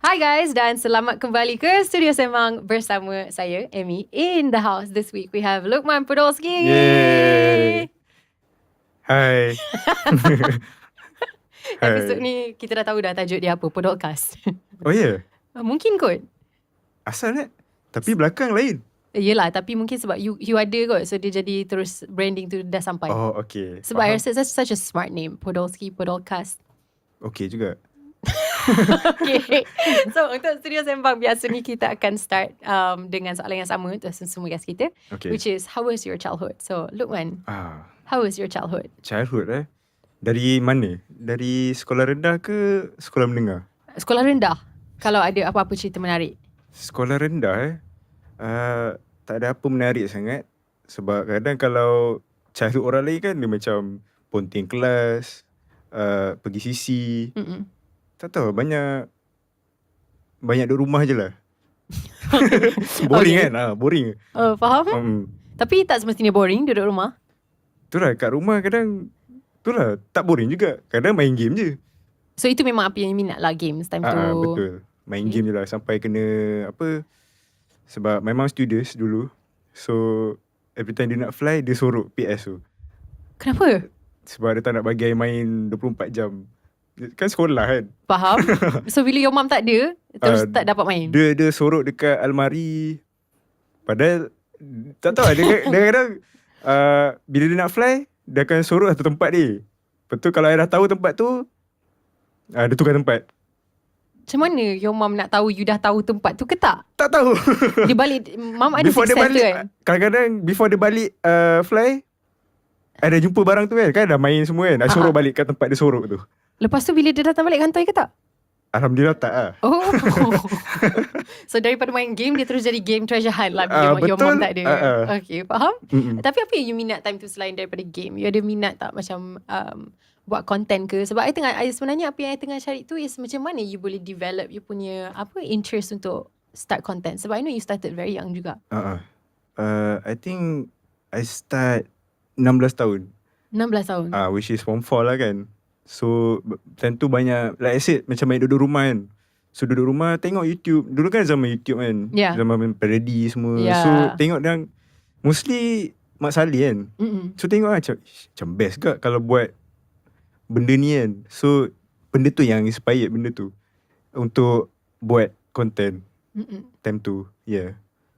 Hi guys dan selamat kembali ke Studio Sembang bersama saya, Amy. In the house this week we have Lukman Podolski. Yay! Hai. Episod Hai. ni kita dah tahu dah tajuk dia apa, Podolcast. Oh ya? Yeah. Mungkin kot. Asal tapi belakang lain. Yelah, tapi mungkin sebab you ada kot, so dia jadi terus branding tu dah sampai. Oh, okay. Sebab I rasa that's such a smart name, Podolski, Podolcast. Okay juga. Okay. So untuk Studio Sembang biasa ni kita akan start dengan soalan yang sama untuk semua guest kita, Okay. which is how was your childhood? So Lukman, how was your childhood? Childhood Dari mana? Dari sekolah rendah ke sekolah menengah? Sekolah rendah. Kalau ada apa-apa cerita menarik. Sekolah rendah tak ada apa menarik sangat. Sebab kadang kalau childhood orang lain kan dia macam ponting kelas, pergi sisi. Tak tahu, banyak duduk rumah je lah. Boring Okay. kan? Boring. Faham? Tapi tak semestinya boring duduk rumah. Itulah, kat rumah kadang itulah, tak boring juga. Kadang main game je. So itu memang apa yang you minat lah, games time tu. Betul. Main game je lah sampai kena apa. Sebab my mom studious dulu. So every time dia nak fly, dia sorok PS tu. Kenapa? Sebab dia tak nak bagi I main 24 jam. Kan sekolah kan. Faham? So bila your mom tak ada, terus tak dapat main. Dia sorok dekat almari. Padahal tak tahu dia kadang bila dia nak fly, dia akan sorok satu tempat dia. Betul, kalau I dah tahu tempat tu, dia tukar tempat. Macam mana your mom nak tahu you dah tahu tempat tu ke tak? Tak tahu. Dia balik, mom ada before sixth dia sense balik, kan? kadang-kadang before dia balik fly, I dah jumpa barang tu kan dah main semua kan. I sorok balik kat tempat dia sorok tu. Lepas tu bila dia datang balik kantoi ke tak? Alhamdulillah tak lah. Oh. So daripada main game, dia terus jadi game treasure hunt lah bila your mom tak ada. Okay, faham? Tapi apa yang you minat time tu selain daripada game? You ada minat tak macam buat content ke? Sebab sebenarnya apa yang I tengah cari tu is macam mana you boleh develop you punya interest untuk start content. Sebab I know you started very young juga. I think I start 16 tahun. 16 tahun. Which is form 4 lah kan. So tentu banyak, like I said, macam main duduk rumah kan. So duduk rumah tengok YouTube. Dulu kan zaman YouTube kan, zaman parody semua. So tengok dan mostly Mak Saleh kan. So tengok lah macam best ke kalau buat benda ni kan. So benda tu yang inspired benda tu untuk buat content time tu.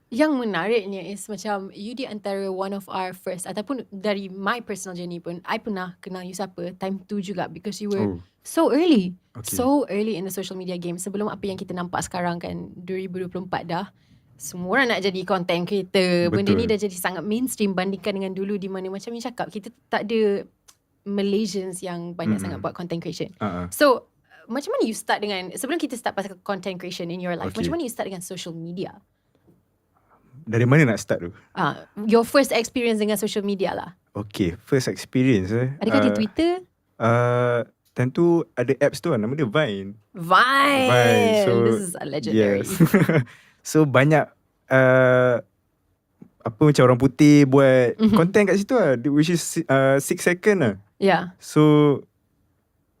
Yang menariknya is macam you di antara one of our first, ataupun dari my personal journey pun, I pernah kenal you siapa time tu juga, because you were so early. So early in the social media game. Sebelum apa yang kita nampak sekarang kan, 2024 dah. Semua orang nak jadi content creator. Benda ni dah jadi sangat mainstream bandingkan dengan dulu, di mana macam you cakap, kita tak ada Malaysians yang banyak sangat buat content creation. So macam mana you start dengan, sebelum kita start pasal content creation in your life, macam mana you start dengan social media? Dari mana nak start tu? Your first experience dengan social media lah. Okay, first experience Adakah dia Twitter? Tentu ada apps tu lah, nama dia Vine. So, this is a legendary. Yes. So banyak apa macam orang putih buat content kat situ lah, which is 6 second lah. So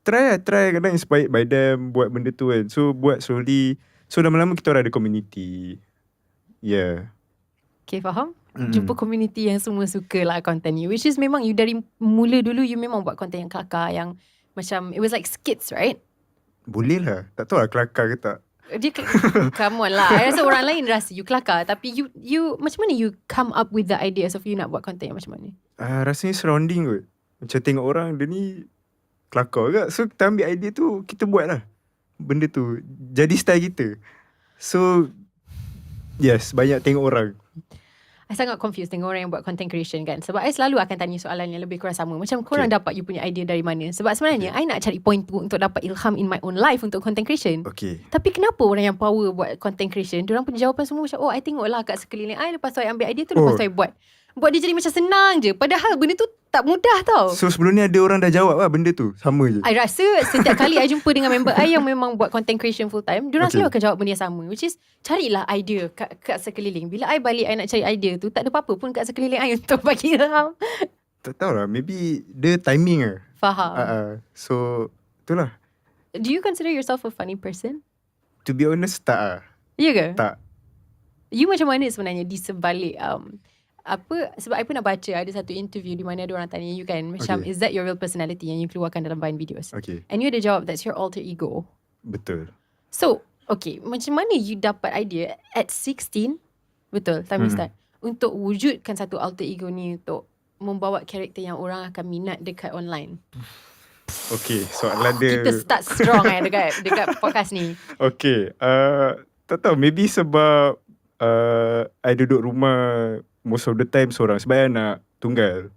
try kadang inspired by them buat benda tu kan. So buat slowly. So lama-lama kita orang ada community. Okay, faham? Jumpa community yang semua suka lah content you, which is memang you dari mula dulu you memang buat content yang kelakar, yang macam it was like skits, right? Boleh lah. Tak tahu lah kelakar ke tak. Dia come on lah. I rasa orang lain rasa you kelakar, tapi you macam mana you come up with the ideas of you nak buat content yang macam mana? Rasanya surrounding kot. Macam tengok orang dia ni kelakar ke. So kita ambil idea tu, kita buat lah benda tu, jadi style kita. So yes, banyak tengok orang. I sangat confused tengok orang yang buat content creation kan. Sebab I selalu akan tanya soalan yang lebih kurang sama. Macam korang dapat you punya idea dari mana? Sebab sebenarnya I nak cari point tu untuk dapat ilham in my own life untuk content creation. Tapi kenapa orang yang power buat content creation, diorang punya jawapan semua macam, I tengok lah kat sekeliling I, lepas tu I ambil idea tu, lepas tu I buat dia jadi macam senang je. Padahal benda tu tak mudah tau. So sebelum ni ada orang dah jawab lah benda tu, sama je. I rasa setiap kali I jumpa dengan member I yang memang buat content creation full time, diorang selalu akan jawab benda yang sama, which is carilah idea kat sekeliling. Bila I balik I nak cari idea tu, tak ada apa-apa pun kat sekeliling I untuk bagi ilham. Tak tahu lah, maybe dia timing lah. Faham. So itulah. Do you consider yourself a funny person? To be honest, tak lah. Ya ke? Tak. You macam mana sebenarnya di sebalik apa, sebab I pernah baca ada satu interview di mana ada orang tanya you kan, macam is that your real personality yang you keluarkan dalam Vine videos? And you ada jawab that's your alter ego. Betul. So okay, macam mana you dapat idea at 16, betul time you start, untuk wujudkan satu alter ego ni untuk membawa karakter yang orang akan minat dekat online? Okay, soalan dia Kita start strong dekat podcast ni. Okay, tak tahu, maybe sebab I duduk rumah most of the time seorang, sebab I anak tunggal.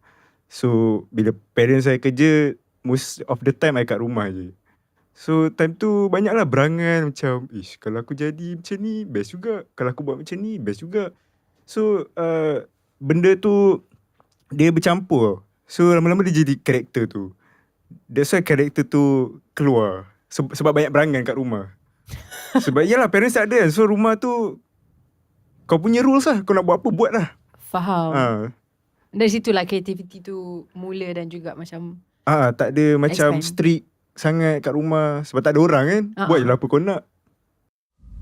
So bila parents saya kerja, most of the time I kat rumah je. So time tu banyaklah berangan macam, kalau aku jadi macam ni best juga, kalau aku buat macam ni best juga. So benda tu dia bercampur. So lama-lama dia jadi karakter tu. That's why karakter tu keluar. Sebab banyak berangan kat rumah. Sebab yalah parents tak ada. So rumah tu kau punya rules lah. Kau nak buat apa, buat lah. Faham. Dari situlah kreativiti tu mula dan juga macam tak ada macam expand. strict sangat kat rumah. Sebab tak ada orang kan. Buat je lah apa kau nak.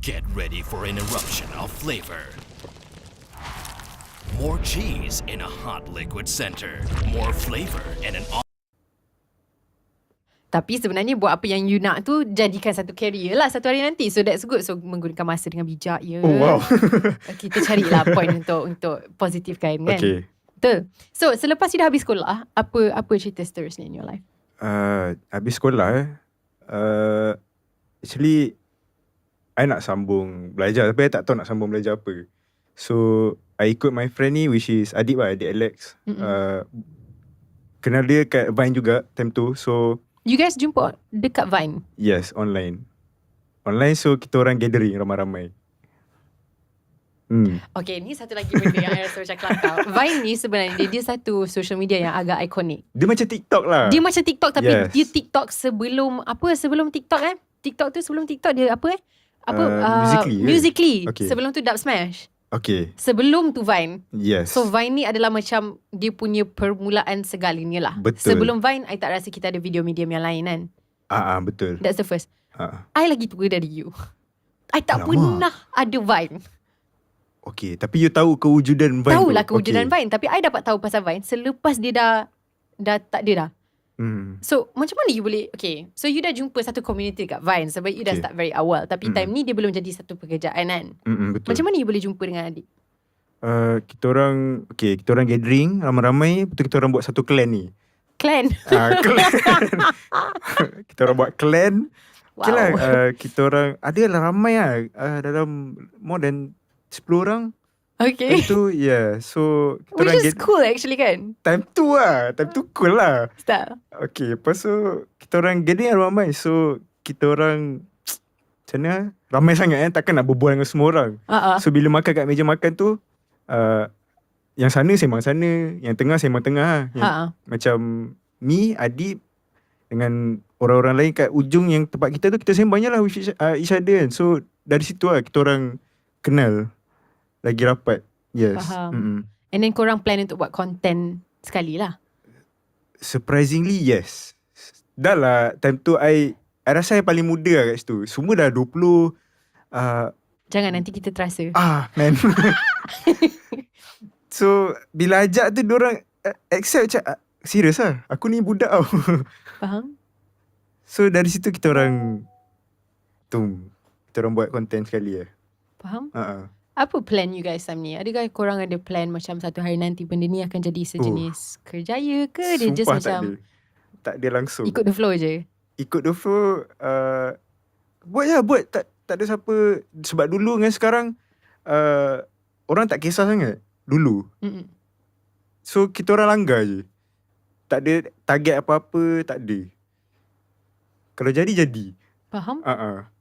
Get ready for an eruption of flavor. More cheese in a hot liquid center. More flavor in an... Tapi sebenarnya buat apa yang you nak tu, jadikan satu career lah satu hari nanti. So that's good. So menggunakan masa dengan bijak ya. Oh wow. Kita carilah point untuk positifkan kan. Okay. Betul. So selepas you dah habis sekolah, apa cerita seterusnya in your life? Habis sekolah actually I nak sambung belajar, tapi I tak tahu nak sambung belajar apa. So I ikut my friend ni, which is adik Alex. Kenal dia kat Vine juga time tu. So you guys jumpa dekat Vine? Yes, online. So kita orang gathering ramai-ramai. Okay, ni satu lagi benda yang I rasa macam kelakar. Vine ni sebenarnya dia satu social media yang agak ikonik. Dia macam TikTok lah. Dia macam TikTok, tapi dia TikTok sebelum TikTok TikTok tu sebelum TikTok dia apa Musically. Okay. Sebelum tu Dub Smash. Okay. Sebelum tu Vine. Yes. So Vine ni adalah macam dia punya permulaan segalanya lah. Betul. Sebelum Vine, I tak rasa kita ada video medium yang lain kan. Betul. That's the first. I lagi tua dari you. I tak pernah ada Vine. Okay, tapi you tahu kewujudan Vine. Tahulah kewujudan Vine, tapi I dapat tahu pasal Vine selepas dia dah tak ada dah. So macam mana you boleh, okay, so you dah jumpa satu community kat Vine sebab you dah start very awal, tapi time ni dia belum jadi satu pekerjaan kan. Betul. Macam mana you boleh jumpa dengan adik? Kita orang gathering ramai-ramai, betul, kita orang buat satu clan ni. Clan? Clan. Kita orang buat clan. Wow. Okay lah, kita orang adalah ramai lah, dalam more than 10 orang. Okay. Time tu, so kita which is cool actually kan. Time tu cool lah. Style. Okay, lepas tu kita orang gathering ramai. So kita orang macam mana, ramai sangat takkan nak berbual dengan semua orang. So bila makan kat meja makan tu, yang sana sembang sana, yang tengah sembang tengah. Macam me, Adib dengan orang-orang lain kat ujung yang tempat kita tu, kita sembang je lah with each other kan. So dari situ lah kita orang kenal lagi rapat. Yes. Faham. And then korang plan untuk buat content sekali lah. Surprisingly yes. Dah lah time tu I rasa I paling muda lah kat situ. Semua dah 20. Jangan nanti kita terasa. Man. So bila ajak tu diorang accept macam serius lah, aku ni budak tau. Faham. So dari situ kita orang buat content sekali lah. Faham. Apa plan you guys time ni? Adakah korang ada plan macam satu hari nanti benda ni akan jadi sejenis kerjaya ke? Dia just macam tak ada langsung, ikut the flow je? Ikut the flow. Buat je, buat. Tak ada siapa. Sebab dulu dengan sekarang orang tak kisah sangat. Dulu so kita orang langgar je. Tak ada target apa-apa. Tak ada. Kalau jadi. Faham.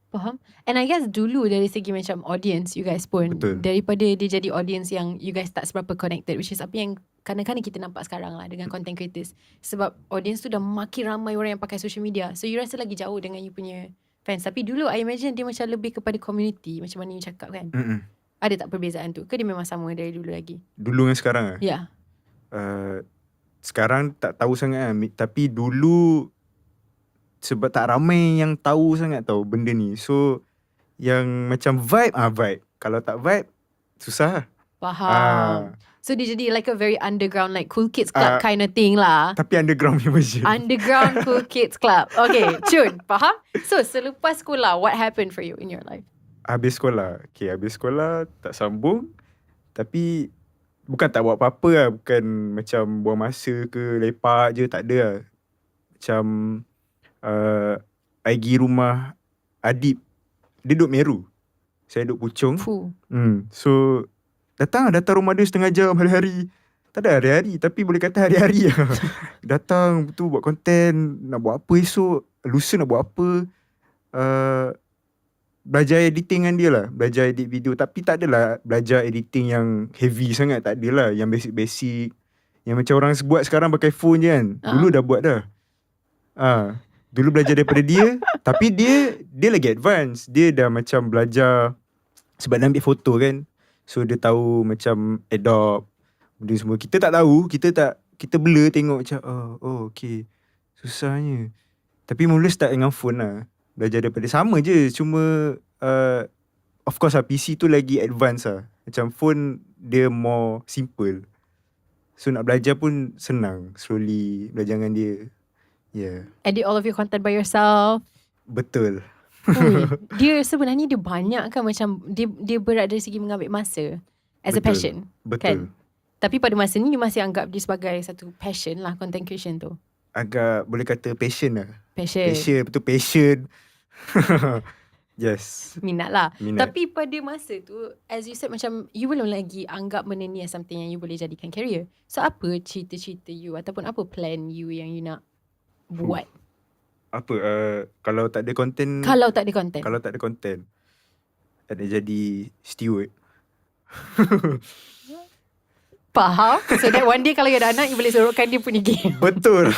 Faham. And I guess dulu dari segi macam audience you guys pun, betul, daripada dia jadi audience yang you guys tak seberapa connected, which is apa yang kadang-kadang kita nampak sekarang lah dengan content creators. Sebab audience tu dah makin ramai orang yang pakai social media, so you rasa lagi jauh dengan you punya fans. Tapi dulu I imagine dia macam lebih kepada community, macam mana you cakap kan. Ada tak perbezaan tu? Ke dia memang sama dari dulu lagi? Dulu dengan sekarang lah? Ya. Sekarang tak tahu sangat lah. Tapi dulu sebab tak ramai yang tahu sangat benda ni. So yang macam vibe, vibe. Kalau tak vibe, susah. Faham. So dia jadi like a very underground, like cool kids club kind of thing lah. Tapi underground punya version. Underground cool kids club. Okay, Chun, faham? So selepas sekolah, what happened for you in your life? Habis sekolah tak sambung. Tapi bukan tak buat apa-apa lah. Bukan macam buang masa ke, lepak je, tak ada lah. Macam I pergi rumah Adib. Dia duduk Meru, saya duduk Puchong. So datang rumah dia setengah jam hari-hari. Tak ada hari-hari, tapi boleh kata hari-hari lah. Datang betul buat konten. Nak buat apa esok, lusa nak buat apa. Belajar editing dengan dia lah. Belajar edit video. Tapi tak adalah belajar editing yang heavy sangat. Tak adalah. Yang basic-basic, yang macam orang buat sekarang pakai phone je kan. Dulu dah buat dah. Dulu belajar daripada dia. Tapi dia lagi advance. Dia dah macam belajar, sebab dia ambil foto kan. So dia tahu macam Adobe, benda semua. Kita tak tahu. Kita blur tengok macam okay, susahnya. Tapi mula start dengan phone lah. Belajar daripada sama je. Cuma of course lah, PC tu lagi advance lah. Macam phone dia more simple. So nak belajar pun senang. Slowly belajar dengan dia. Yeah. Edit all of your content by yourself. Betul. Dia sebenarnya dia banyak kan, macam dia berat dari segi mengambil masa as a passion. Betul. Kan? Tapi pada masa ni dia masih anggap dia sebagai satu passion lah, content creation tu. Agak boleh kata passion lah. Passion, betul, passion. Yes. Minat lah. Tapi pada masa tu, as you said, macam you belum lagi anggap benda ni as something yang you boleh jadikan career. So apa cerita-cerita you ataupun apa plan you yang you nak buat? Apa kalau tak ada konten, Kalau tak ada konten ada jadi steward. Faham? So that one day kalau you ada anak, you boleh suruhkan dia punya game. Betul.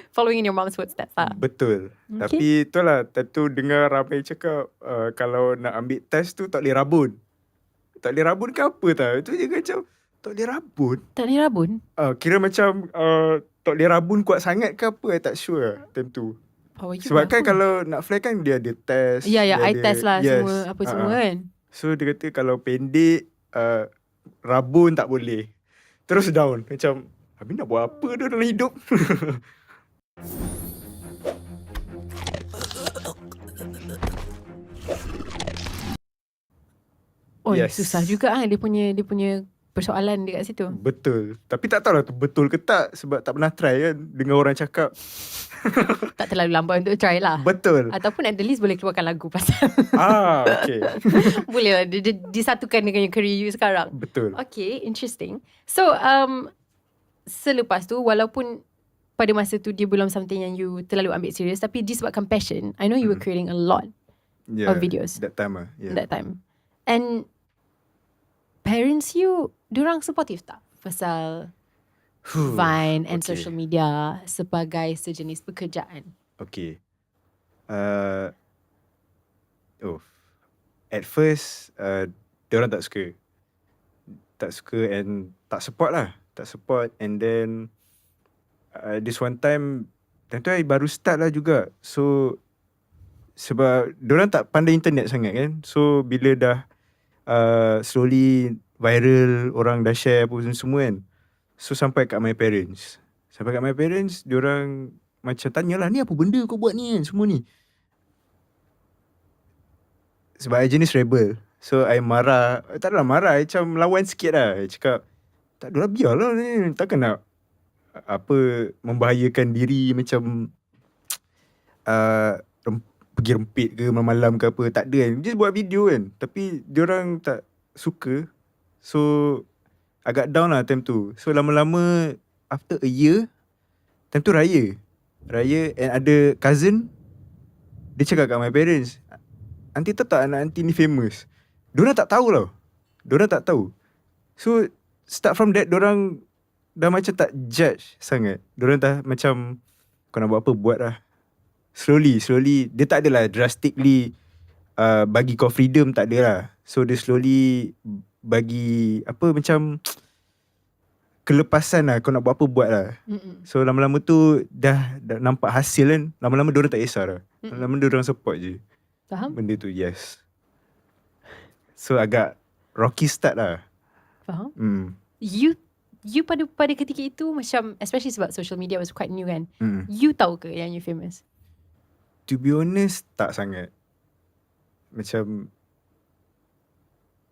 Following in your mom's footsteps lah. Betul. Tapi itulah, tentu dengar ramai cakap kalau nak ambil test tu tak boleh rabun. Tak boleh rabun ke apa tau. Itu je macam tak boleh rabun. Tak boleh rabun? Kira macam tak boleh rabun kuat sangat ke apa, I tak sure time tu. Sebab kan kalau nak fly kan dia ada test. Ya, I ada, test lah yes, semua apa semua kan. So dia kata kalau pendek rabun tak boleh. Terus down. Macam habis nak buat apa dah dalam hidup. Yes. Susah juga dia punya persoalan dekat situ. Betul. Tapi tak tahulah tu betul ke tak, sebab tak pernah try kan. Dengar orang cakap. Tak terlalu lambat untuk try lah. Betul. Ataupun at the least boleh keluarkan lagu pasal. Okay. Boleh lah disatukan dengan your career you sekarang. Betul. Okay, interesting. So selepas tu, walaupun pada masa tu dia belum something yang you terlalu ambil serius, tapi disebabkan passion, I know you were creating a lot of videos that time lah. That time. And parents you, diorang supportive tak pasal Vine and social media sebagai sejenis pekerjaan? Okay. At first diorang tak suka. Tak suka and tak support lah. Tak support. And then this one time, tentu I baru start lah juga. So sebab diorang tak pandai internet sangat kan. So bila dah slowly viral, orang dah share apa semua kan. So sampai kat my parents. Diorang macam tanyalah, ni apa benda kau buat ni kan, semua ni. Sebab I jenis rebel. So I marah. Tak adalah marah, I macam lawan sikit lah. I cakap, tak adalah, biarlah ni. Takkan nak membahayakan diri macam pergi rempit ke malam-malam ke apa. Tak ada kan, just buat video kan. Tapi diorang tak suka. So agak down lah time tu. So lama-lama, after a year, time tu raya and ada cousin, dia cakap kat my parents, aunty tahu tak anak aunty ni famous. Diorang tak tahu tau. Diorang tak tahu. So start from that, diorang dah macam tak judge sangat. Diorang dah macam, kau nak buat apa, buat lah. Slowly dia tak adalah drastically bagi kau freedom, tak ada lah. So dia slowly bagi macam kelepasan lah, kau nak buat apa buat lah. So lama-lama tu dah nampak hasil kan. Lama-lama diorang tak kisah lah. Lama-lama diorang support je. Faham? benda tu. Yes. So agak rocky start lah. Faham? You pada ketika itu macam, especially sebab social media was quite new kan, you tahu ke yang you famous? To be honest, tak sangat. Macam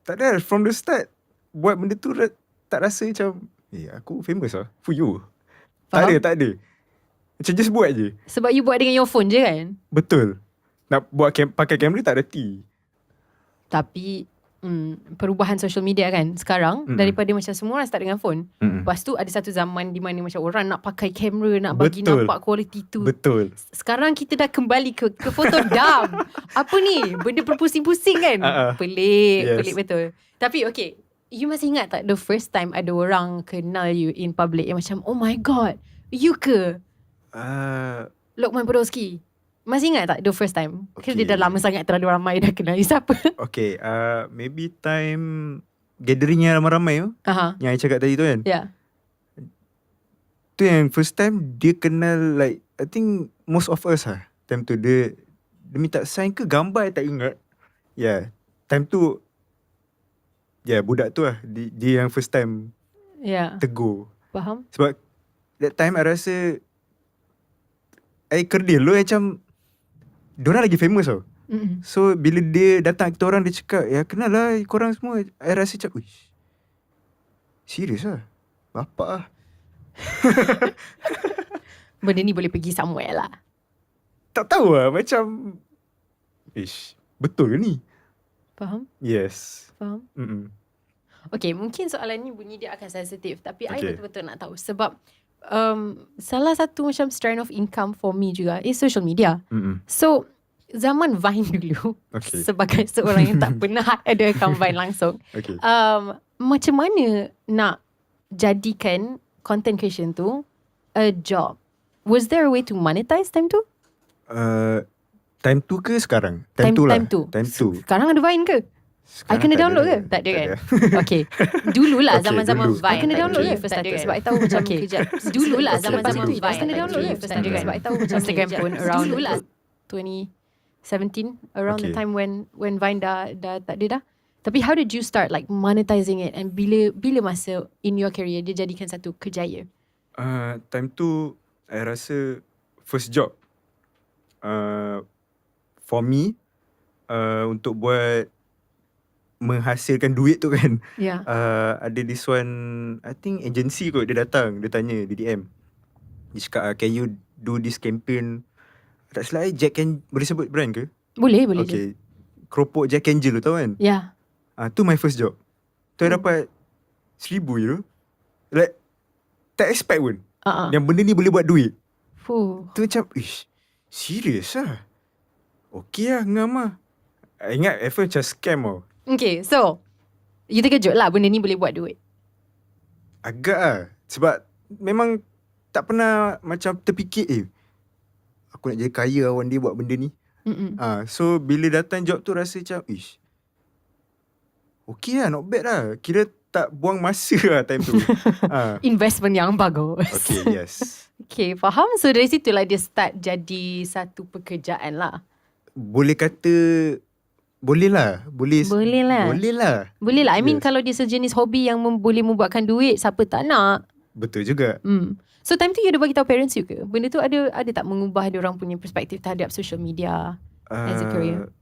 tak ada, from the start buat benda tu tak rasa macam aku famous lah for you. Tak ada. Macam just buat je. Sebab you buat dengan your phone je kan? Betul. Nak buat pakai kamera tak reti. Tapi perubahan social media kan sekarang, daripada macam semua orang start dengan phone, lepas tu ada satu zaman di mana macam orang nak pakai kamera, nak bagi nampak quality tu. Betul. Sekarang kita dah kembali ke foto dam. Apa ni? Benda berpusing-pusing kan? Pelik betul. Tapi okay, you masih ingat tak the first time ada orang kenal you in public yang macam, oh my god, you ke Lokman Podolski? Masih ingat tak the first time? Okay. Dia dah lama sangat, terlalu ramai dah kenal you siapa. Okay, maybe time gathering yang ramai-ramai tu, yang I cakap tadi tu kan. Yeah. Tu yang first time dia kenal, like I think most of us lah. Time tu dia minta sign ke gambar, I tak ingat. Yeah, time tu budak tu lah, dia yang first time tegur. Faham? Sebab that time I rasa I kerdil lu macam diorang lagi famous tau. So bila dia datang kita orang, dia cakap, ya kenal lah korang semua. I rasa macam, uish, serius lah, bapak lah. Benda ni boleh pergi somewhere lah. Tak tahu lah, macam ish, betul ke ni? Faham? Yes. Faham? Okay, mungkin soalan ni bunyi dia akan sensitif, tapi I betul-betul nak tahu. Sebab salah satu macam strand of income for me juga is social media. So zaman Vine dulu, sebagai seorang yang tak pernah ada account Vine langsung, macam mana nak jadikan content creation tu a job? Was there a way to monetize time tu? Time tu ke sekarang? Time tu. Sekarang ada Vine ke? I kena download ke? Tak ada kan? Okay. Dululah zaman-zaman Vine. I kena download ke? First started sebab I tahu macam kejap. Dululah zaman-zaman Vine. I kena download ke? First started sebab I tahu macam Instagram pun around 2017, around the time when Vine dah tak ada dah. Tapi how did you start like monetizing it, and bila masa in your career dia jadikan satu kerjaya? Time tu I rasa first job for me, untuk buat menghasilkan duit tu kan. Ada this one, I think agency kot, dia datang, dia tanya, dia DM, dia cakap, can you do this campaign? Tak salah Jack and, boleh sebut brand ke? Boleh okay. Keropok Jack Angel tu tahu kan? Tu my first job. Tu I dapat 1,000 je. Like tak expect pun yang benda ni boleh buat duit. Tu macam, ish, serius lah. Okay lah, ngam lah. I ingat at first macam scam tau. Okay, so you terkejut lah benda ni boleh buat duit? Agak lah. Sebab memang tak pernah macam terfikir, aku nak jadi kaya lah one day buat benda ni. So bila datang job tu rasa macam, ish, okay lah, not bad lah. Kira tak buang masa lah time tu. Investment yang bagus. Okay, yes. Okay, faham. So dari situ lah dia start jadi satu pekerjaan lah. Boleh kata boleh lah. I mean, kalau dia sejenis hobi yang boleh membuatkan duit, siapa tak nak? Betul juga. So time tu you ada bagi tahu parents you ke? Benda tu ada tak mengubah dia orang punya perspektif terhadap social media as a career?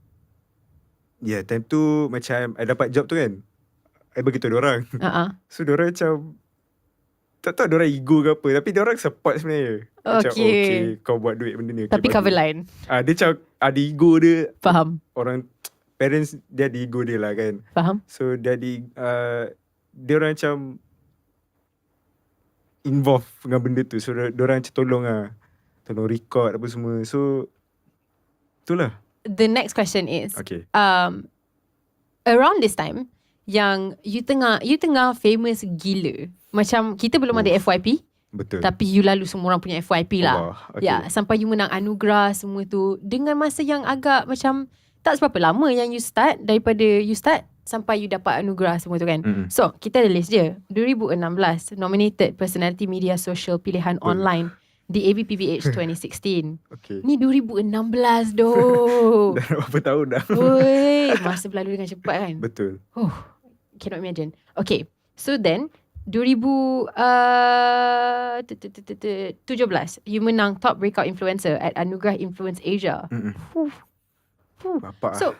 Yeah, time tu macam I dapat job tu kan, I beritahu diorang. So diorang macam, tak tahu diorang ego ke apa, tapi diorang support sebenarnya. Macam okay, kau buat duit benda ni, okay, tapi cover line. Dia macam ada ego dia. Faham. Orang parents dia ada ego dia lah kan. Faham. So dia diorang macam involve dengan benda tu. So diorang macam tolong record apa semua. So itulah. The next question is, around this time yang you tengah famous gila. Macam kita belum ada FYP. Betul. Tapi you lalu semua orang punya FYP lah. Sampai you menang anugerah semua tu dengan masa yang agak macam tak seberapa lama yang you start, daripada you start sampai you dapat anugerah semua tu kan. So kita ada list je. 2016 nominated personality media social pilihan online di ABPBH 2016. Okay. Ni 2016 doh. Dah berapa tahun dah. Woi, masa berlalu dengan cepat kan? Betul. Cannot imagine. Okay, so then 2017 you menang top breakout influencer at Anugerah Influence Asia. Bapak So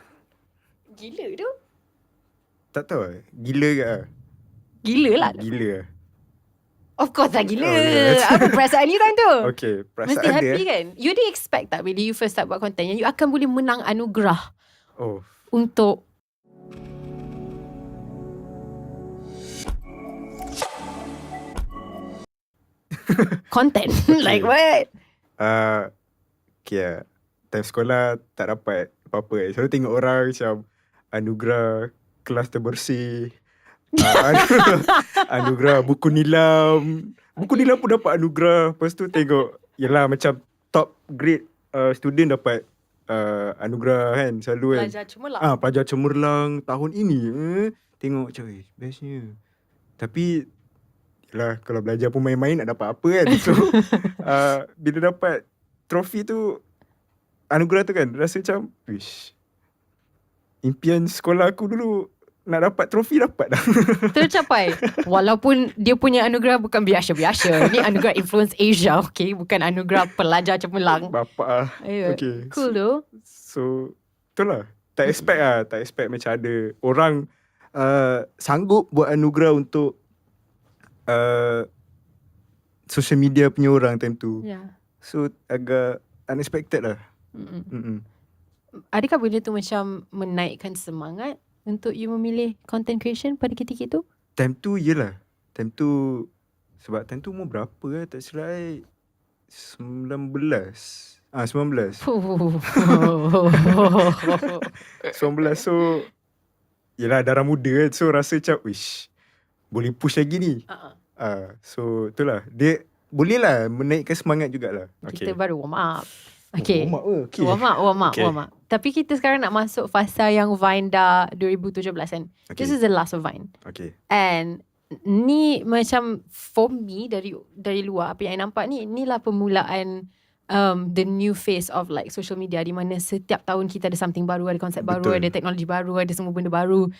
gila tu. tak tahu lah. Gila ke lah. Gila lah. Gila lah. Of course lah gila. yes. Apa perasaan you time tu? Okay, perasaan Mesti happy dia. kan? You didn't expect tak bila you first start buat content yang you akan boleh menang anugerah Oh, untuk content. Like what? okay lah. Time sekolah tak dapat apa-apa. Selalu tengok orang macam anugerah kelas terbersih. Anugerah buku nilam. Buku nilam pun dapat anugerah. Lepas tu tengok, yelah macam top grade student dapat anugerah kan. Selalu kan. Pelajar cemerlang. Pelajar cemerlang tahun ini. Tengok macam, bestnya. Tapi, yelah kalau belajar pun main-main nak dapat apa kan. So, bila dapat trofi tu, anugerah tu kan, rasa macam, wish. Impian sekolah aku dulu, nak dapat trofi dapat dah. Tercapai. Walaupun dia punya anugerah bukan biasa-biasa. Ini anugerah Influence Asia, okay? Bukan anugerah pelajar cemerlang. Bapak lah. Okay. Cool tu. So, itulah. Tak expect macam ada orang sanggup buat anugerah untuk social media punya orang time tu. Yeah. So, agak unexpected lah. Adakah benda tu macam menaikkan semangat untuk you memilih content creation pada ketika itu? Time tu yelah. Time tu, sebab time tu umur berapa lah, tak silap 19. 19. 19, so yelah darah muda kan. So rasa macam, wish, boleh push lagi ni. So itulah, dia boleh lah menaikkan semangat jugalah. Kita baru warm up. Okay. Warm up. Tapi kita sekarang nak masuk fasa yang Vine dah 2017 kan. This is the last of Vine. Okay. And ni macam for me dari luar apa yang I nampak ni, inilah permulaan the new phase of like social media, di mana setiap tahun kita ada something baru, ada konsep baru, ada teknologi baru, ada semua benda baru.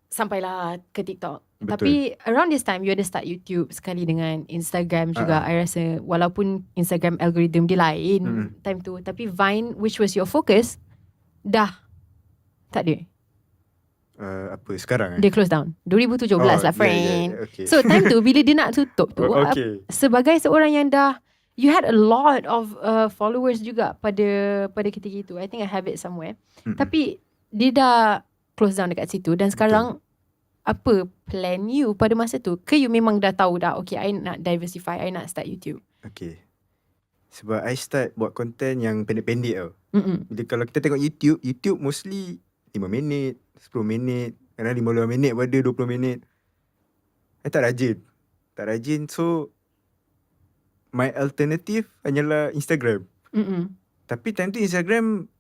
Sampailah ke TikTok. Betul. Tapi around this time you ada start YouTube sekali dengan Instagram juga. I rasa walaupun Instagram algorithm dia lain time tu, tapi Vine, which was your focus, dah tak ada. Apa sekarang Dia close down 2017 lah friend. Okay. So time tu bila dia nak tutup tu, sebagai seorang yang dah, you had a lot of followers juga pada ketika itu. I think I have it somewhere. Tapi dia dah close down dekat situ. Dan sekarang apa plan you pada masa tu? Ke you memang dah tahu dah, okay, I nak diversify, I nak start YouTube? Okay. Sebab I start buat content yang pendek-pendek tau. Bila kalau kita tengok YouTube mostly 5 minit, 10 minit, kadang 15 minit pada 20 minit. I tak rajin. So my alternative hanyalah Instagram. Tapi time tu Instagram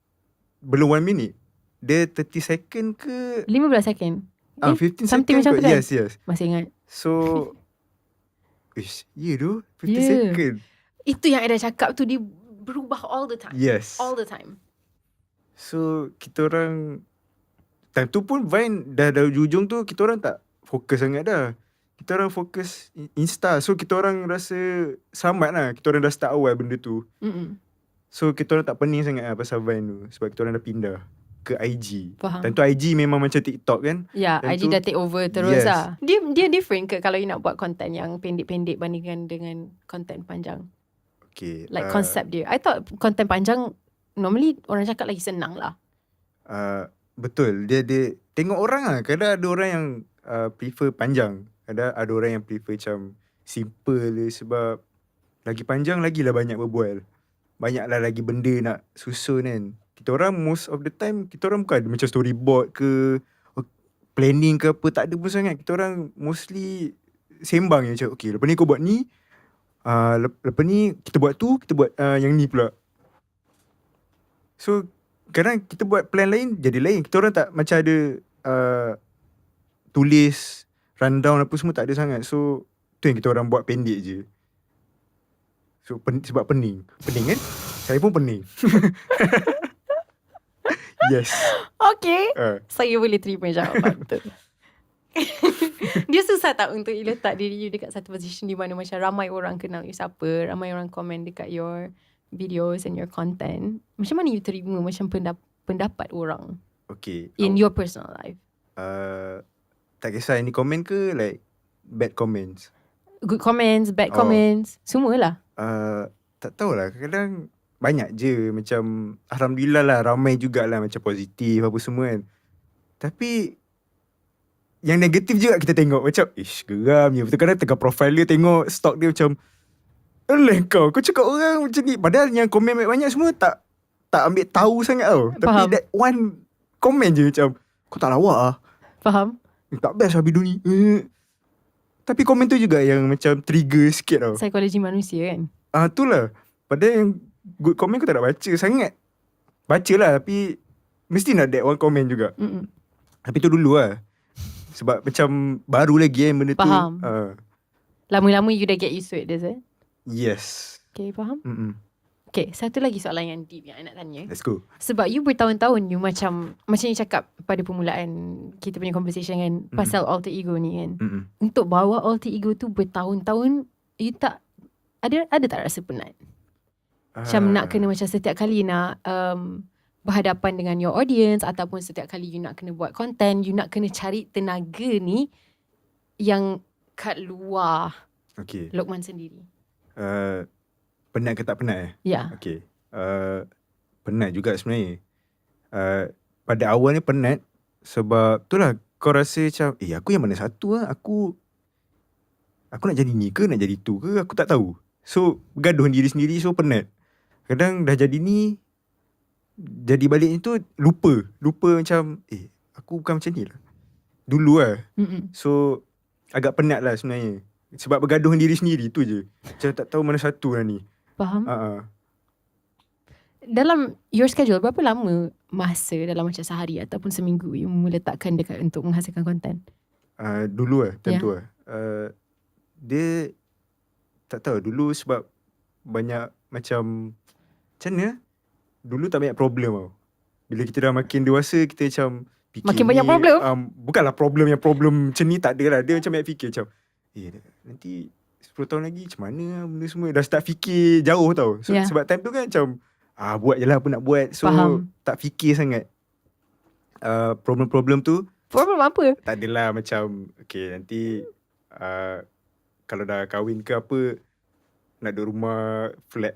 belum 1 minit. Dia 30 second ke 15 second 15 something second macam tu kan? Yes. Masih ingat. So tu 50 second. Itu yang I dah cakap tu, dia berubah all the time. Yes. All the time. So kita orang time tu pun Vine dah hujung tu, kita orang tak fokus sangat dah. Kita orang fokus Insta. So kita orang rasa selamat lah. Kita orang dah start awal benda tu. So kita orang tak pening sangat lah pasal Vine tu. Sebab kita orang dah pindah ke IG. Faham. Tentu IG memang macam TikTok kan. Ya, IG Tentu, dah take over terus lah. Dia different ke kalau you nak buat content yang pendek-pendek bandingkan dengan content panjang? Okay. Like konsep dia. I thought content panjang normally orang cakap lagi senang lah. Betul. Dia tengok orang lah. Kadang ada orang yang prefer panjang. Kadang ada orang yang prefer macam simple je. Sebab lagi panjang lagilah banyak berbual. Banyaklah lagi benda nak susun kan. Kita orang most of the time, kita orang bukan ada macam storyboard ke planning ke apa, tak ada pun sangat. Kita orang mostly sembang je macam, okay, lepas ni kau buat ni, lepas ni kita buat tu, kita buat yang ni pula. So kadang kita buat plan lain jadi lain. Kita orang tak macam ada tulis rundown apa semua, tak ada sangat. So tu yang kita orang buat pendek je. So sebab pening kan. Saya pun pening. Yes. Okay, saya boleh terima jawapan tu. Dia susah tak untuk letak diri you dekat satu position di mana macam ramai orang kenal you siapa, ramai orang komen dekat your videos and your content. Macam mana you terima macam pendapat orang in your personal life? Tak kisah ini komen ke like bad comments, good comments, bad comments, semualah. Tak tahulah, kadang-kadang banyak je. Macam alhamdulillah lah, ramai jugalah macam positif apa semua kan. Tapi yang negatif juga kita tengok macam geram je. Betul, kadang tengah profile dia, tengok stalk dia macam kau cakap orang macam ni. Padahal yang komen banyak semua tak ambil tahu sangat tau. Tapi that one komen je macam kau tak lawak lah. Faham? Tak best lah video ni. Tapi komen tu juga yang macam trigger sikit tau. Psikologi manusia kan. Itulah. Padahal yang good komen kau tak nak baca sangat. Baca lah, tapi mesti nak that one komen juga. Tapi tu dulu lah. Sebab macam baru lagi benda tu. Faham. Lama-lama you dah get used to it, does it? Yes. Okay, faham? Okay, satu lagi soalan yang deep yang I nak tanya. Let's go. Sebab you bertahun-tahun you macam you cakap pada permulaan kita punya conversation kan, pasal alter ego ni kan. Untuk bawa alter ego tu bertahun-tahun, you tak ada tak rasa penat? Macam nak kena macam setiap kali nak berhadapan dengan your audience, ataupun setiap kali you nak kena buat content, you nak kena cari tenaga ni yang kat luar Lokman sendiri. Penat ke tak penat Ya. Okay. Penat juga sebenarnya. Pada awal ni penat sebab itulah kau rasa macam aku yang mana satu lah. Aku nak jadi ni ke, nak jadi tu ke, aku tak tahu. So bergaduh diri sendiri, so penat. Kadang dah jadi ni, jadi baliknya tu lupa macam aku bukan macam ni lah dulu lah. So agak penat lah sebenarnya. Sebab bergaduh diri sendiri tu je. Macam tak tahu mana satu lah ni. Faham? Dalam your schedule, berapa lama masa dalam macam sehari ataupun seminggu you meletakkan dekat untuk menghasilkan konten? Dulu lah, tentu lah. Dia tak tahu dulu sebab banyak macam mana? Dulu tak banyak problem tau. Bila kita dah makin dewasa, kita macam fikir makin banyak problem? Bukanlah problem macam ni, tak ada lah. Dia macam banyak fikir macam nanti 10 tahun lagi macam mana benda semua. Dah start fikir jauh tau. So, sebab time tu kan macam buat je lah apa nak buat. So tak fikir sangat problem-problem tu. Problem apa? Tak adalah macam nanti kalau dah kahwin ke apa, nak ada rumah flat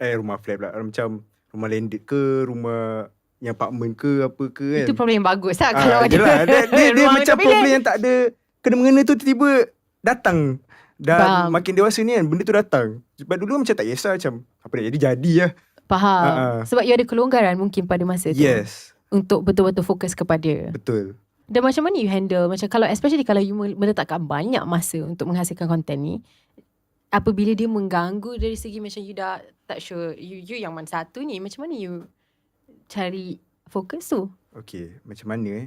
pula, macam rumah landed ke, rumah yang apartment ke, apa ke kan. Itu problem yang bagus lah. Kalau dia macam problem yang tak ada kena-mengena tu tiba-tiba datang. Dan makin dewasa ni kan, benda tu datang. Sebab dulu macam tak kisah, macam apa nak jadi lah. Faham. Sebab you ada kelonggaran mungkin pada masa tu. Yes. Untuk betul-betul fokus kepada. Betul. Dan macam mana you handle, macam kalau especially kalau you meletakkan banyak masa untuk menghasilkan konten ni, apabila dia mengganggu dari segi macam you dah tak sure you yang mana satu ni, macam mana you cari fokus tu? Okay, macam mana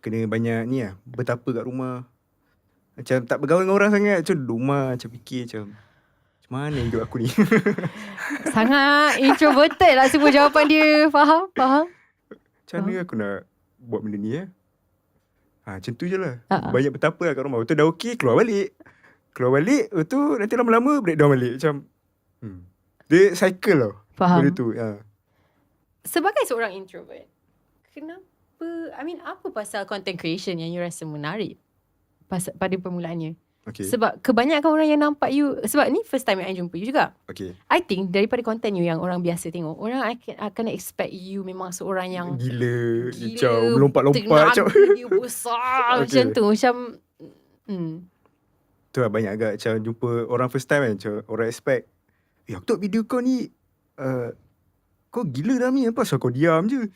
kena banyak ni lah, betapa kat rumah. Macam tak bergaul dengan orang sangat. Macam rumah, macam fikir macam mana hidup aku ni. Sangat introverted lah semua jawapan dia. Faham? Macam mana aku nak buat benda ni macam tu je lah. Banyak betapa lah kat rumah. Betul dah okey, keluar balik. Betul nanti lama-lama breakdown balik. Macam dia cycle lah. Faham. Benda tu. Sebagai seorang introvert, kenapa, apa pasal content creation yang you rasa menarik pada permulaannya? Sebab kebanyakan orang yang nampak you, sebab ni first time yang I jumpa you juga. I think daripada content you yang orang biasa tengok, orang akan expect you memang seorang yang gila macam melompat-lompat, tenaga you besar macam tu. Macam tu lah banyak agak macam jumpa orang first time kan, macam orang expect aku tengok video kau ni kau gila dah ni, apa asal kau diam je.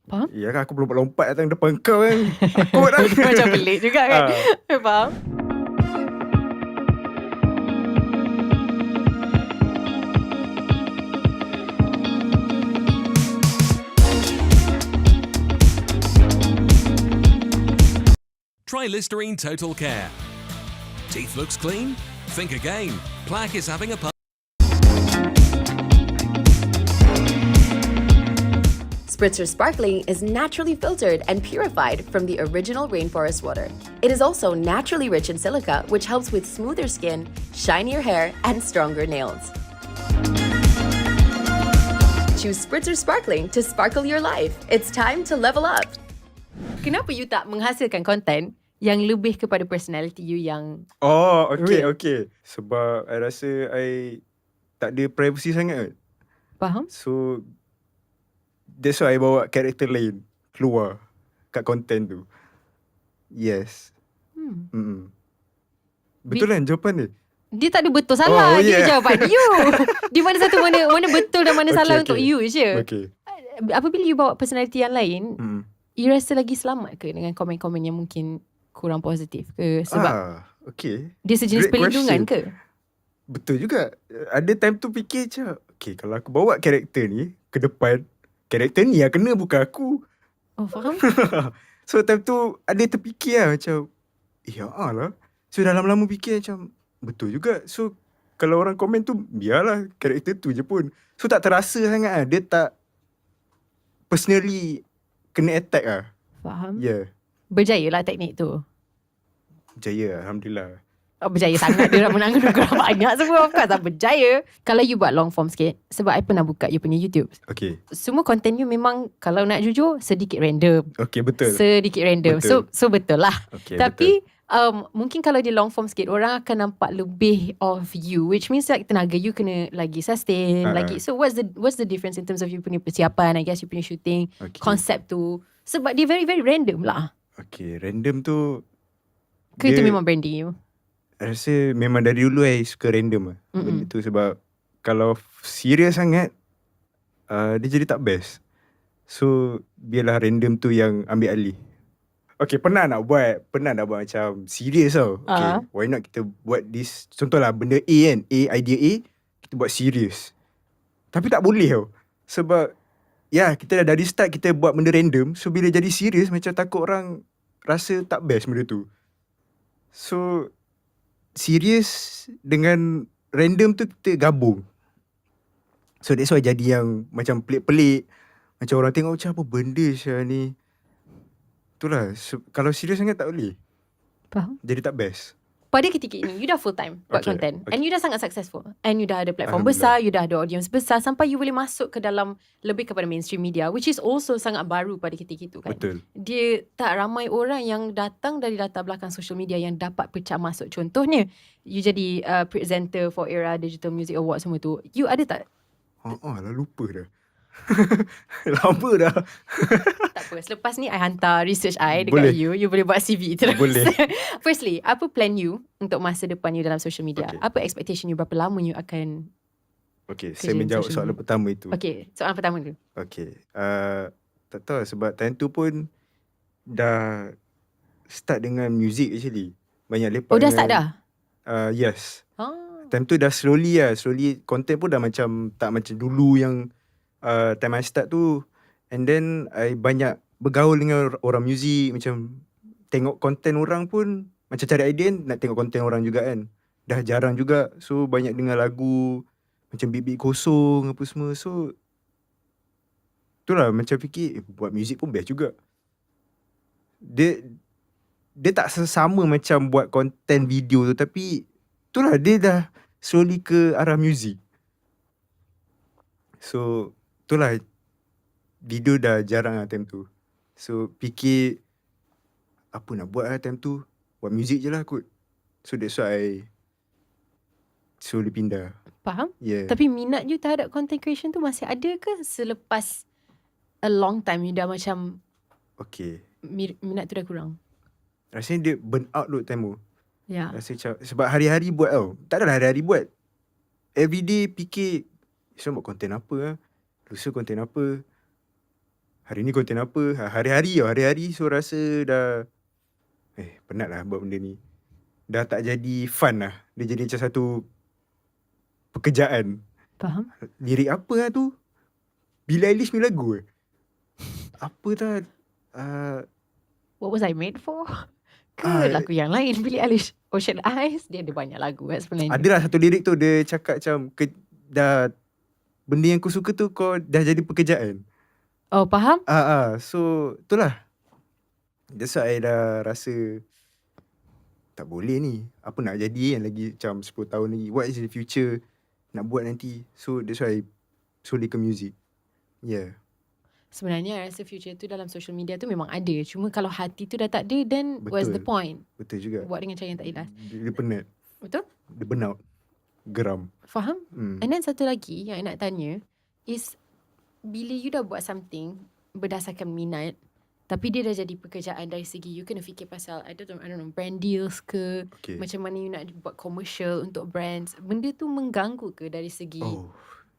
Faham? Ya kan, aku melompat-lompat datang depan kau kan. Aku dah macam pelik juga kan. Faham? Try Listerine Total Care. Teeth looks clean? Think again. Plaque is having a Spritzer Sparkling is naturally filtered and purified from the original rainforest water. It is also naturally rich in silica, which helps with smoother skin, shinier hair, and stronger nails. Choose Spritzer Sparkling to sparkle your life. It's time to level up. Kenapa you tak menghasilkan konten yang lebih kepada personality you yang okay. real? Sebab I rasa I tak ada privacy sangat. Faham? So that's why I bawa karakter lain keluar kat konten tu. Yes. Betul kan jawapan dia? Dia tak ada betul salah. Dia jawapan you. Di mana satu mana betul dan mana salah untuk you je. Okay. Apabila you bawa personality yang lain, you rasa lagi selamat ke dengan komen-komen yang mungkin kurang positif ke? Sebab dia sejenis perlindungan ke? Betul juga. Ada time tu fikir macam, okay, kalau aku bawa karakter ni ke depan, karakter ni yang kena bukan aku. Oh, faham? So time tu ada terfikir lah macam, lah. So dah lama-lama fikir macam, betul juga. So kalau orang komen tu, biarlah karakter tu je pun. So tak terasa sangat lah. Dia tak personally kena attack lah. Faham? Berjaya lah teknik tu. Berjaya, Alhamdulillah. Berjaya sangat. Dia nak menang kurang banyak semua. Of course berjaya. Kalau you buat long form sikit, sebab I pernah buka you punya YouTube. Okay. Semua content you memang, kalau nak jujur, sedikit random. Okay, betul. Sedikit random. Betul. So betul lah. Okay, tapi mungkin kalau dia long form sikit, orang akan nampak lebih of you, which means like tenaga you kena lagi sustain lagi. So what's the difference in terms of you punya persiapan, I guess you punya shooting, konsep tu. Sebab dia very very random lah. Okay, random tu ke itu memang branding you? I rasa memang dari dulu I suka random lah. Benda tu sebab kalau serius sangat, dia jadi tak best. So biarlah random tu yang ambil alih. Okay, pernah nak buat macam serius tau. Okay, why not kita buat this, contohlah benda A kan, idea A, kita buat serius. Tapi tak boleh tau. Sebab kita dah dari start kita buat benda random. So bila jadi serius, macam takut orang rasa tak best benda tu. So serius dengan random tu kita gabung. So that's why jadi yang macam pelik-pelik. Macam orang tengok macam apa benda Syah ni. Itulah, kalau serius sangat tak boleh. Faham? Jadi tak best. Pada ketika ini, you dah full time buat content. And you dah sangat successful. And you dah ada platform besar, you dah ada audience besar, sampai you boleh masuk ke dalam lebih kepada mainstream media, which is also sangat baru pada ketika itu kan. Betul. Dia tak ramai orang yang datang dari latar belakang social media yang dapat pecah masuk. Contohnya, you jadi presenter for Era Digital Music Award semua tu. You ada tak? Lah lupa dah. Lama dah. Tak apa, selepas ni I hantar research I dekat you. You boleh buat CV terus. Boleh. Firstly, apa plan you untuk masa depan you dalam social media? Okay. Apa expectation you, berapa lama you akan saya menjawab soalan pertama itu. Okay, soalan pertama dulu. Okay, tak tahu sebab time tu pun dah start dengan music actually. Banyak lepak. Dah start dah? Yes. Time tu dah slowly content pun dah macam tak macam dulu yang time I start tu. And then I banyak bergaul dengan orang muzik, macam tengok konten orang pun macam cari idea nak tengok konten orang juga kan. Dah jarang juga. So banyak dengar lagu macam beat-beat kosong apa semua. So itulah macam fikir buat muzik pun best juga. Dia tak sesama macam buat konten video tu, tapi itulah dia dah slowly ke arah muzik. So itulah, video dah jarang lah time tu. So fikir apa nak buat lah time tu, buat muzik je lah kot. So that's why I slowly pindah. Faham? Yeah. Tapi minat you terhadap content creation tu masih ada ke selepas a long time you dah macam okay, minat tu dah kurang? Rasanya dia burn out dulu time tu. Ya. Rasa macam, sebab hari-hari buat tau. Tak adalah hari-hari buat. Everyday fikir, so buat konten apa lah, lusa konten apa, hari ni konten apa, hari-hari. So rasa dah penat lah buat benda ni. Dah tak jadi fun lah. Dia jadi macam satu pekerjaan. Faham? Lirik apa lah tu? Billie Eilish punya lagu apa tak? What was I made for? Ke lagu yang lain, Billie Eilish, Ocean Eyes. Dia ada banyak lagu sebenarnya. Adalah satu lirik tu dia cakap macam dah benda yang aku suka tu kau dah jadi pekerjaan. Oh, faham? So itulah. That's why I dah rasa tak boleh ni. Apa nak jadi kan lagi macam 10 tahun lagi. What is the future nak buat nanti. So that's why I solely ke music. Yeah. Sebenarnya I rasa future tu dalam social media tu memang ada. Cuma kalau hati tu dah tak ada, then what's the point? Betul juga. Buat dengan cara yang tak ikhlas. Dia penat. Betul? Dia burnout. Geram. Faham? And then satu lagi yang I nak tanya is, bila you dah buat something berdasarkan minat, tapi dia dah jadi pekerjaan dari segi you kena fikir pasal I don't know brand deals ke, macam mana you nak buat commercial untuk brands. Benda tu mengganggu ke dari segi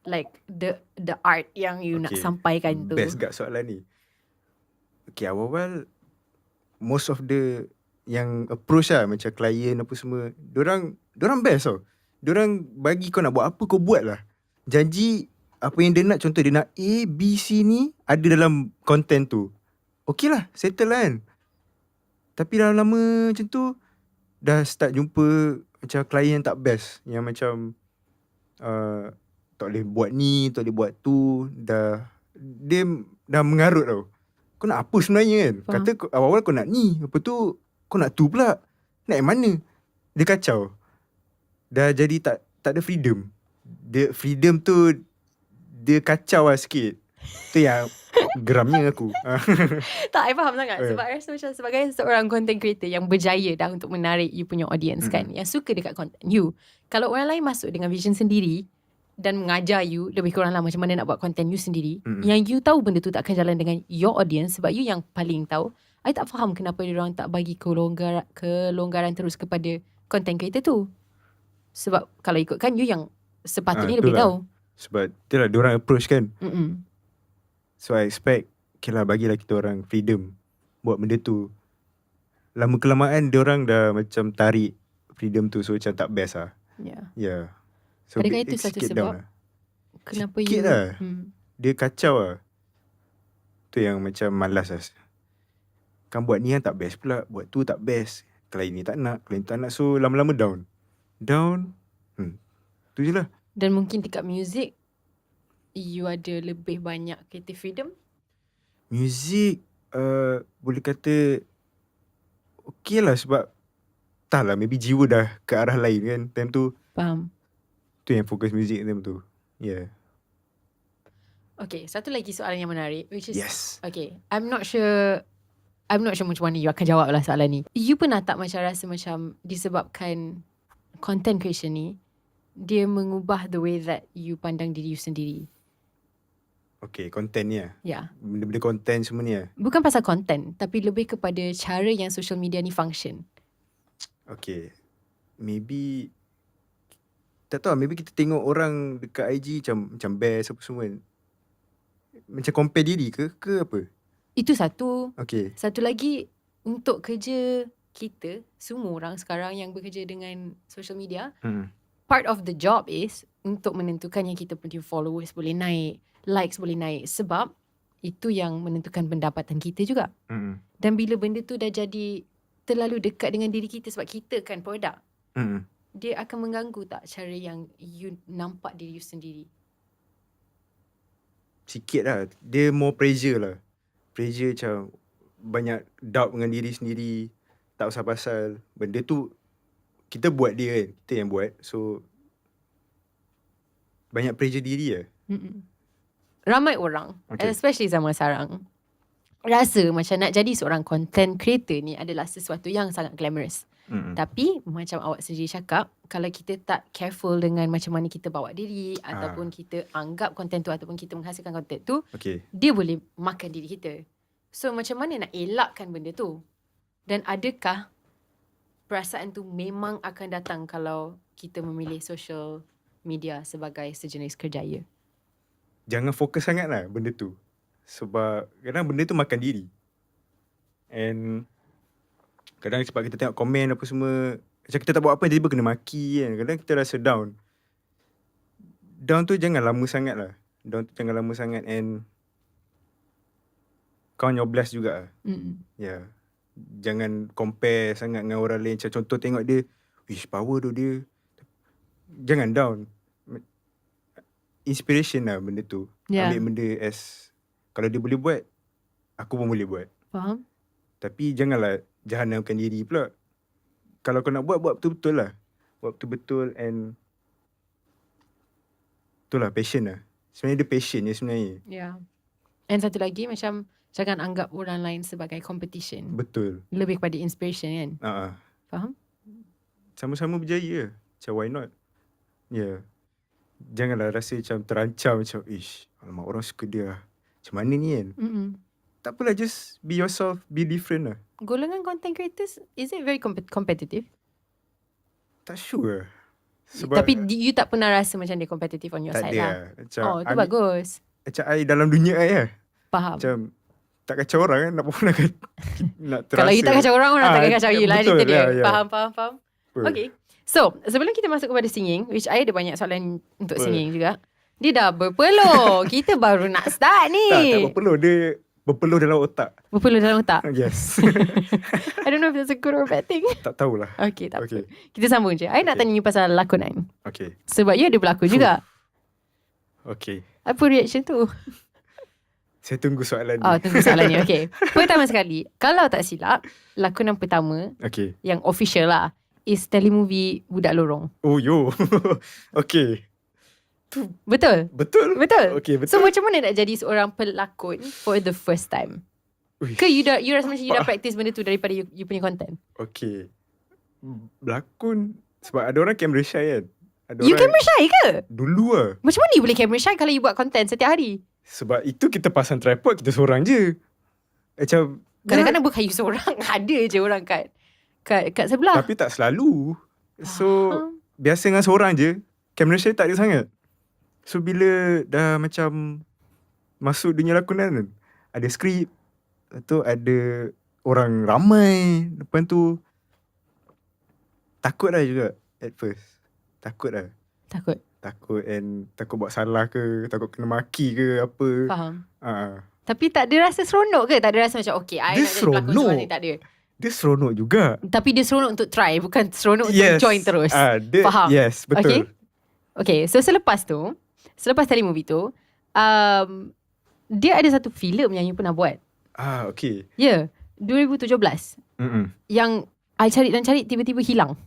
like the art yang you nak sampaikan tu? Best gak soalan ni. Okay, awal-awal most of the yang approach lah, macam klien apa semua, Diorang best tau. Diorang bagi kau nak buat apa, kau buat lah. Janji apa yang dia nak. Contoh dia nak A, B, C ni ada dalam content tu. Okay lah, settle lah kan. Tapi dah lama macam tu, dah start jumpa macam klien yang tak best. Yang macam tak boleh buat ni, tak boleh buat tu. Dia dah mengarut tau. Kau nak apa sebenarnya kan? Kata awal-awal kau nak ni, lepas tu kau nak tu pula. Nak yang mana? Dia kacau. Dah jadi tak ada freedom. Freedom tu dia kacau lah sikit. Tu yang geramnya aku. Tak, I faham sangat. Sebab I rasa macam sebagai seorang content creator yang berjaya dah untuk menarik you punya audience kan, yang suka dekat content you. Kalau orang lain masuk dengan vision sendiri dan mengajar you lebih kurang lah macam mana nak buat content you sendiri, yang you tahu benda tu tak akan jalan dengan your audience, sebab you yang paling tahu. I tak faham kenapa diorang tak bagi kelonggaran terus kepada content creator tu. Sebab kalau ikutkan you yang sepatutnya lebih tahu. Sebab itulah diorang approach kan. So I expect, okay lah, bagilah kita orang freedom buat benda tu. Lama kelamaan diorang dah macam tarik freedom tu. So macam tak best lah. Yeah. So adakah itu satu sebab kenapa sikit you lah. Dia kacau lah. Tu yang macam malas lah. Kan buat ni kan tak best pula, buat tu tak best, klien ni tak nak, klien tak nak. So lama-lama down. Tu je lah. Dan mungkin dekat music you ada lebih banyak creative freedom? Music boleh kata okay lah, sebab tak lah, maybe jiwa dah ke arah lain kan time tu. Faham. Tu yang fokus music time tu. Yeah. Okay, satu lagi soalan yang menarik, which is, yes. Okay, I'm not sure macam mana you akan jawab lah soalan ni. You pernah tak macam rasa macam disebabkan content creation ni, dia mengubah the way that you pandang diri you sendiri? Okay, content ni lah. Ya. Benda-benda content semua ni lah. Bukan pasal content, tapi lebih kepada cara yang social media ni function. Okay, maybe tak tahu, maybe kita tengok orang dekat IG macam best apa semua, macam compare diri ke apa? Itu satu. Okay. Satu lagi, untuk kerja kita, semua orang sekarang yang bekerja dengan social media, part of the job is untuk menentukan yang kita punya followers boleh naik, likes boleh naik. Sebab itu yang menentukan pendapatan kita juga. Dan bila benda tu dah jadi terlalu dekat dengan diri kita sebab kita kan produk, dia akan mengganggu tak cara yang you nampak diri you sendiri? Sikit lah. Dia more pressure lah. Pressure macam banyak doubt dengan diri sendiri. Tak pasal-pasal. Benda tu kita buat dia kan. Kita yang buat. So banyak pressure diri lah. Ramai orang, especially zaman sekarang, rasa macam nak jadi seorang content creator ni adalah sesuatu yang sangat glamorous. Tapi macam awak sendiri cakap, kalau kita tak careful dengan macam mana kita bawa diri, ataupun kita anggap konten tu, ataupun kita menghasilkan konten tu, dia boleh makan diri kita. So macam mana nak elakkan benda tu? Dan adakah perasaan tu memang akan datang kalau kita memilih social media sebagai sejenis kerjaya? Jangan fokus sangat lah benda tu. Sebab kadang benda tu makan diri. And kadang sebab kita tengok komen apa semua, macam kita tak buat apa, tiba-tiba kena maki kan. Kadang kita rasa down. Down tu jangan lama sangat lah. And count your bless juga lah. Yeah. Jangan compare sangat dengan orang lain. Macam contoh tengok dia, wish power tu dia. Jangan down. Inspiration lah benda tu. Ambil benda as Kalau dia boleh buat, aku pun boleh buat. Faham? Tapi janganlah jahanamkan diri pula. Kalau kau nak buat betul-betul lah. Buat betul-betul and itulah passion lah. Sebenarnya dia passion je sebenarnya. Yeah. And satu lagi macam jangan anggap orang lain sebagai competition. Betul. Lebih kepada inspiration kan. Faham? Sama-sama berjaya. Macam why not? Yeah. Janganlah rasa macam terancam macam alamak orang suka dia lah. Macam mana ni kan? Tak apalah, just be yourself, be different lah. Golongan content creators, is it very competitive? Tak sure. Tapi you tak pernah rasa macam dia competitive on your tak side ada lah? Macam Itu bagus. Macam I dalam dunia I lah. Faham. Macam tak kacau orang kan, nak pun nak terasa. Kalau you tak kacau orang takkan kacau you lah. Betul, dia. Yeah. Faham. Okay. So, sebelum kita masuk kepada singing, which I ada banyak soalan untuk singing juga. Dia dah berpeluh. Kita baru nak start ni. Tak berpeluh. Dia berpeluh dalam otak. Berpeluh dalam otak? Yes. I don't know if that's a good or bad thing. Tak tahulah. Okay, tak apa. Kita sambung je. I nak tanya you pasal lakonan. Okay. Sebab you ada berlakon juga. Okay. Apa reaction tu? Saya tunggu soalan ni. Tunggu soalan ni. Okay. Pertama sekali, kalau tak silap, lakonan pertama yang official lah is telemovie Budak Lorong. Oh yo. Okay. Betul? Betul. Okay, betul. So macam mana nak jadi seorang pelakon for the first time? Ke you rasa macam you dah practice benda tu daripada you punya content? Okay. Berlakon sebab ada orang camera shy kan. You camera shy ke? Dulu lah. Macam mana you boleh camera shy kalau you buat content setiap hari? Sebab itu kita pasang tripod, kita seorang je. Macam kadang-kadang bukan you seorang. Ada je orang kat sebelah. Tapi tak selalu. So biasa dengan seorang je. Camera shy tak ada sangat. So bila dah macam masuk dunia lakonan kan, ada skrip, lepas tu ada orang ramai depan tu, takut lah juga at first. Takut and takut buat salah ke, takut kena maki ke apa. Faham. Tapi tak ada rasa seronok ke? Tak ada rasa macam okay, I nak jadi pelakon seorang ni, tak ada. Dia seronok juga. Tapi dia seronok untuk try, bukan seronok untuk join terus. Faham. Yes, betul. Okay, so selepas telemovie tu, dia ada satu filem yang you pernah buat. Okay. Ya, 2017. Yang I cari tiba-tiba hilang.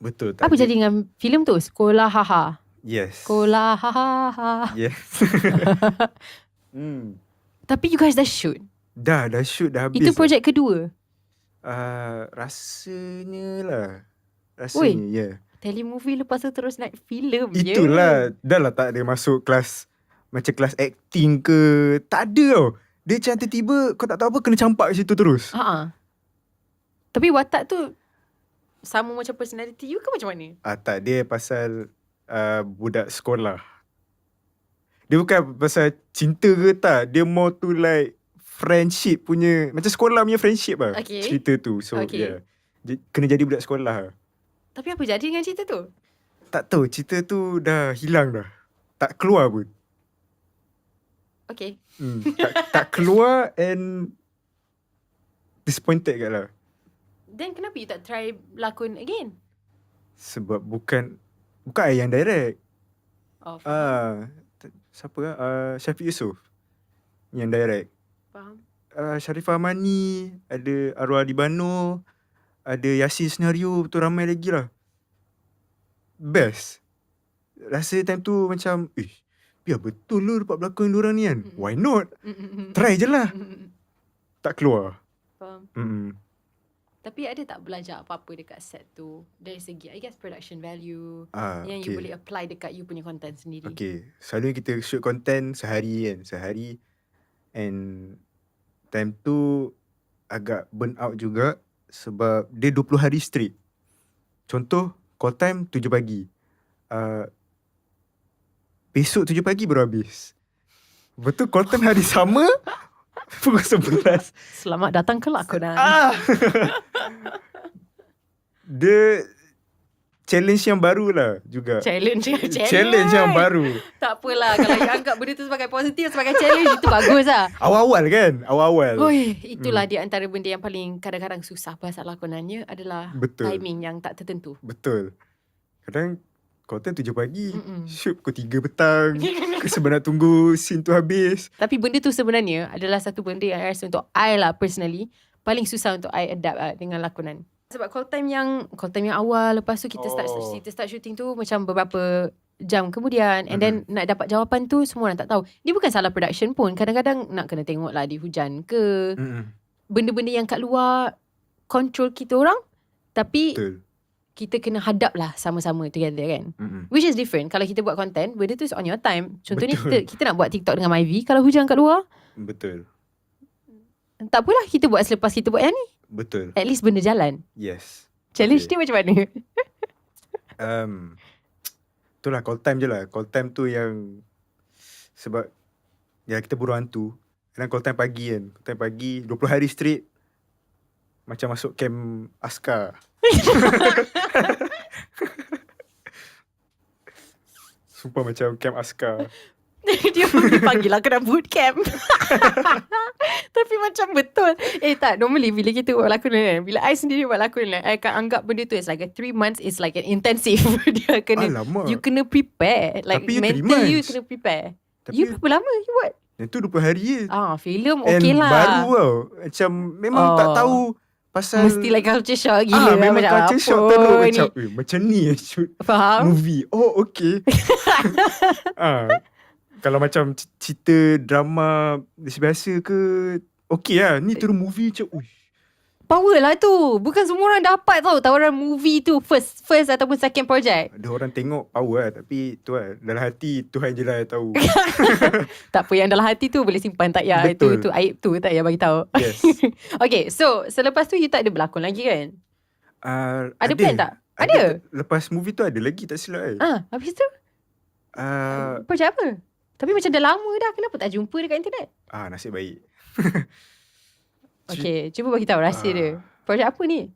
Betul. Apa jadi dengan filem tu? Sekolah Haha. Yes. Sekolah Haha. Yes. Tapi you guys dah shoot? Dah shoot, dah habis. Itu projek kedua? Rasanya lah. Rasanya, ya. Telemovie lepas tu terus naik filem je. Itulah. Dah lah tak ada masuk kelas, macam kelas acting ke. Tak ada tau. Dia macam tiba-tiba kau tak tahu apa, kena campak kat situ terus. Tapi watak tu sama macam personality you ke macam mana? Tak, dia pasal budak sekolah. Dia bukan pasal cinta ke tak. Dia more to like friendship punya, macam sekolah punya friendship lah. Cerita tu. So yeah, kena jadi budak sekolah. Tapi apa jadi dengan cerita tu? Tak tahu, cerita tu dah hilang dah. Tak keluar pun. Okay. Tak keluar and disappointed kat lah. Then kenapa you tak try lakon again? Sebab bukan I yang direct. Siapa lah? Syafiq Yusof yang direct. Faham. Sharifah Amani, ada Arwah Libano, ada Yasin Senario, betul ramai lagi lah. Best. Rasa time tu macam, biar betul lu dapat berlakon diorang ni kan. Why not? Try je lah. Tak keluar. Faham. Tapi ada tak belajar apa-apa dekat set tu dari segi I guess production value yang you boleh apply dekat you punya content sendiri? Okay, selalu kita shoot content sehari kan. Sehari. And time tu agak burn out juga sebab dia 20 hari straight. Contoh, call time 7 pagi. Besok 7 pagi baru habis. Betul, call time hari sama pukul 11. Selamat datang ke lakonan. Dia challenge yang baru lah juga. Challenge yang baru. Tak apalah, kalau you anggap benda tu sebagai positif, sebagai challenge, itu bagus lah. Awal-awal kan? Itulah dia antara benda yang paling kadang-kadang susah pasal lakonannya adalah timing yang tak tertentu. Betul. Kadang call time 7 pagi, shoot pukul 3 petang. Sebenarnya tunggu scene tu habis. Tapi benda tu sebenarnya adalah satu benda yang I rasa untuk I lah personally paling susah untuk I adapt lah dengan lakonan. Sebab call time yang awal, lepas tu kita start shooting tu macam beberapa jam kemudian, and then nak dapat jawapan tu semua orang tak tahu. Dia bukan salah production pun, kadang-kadang nak kena tengok lah di hujan ke, benda-benda yang kat luar control kita orang, tapi betul, kita kena hadap lah sama-sama together kan. Which is different. Kalau kita buat content, benda tu is on your time. Contohnya kita nak buat TikTok dengan Myvi, kalau hujan kat luar, betul, tak apalah, kita buat selepas kita buat yang ni. Betul. At least benda jalan. Yes. Challenge dia macam mana? Itulah call time je lah. Call time tu yang sebab ya kita buru hantu. Kadang call time pagi kan. Call time pagi 20 hari straight macam masuk camp askar. Sumpah macam camp askar. Dia pun dipanggil lah kena boot camp. Tapi macam betul. Tak, normally bila kita buat lakonan, bila I sendiri buat lakonan, I akan anggap benda tu is like a 3 months is like an intensive. Dia kena, you kena prepare. Like tapi mental you kena prepare. Tapi you berapa lama you buat? Itu 20 hari je. Filem okay lah. Baru tau. Macam memang tak tahu pasal. Mesti like culture shock gila. Memang culture shock teruk. Macam macam ni shoot faham? Movie. Oh okay. Kalau macam cerita drama biasa ke, okay lah. Ni terus movie macam power lah tu. Bukan semua orang dapat tau tawaran movie tu first ataupun second project. Ada orang tengok power lah. Tapi tu lah, dalam hati Tuhan je lah yang tahu. Tak apa, yang dalam hati tu boleh simpan. Tak payah. Itu aib tu tak payah bagi tahu. Yes. Okay, so selepas tu you tak ada berlakon lagi kan? Ada plan tak? Ada. Lepas movie tu ada lagi tak silap habis tu? Projek apa? Tapi macam dah lama dah. Kenapa tak jumpa dekat internet? Nasib baik. Okay, cuba bagi tahu rahsia dia. Projek apa ni?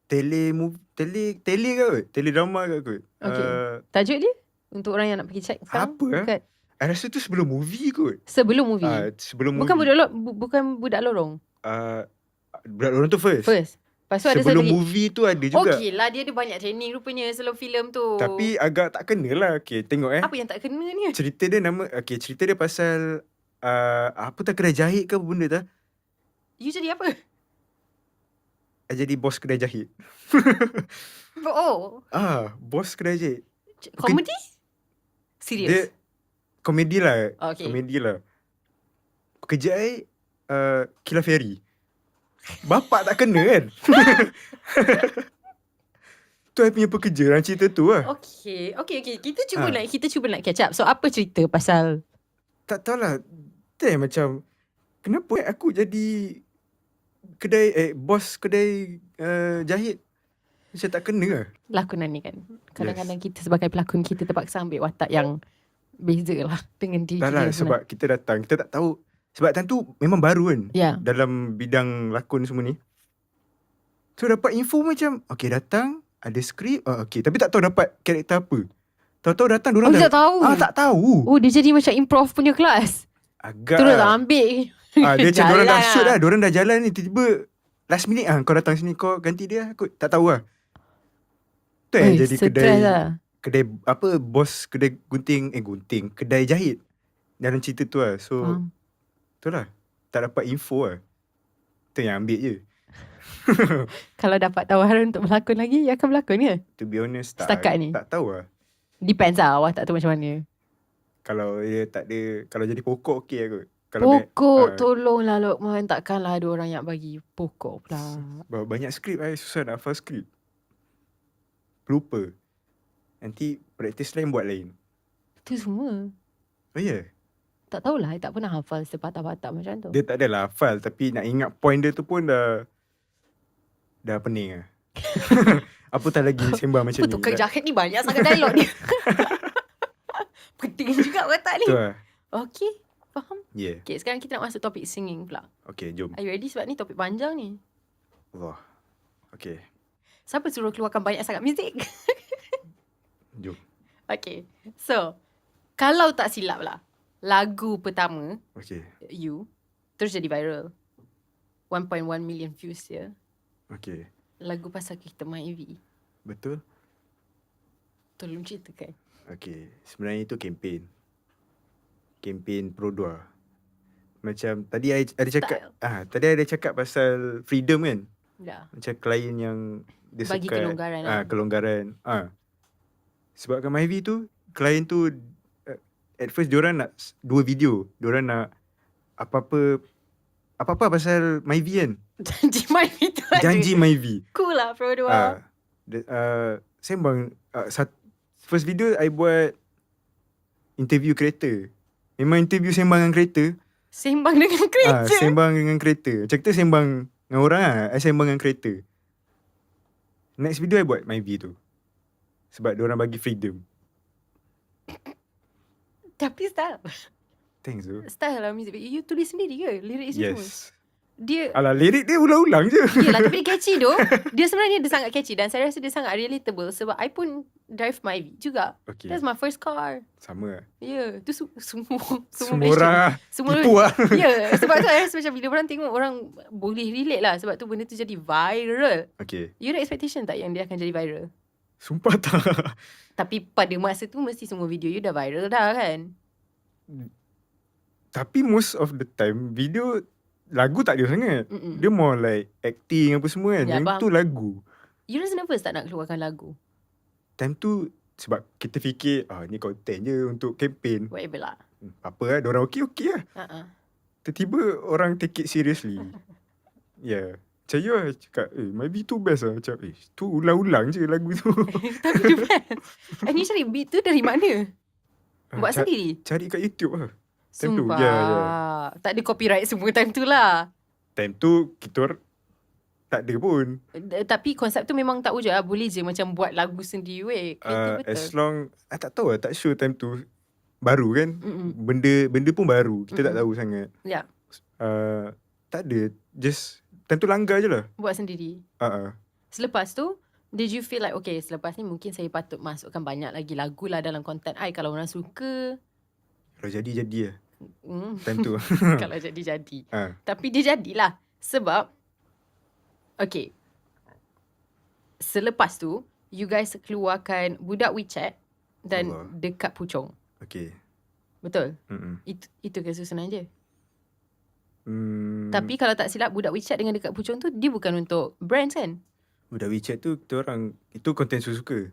Tele ke kot? Teledrama ke kot? Okay. Tajuk dia? Untuk orang yang nak pergi check sekarang. Apa? I rasa tu sebelum movie kot. Sebelum movie? Sebelum bukan movie. Bukan budak lorong? Budak lorong tu first. Lepas tu ada sebelum movie tu ada juga. Okay lah, dia ada banyak training rupanya sebelum filem tu. Tapi agak tak kena lah. Okay, tengok Apa yang tak kena ni? Cerita dia pasal apa tak, kedai jahit ke benda tak? You jadi apa? Jadi bos kedai jahit. Bos kedai jahit. Komedi? Serius? Dia komedi lah. Okay. Komedi lah. Pekerjaan kilang feri. Bapak tak kena kan? Tu I punya pekerja dalam cerita tu lah. Okay. Kita cuba nak catch up. So apa cerita pasal? Tak tahulah. Macam kenapa aku jadi bos kedai jahit. Macam tak kena lah. Lakonan ni kan, kadang-kadang kita sebagai pelakon, kita terpaksa ambil watak yang beza lah dengan diri kita. Sebab kita datang, kita tak tahu. Sebab time tu memang baru kan, dalam bidang lakon semua ni. So dapat info macam okay, datang ada skrip, okay, tapi tak tahu dapat karakter apa. Tahu-tahu datang diorang tak tahu. Tak tahu. Dia jadi macam improv punya kelas. Agak terus ambil. Dia macam diorang dah shoot dah, diorang dah jalan ni, tiba-tiba last minute kau datang sini, kau ganti dia. Aku tak tahu lah. Tu yang jadi kedai apa, bos kedai gunting, kedai jahit dalam cerita tu lah. So itulah, tak dapat info lah. Tu yang ambil je. Kalau dapat tawaran untuk berlakon lagi, you akan berlakon ke? To be honest, setakat ni tak tahu lah. Depends lah, awak tak tahu macam mana. Kalau dia tak ada, kalau jadi pokok okey aku. Pokok tolonglah Lokman, takkanlah ada orang yang bagi pokok pula. Banyak skrip susah nak hafal skrip. Lupa. Nanti praktis lain buat lain. Itu semua. Oh ya? Tak tahulah, I tak pernah hafal sepatah-patah macam tu. Dia tak adalah hafal, tapi nak ingat point dia tu pun dah pening lah. Apa tak lagi sembang macam ni. Tukang jahit ni banyak sangat dialog ni. Penting juga watak ni. Okay, faham? Yeah. Okay, sekarang kita nak masuk topik singing pula. Okay, jom. Are you ready? Sebab ni topik panjang ni. Allah. Okay. Siapa suruh keluarkan banyak sangat muzik? Jom. Okay, so kalau tak silap lah, lagu pertama you terus jadi viral, 1.1 million views ya. Okay. Lagu pasal kita Myvi. Betul. Tolong ceritakan. Okay, sebenarnya itu kempen Pro 2. Macam tadi ada cakap pasal freedom kan. Macam klien yang dia bagi sekat kelonggaran. Sebabkan Myvi tu, klien tu at first diorang nak 2 video. Diorang nak apa-apa pasal Myvi kan. Janji Myvi tu ada. Janji Myvi. Cool lah Pro 2. Sembang first video I buat interview kereta. Memang interview sembang dengan kereta. Sembang dengan kereta. Sembang dengan kereta. Macam kita sembang dengan orang I sembang dengan kereta. Next video I buat Myvi tu. Sebab diorang bagi freedom. Tapi style. Thanks tu. Style lah music. You tulis sendiri ke? Lirik semua? Yes. Dia Alah, lirik dia ulang-ulang je. Yelah, tapi dia catchy tu. Dia sebenarnya dia sangat catchy. Dan saya rasa dia sangat relatable. Sebab I pun drive Myvi juga. Okay. That's my first car. Sama. Ya, tu semua orang tipu lah. Ya, sebab tu I rasa macam bila orang tengok, orang boleh relate lah. Sebab tu benda tu jadi viral. Okay. You ada expectation tak yang dia akan jadi viral? Sumpah tak. Tapi pada masa tu mesti semua video you dah viral dah kan? Tapi most of the time video lagu tak ada sangat. Dia more like acting apa semua kan. Yang tu lagu. You rasa nervous tak nak keluarkan lagu? Time tu sebab kita fikir ni content je untuk campaign. Whatever lah. Apa lah, diorang okey lah. Tiba-tiba orang take it seriously. Yeah. Macam you lah cakap, maybe tu best lah. Macam, tu ulang-ulang je lagu tu. Tapi tu best. And you cari beat tu dari mana? Buat sendiri? Cari kat YouTube lah. Time Sumpah. tu, yeah. Tak ada copyright semua time tu lah. Time tu, kita tak ada pun. Tapi konsep tu memang tak wujud lah. Boleh je macam buat lagu sendiri weh. Kreatif betul. As long, tak tahu lah, tak sure time tu. Baru kan. Benda pun baru. Kita tak tahu sangat. Ya. Tak ada. Just, time tu langgar je lah. Buat sendiri. Selepas tu, did you feel like, okay, selepas ni mungkin saya patut masukkan banyak lagi lagu lah dalam konten I. Kalau orang suka. Kalau jadi lah. Time tu. Kalau jadi. Tapi dia jadilah. Sebab, okay. Selepas tu, you guys keluarkan Budak WeChat dan Dekat Puchong. Okay. Betul? Itu kesusunan je. Tapi kalau tak silap, Budak WeChat dengan Dekat Puchong tu, dia bukan untuk brands kan? Budak WeChat tu, kita orang, itu konten suka.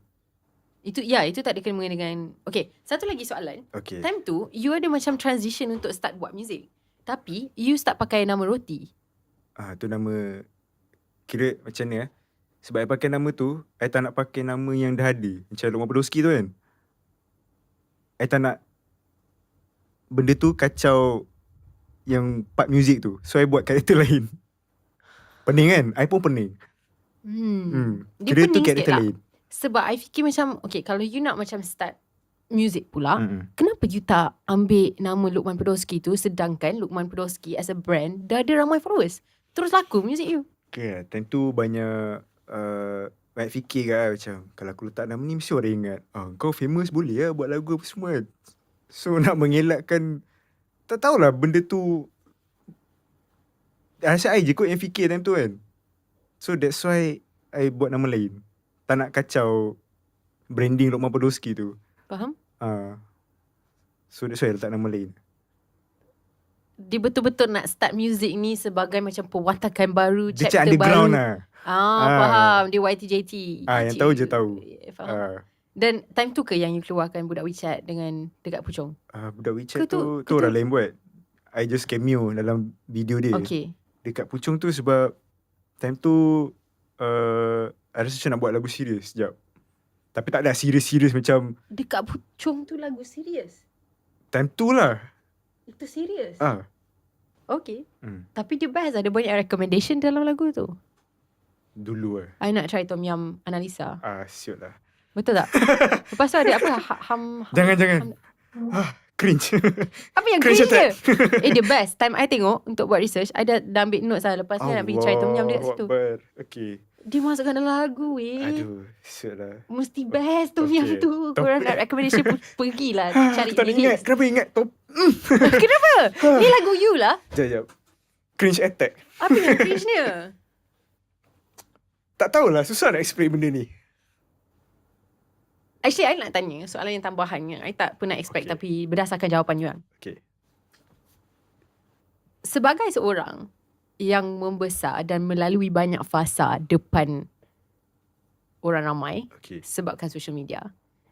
Itu tak ada kena dengan. Okay, satu lagi soalan. Okay. Time tu, you ada macam transition untuk start buat music. Tapi, you start pakai nama Roti. Tu nama, kira macam ni sebab I pakai nama tu, I tak nak pakai nama yang dah ada. Macam Lukman Podolski tu kan. I tak nak benda tu kacau yang part music tu. So, I buat karakter lain. Pening kan? I pun pening. Dia kira pening tu karakter sikit lain. lah. Sebab I fikir macam, okay, kalau you nak macam start music pula, kenapa you tak ambil nama Lukman Podolski tu, sedangkan Lukman Podolski as a brand dah ada ramai followers? Terus laku music you. Okay, time tu banyak fikir kan macam, kalau aku letak nama ni mesti orang ingat, kau famous boleh lah buat lagu apa semua. So nak mengelakkan, tak tahulah benda tu, rasa I je kot yang fikir time tu kan. So that's why I buat nama lain. Tak nak kacau branding Lukman Podolski tu. Faham? So that's why I letak nama lain. Dia betul-betul nak start music ni sebagai macam perwatakan baru, dia chapter underground baru. Lah. Faham. Dia YTJT. Yang tahu je tahu. Faham. Dan time tu ke yang you keluarkan Budak WeChat dengan Dekat Puchong? Budak WeChat tu orang lain buat. I just cameo dalam video dia. Okay. Dekat Puchong tu sebab time tu I rasa macam nak buat lagu serius sekejap. Tapi tak ada serius-serius macam Dekat Puchong tu lagu serius? time tu lah. Itu serius? Okay. Tapi dia best. Ada banyak recommendation dalam lagu tu. Dulu lah. I nak try Tom Yum Analisa. Siot lah. Betul tak? Lepas tu ada apa? Jangan. Cringe. Apa yang cringe dia? The best. Time I tengok untuk buat research, I dah ambil notes lah. Lepas ni nak pergi try Tom Yum dekat situ. Okay. Dia masukkan dalam lagu Aduh, siot lah. Mesti best Tom Yum tu. Korang nak recommendation pergilah cari. Aku tak ingat. Kenapa ingat Tom? Kenapa? Ni lagu you lah. Sekejap. Cringe attack. Apa yang cringe-nya? Tak tahulah. Susah nak explain benda ni. Actually, I nak tanya soalan yang tambahan yang I tak pernah expect, tapi berdasarkan jawapan you kan. Okay. Sebagai seorang yang membesar dan melalui banyak fasa depan orang ramai sebabkan social media,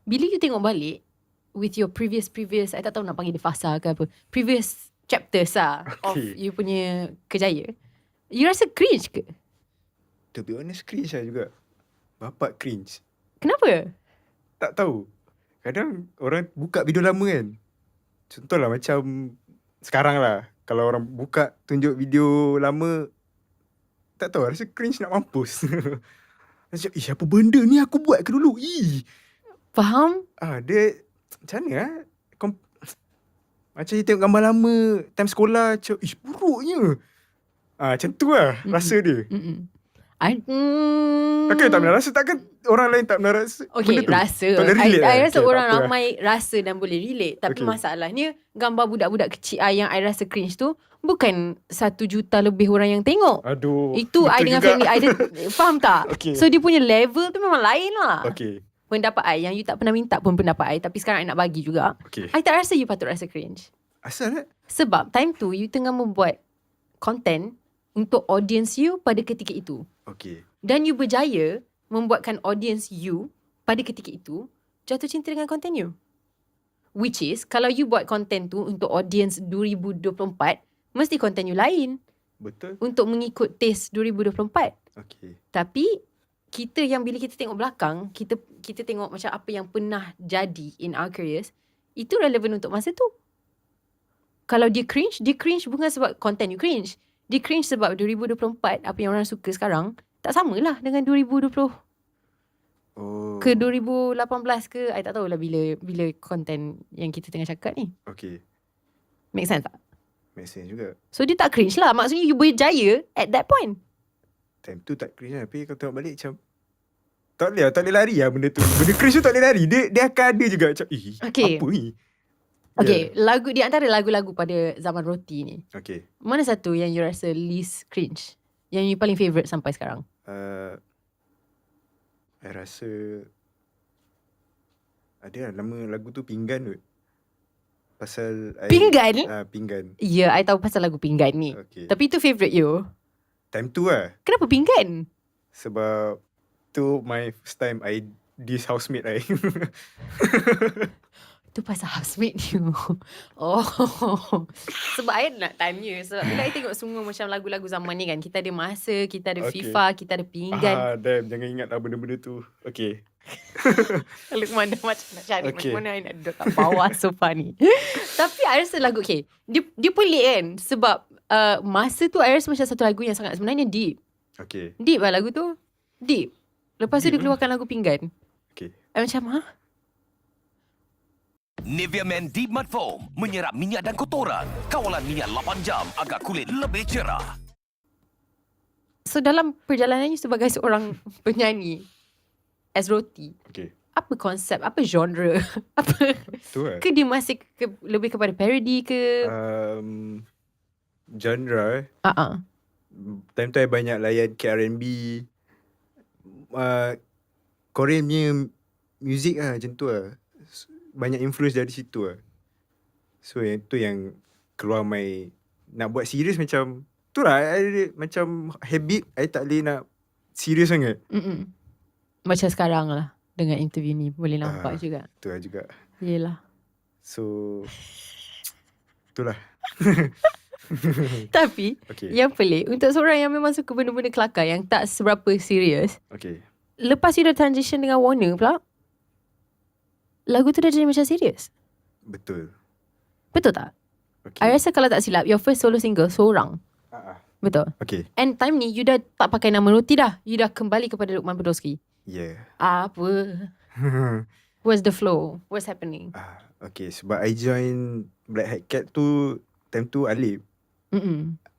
bila you tengok balik with your previous, I tak tahu nak panggil dia fasa ke apa, previous chapters of you punya kerjaya, you rasa cringe ke? To be honest, cringe lah juga. Bapak cringe. Kenapa? Tak tahu. Kadang orang buka video lama kan. Contohlah macam sekarang lah. Kalau orang buka tunjuk video lama, tak tahu, rasa cringe nak mampus. Macam, apa benda ni aku buat ke dulu? Faham? Dia macam mana lah? Macam you tengok gambar lama time sekolah, macam, buruknya. Macam tu lah rasa dia. Takkan tak pernah rasa? Takkan orang lain tak pernah rasa? Okay, rasa. I rasa orang ramai rasa dan boleh relate. Tapi masalahnya, gambar budak-budak kecil yang I rasa cringe tu, bukan 1 juta lebih orang yang tengok. Aduh. Itu I dengan juga family I dia, faham tak? So dia punya level tu memang lain lah. Pendapat I yang you tak pernah minta pun pendapat I, tapi sekarang I nak bagi juga. I tak rasa you patut rasa cringe. Asal? Sebab time tu you tengah membuat content untuk audience you pada ketika itu. Dan you berjaya membuatkan audience you pada ketika itu jatuh cinta dengan content you. Which is, kalau you buat content tu untuk audience 2024, mesti content you lain. Betul. Untuk mengikut taste 2024. Tapi kita yang bila kita tengok belakang, kita tengok macam apa yang pernah jadi in our careers, itu relevan untuk masa tu. Kalau dia cringe bukan sebab content you cringe. Dia cringe sebab 2024, apa yang orang suka sekarang, tak samalah dengan 2020. Ke 2018 ke, I tak tahulah bila content yang kita tengah cakap ni. Make sense tak? Make sense juga. So dia tak cringe lah. Maksudnya you berjaya at that point. Time tu tak cringe lah. Tapi kalau tengok balik macam, tak boleh lari lah benda tu. Benda cringe tu tak boleh lari. Dia akan ada juga macam, apa ni? Lagu di antara lagu-lagu pada zaman roti ni, mana satu yang you rasa least cringe, yang you paling favourite sampai sekarang? I rasa ada nama lagu tu Pinggan tu. Pasal Pinggan? Pinggan. Ya, I tahu pasal lagu Pinggan ni. Tapi itu favourite you? Time tu lah. Kenapa Pinggan? Sebab tu my first time I diss housemate I. Tu pasal housemate you. Sebab I nak tanya. Sebab bila I tengok semua macam lagu-lagu zaman ni kan, kita ada Masa, kita ada FIFA, kita ada Pinggan. Damn, jangan ingat lah benda-benda tu. Lukman dah macam nak cari macam mana I nak duduk kat bawah sofa ni. Tapi I rasa lagu dia pelik kan. Sebab Masa tu I rasa macam satu lagu yang sangat sebenarnya deep. Deep lah lagu tu. Deep. Lepas tu dia keluarkan lagu Pinggan. I macam Nivea Men Deep Mud Foam menyerap minyak dan kotoran. Kawalan minyak 8 jam agar kulit lebih cerah. So dalam perjalanannya sebagai seorang penyanyi as Roti, apa konsep, apa genre, apa ke dia masih lebih kepada parody ke? Genre time tu I banyak layan R&B, Korean punya music lah, macam tu lah. Banyak influence dari situ lah. So yang tu yang keluar my, nak buat serius macam tu lah, macam habit I tak boleh nak serius sangat. Macam sekarang lah dengan interview ni boleh nampak juga. Tu lah juga. Yelah. So itulah. Tapi yang pelik, untuk seorang yang memang suka benda-benda kelakar yang tak seberapa serius, lepas you dah transition dengan Warner pula, lagu tu dah jadi macam serius. Betul tak? I rasa kalau tak silap, your first solo single seorang. Betul? And time ni you dah tak pakai nama Roti dah. You dah kembali kepada Lukman Podolski. Apa? Where's the flow? What's happening? Sebab I join Black Hat Cat tu, time tu Alip.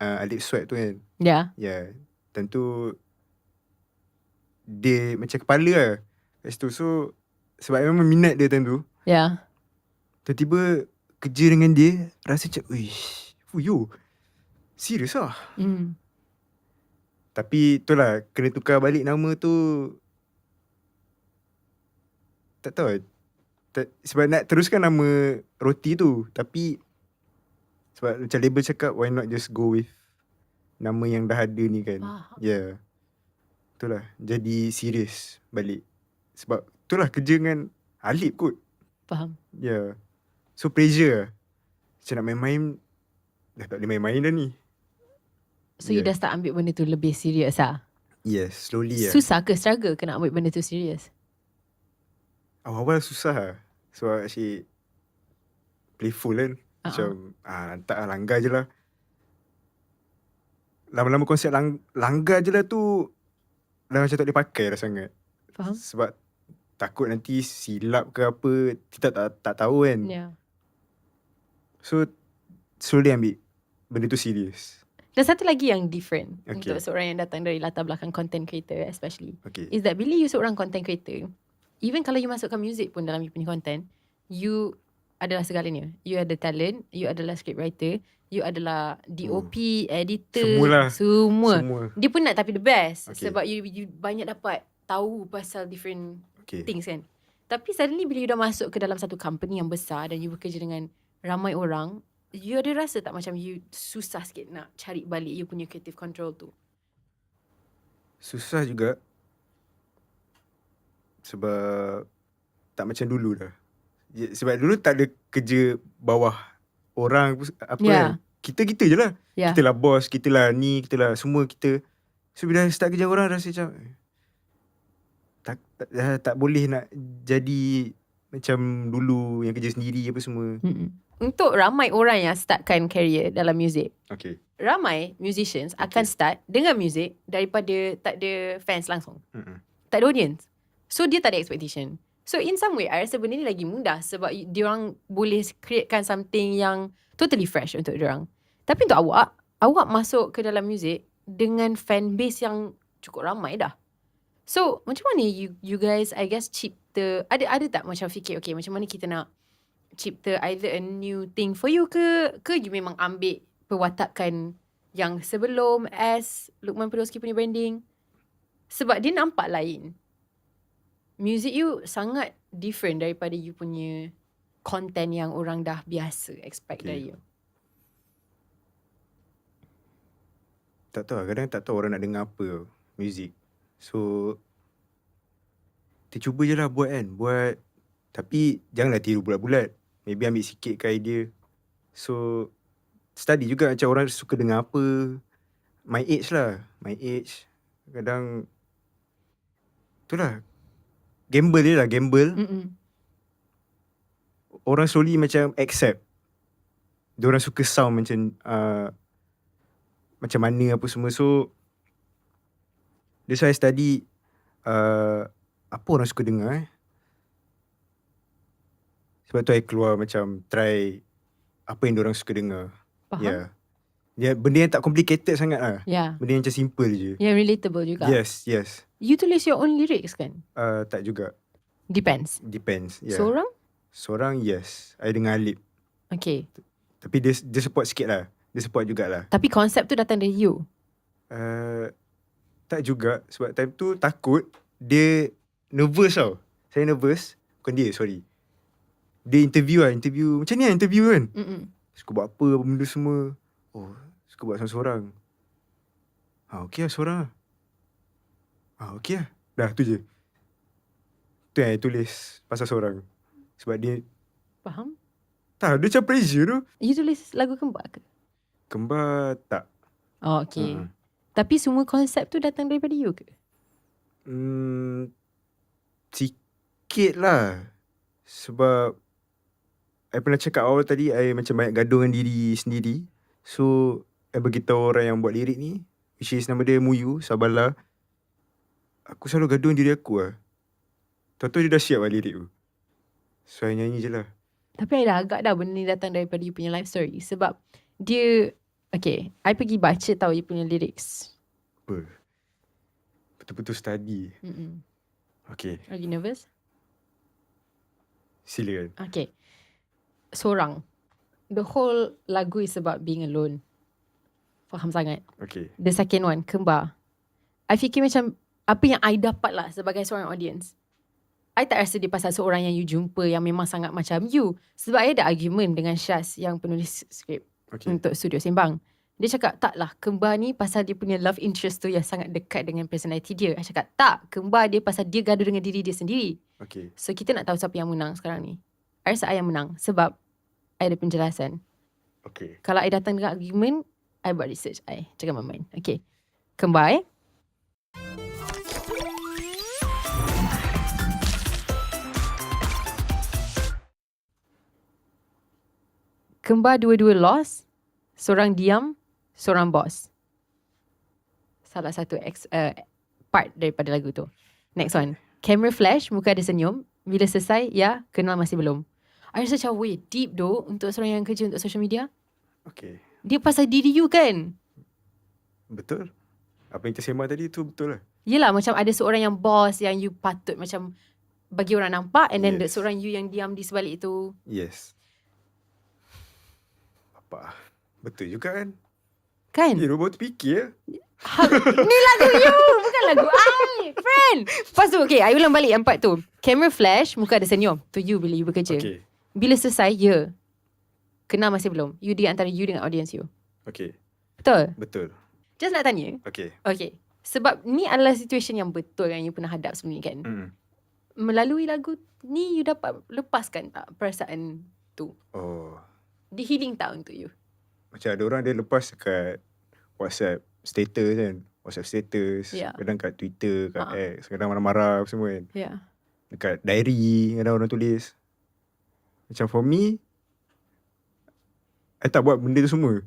Alip Sweat tu kan. Time tu dia macam kepala lah kat situ. So sebab I memang minat dia time tu. Tiba-tiba kerja dengan dia, rasa macam, fuyo, serius lah. Tapi itulah, kena tukar balik nama tu, tak tahu. Sebab nak teruskan nama roti tu. Tapi sebab macam label cakap, why not just go with nama yang dah ada ni kan. Ya. Itulah. Jadi serius balik. Sebab itulah kerja dengan Alip kot. Faham. Ya. So pressure lah. Macam nak main-main, dah tak boleh main-main dah ni. So you dah start ambil benda tu lebih serius lah? Yes, slowly lah. Susah ke struggle ke nak ambil benda tu serius? Awal-awal susah lah. So actually playful kan. Macam tak lah, langgar je lah. Lama-lama konsep langgar je lah tu dah macam tak boleh pakai dah sangat. Faham. Sebab takut nanti silap ke apa, kita tak tahu kan. Yeah. So slowly ambil benda tu serius. Dan satu lagi yang different untuk seorang yang datang dari latar belakang content creator especially, is that bila you seorang content creator, even kalau you masukkan music pun dalam you punya content, you adalah segalanya. You ada talent, you adalah script writer, you adalah DOP, editor, semua. Dia pun nak tapi the best. Sebab you banyak dapat tahu pasal different things kan. Tapi suddenly bila you dah masuk ke dalam satu company yang besar dan you bekerja dengan ramai orang, you ada rasa tak macam you susah sikit nak cari balik you punya creative control tu? Susah juga. Sebab tak macam dulu dah. Sebab dulu tak ada kerja bawah orang apa kan. Kita je lah. Kita lah bos, kita lah ni, kita lah semua kita. So bila start kerja orang rasa macam tak boleh nak jadi macam dulu yang kerja sendiri apa semua. Untuk ramai orang yang startkan career dalam muzik, ramai musicians akan start dengan muzik daripada tak ada fans langsung. Tak ada audience. So dia tak ada expectation. So in some way I rasa benda ni lagi mudah sebab diorang boleh createkan something yang totally fresh untuk diorang. Tapi untuk awak masuk ke dalam muzik dengan fan base yang cukup ramai dah. So macam mana you guys I guess cipta, ada tak macam fikir macam mana kita nak cipta either a new thing for you ke you memang ambil perwatakan yang sebelum as Luqman Peroski punya branding? Sebab dia nampak lain. Music you sangat different daripada you punya content yang orang dah biasa expect dari you. Tak tahu, kadang tak tahu orang nak dengar apa music. So kita cuba je lah buat kan. Buat, tapi janganlah tiru bulat-bulat. Maybe ambil sikit ke idea. So study juga macam orang suka dengar apa. My age lah. My age. Kadang itulah, gamble je lah, gamble. Orang slowly macam accept. Diorang suka sound macam mana apa semua. So that's why I study apa orang suka dengar. Sebab tu I keluar macam try apa yang diorang suka dengar. Faham. Benda yang tak complicated sangat lah. Benda yang macam simple je. Yang relatable juga. Yes. You tulis your own lyrics kan? Tak juga. Depends. Yeah. Seorang yes. I dengar Alip. Okay. Tapi dia support sikit lah. Dia support jugalah. Tapi konsep tu datang dari you? Tak juga. Sebab time tu takut. Dia nervous tau. Saya nervous. Bukan dia, sorry. Dia interview. Macam ni lah interview kan. Suka buat apa benda semua. Oh, suka buat seorang-seorang. Okay lah seorang lah. Okay lah. Dah tu je. Tu yang I tulis pasal seorang. Sebab dia faham? Tak, dia macam pressure tu. You tulis lagu Kembar ke? Kembar tak. Oh, okay. Tapi semua konsep tu datang daripada you ke? Sikit lah. Sebab I pernah cakap awal tadi, I macam banyak gaduh dengan diri sendiri. So I beritahu orang yang buat lirik ni, which is nama dia Muyu, Sabala. Aku selalu gaduh dengan diri aku lah. Tahu-tahu dia dah siap lah lirik tu. So I nyanyi je lah. Tapi I dah agak dah benda ni datang daripada you punya life story. Sebab dia, okay, I pergi baca tahu you punya lyrics. Apa? Betul-betul study. Okay. Are you nervous? Silakan. Okay. Seorang. The whole lagu is about being alone. Faham sangat. Okay. The second one, Kembar. I fikir macam apa yang I dapat lah sebagai seorang audience. I tak rasa dia pasal seorang yang you jumpa yang memang sangat macam you. Sebab I ada argument dengan Syaz yang penulis skrip untuk Studio Sembang. Dia cakap taklah, kembar ni pasal dia punya love interest tu yang sangat dekat dengan personality dia. I cakap tak, kembar dia pasal dia gaduh dengan diri dia sendiri. So kita nak tahu siapa yang menang sekarang ni. I rasa I yang menang sebab I ada penjelasan. Kalau I datang dengan argument, I buat research I. Cakap main-main. Okay, kembar Kembar dua-dua lost. Seorang diam, seorang boss. Salah satu part daripada lagu tu. Next one. Camera flash, muka ada senyum. Bila selesai, ya, kenal masih belum. I rasa macam deep though untuk seorang yang kerja untuk social media. Dia pasal diri you kan? Betul. Apa yang kita sembang tadi tu betul lah. Yelah, macam ada seorang yang boss yang you patut macam bagi orang nampak, and then the seorang you yang diam di sebalik itu. Yes. Betul juga kan? Kan? Ya, baru terfikir. Ni lagu you, bukan lagu I, friend. Lepas tu, okay, I ulang balik yang part tu. Camera flash, muka ada senyum. Tu you bila you bekerja. Bila selesai, ya. Kenal masih belum? You di antara you dengan audience you. Betul? Just nak tanya. Okay. Sebab ni adalah situation yang betul yang you pernah hadap sebelum ni kan? Melalui lagu ni, you dapat lepaskan tak perasaan tu? Dia healing tak untuk you? Macam ada orang dia lepas kat WhatsApp status kan. WhatsApp status. Kadang kat Twitter, kat X. Kadang marah-marah semua kan. Dekat diary kadang orang tulis. Macam for me, I tak buat benda tu semua.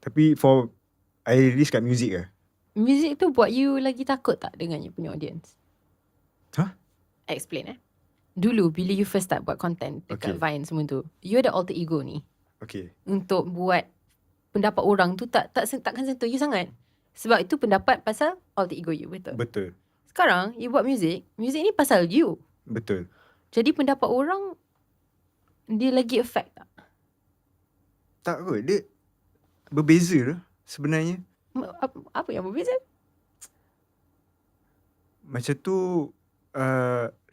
Tapi I release kat music lah. Music tu buat you lagi takut tak dengan you punya audience? Explain Dulu bila you first start buat content dekat Vine semua tu, you ada alter ego ni. Untuk buat pendapat orang tu takkan sentuh you sangat. Sebab itu pendapat pasal alter ego you, betul? Sekarang you buat music ni pasal you. Betul. Jadi pendapat orang dia lagi affect tak? Tak kot, dia berbeza lah sebenarnya. Apa yang berbeza? Macam tu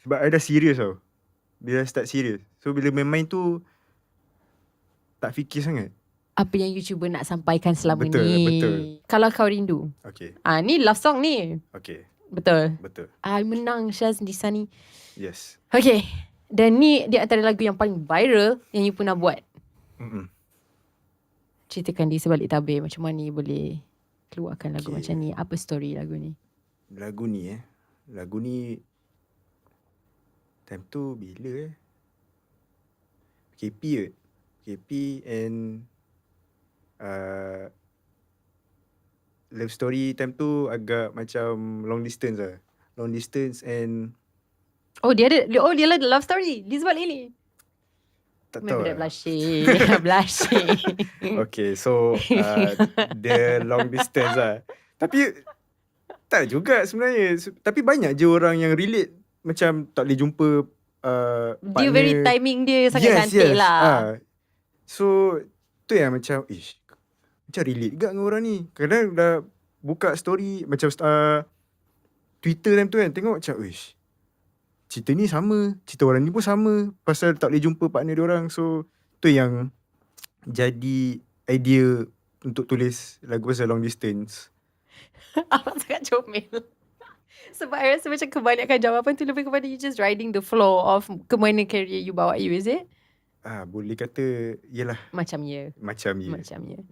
sebab I dah serius tau. Bila start serius. So bila main-main tu tak fikir sangat. Apa yang you cuba nak sampaikan selama betul, ni. Betul. Kalau kau rindu. Ni love song ni. Betul. I menang Syaz di sana. Yes. Okay. Dan ni dia antara lagu yang paling viral yang you pernah buat. Ceritakan di sebalik tabir macam mana you boleh keluarkan lagu macam ni. Apa story lagu ni? Lagu ni time tu bila KP and love story time tu agak macam long distance lah. Long distance and dia ada love story di sebalik ni. Tak tahu lah. Blushing. Okay, so dia long distance lah. Tapi tak juga sebenarnya. Tapi banyak je orang yang relate. Macam tak boleh jumpa partner. Dia very timing dia sangat cantik lah. So tu yang macam macam relate juga dengan orang ni. Kadang dah buka story macam Twitter time tu kan, tengok macam cerita ni sama, cerita orang ni pun sama, pasal tak boleh jumpa partner dia orang. So tu yang jadi idea untuk tulis lagu pasal long distance. Abang sangat comel. Sebab I rasa macam kebanyakan jawapan tu lebih kepada you just riding the flow of ke mana career you bawa you, is it? Boleh kata yelah. Macam ya.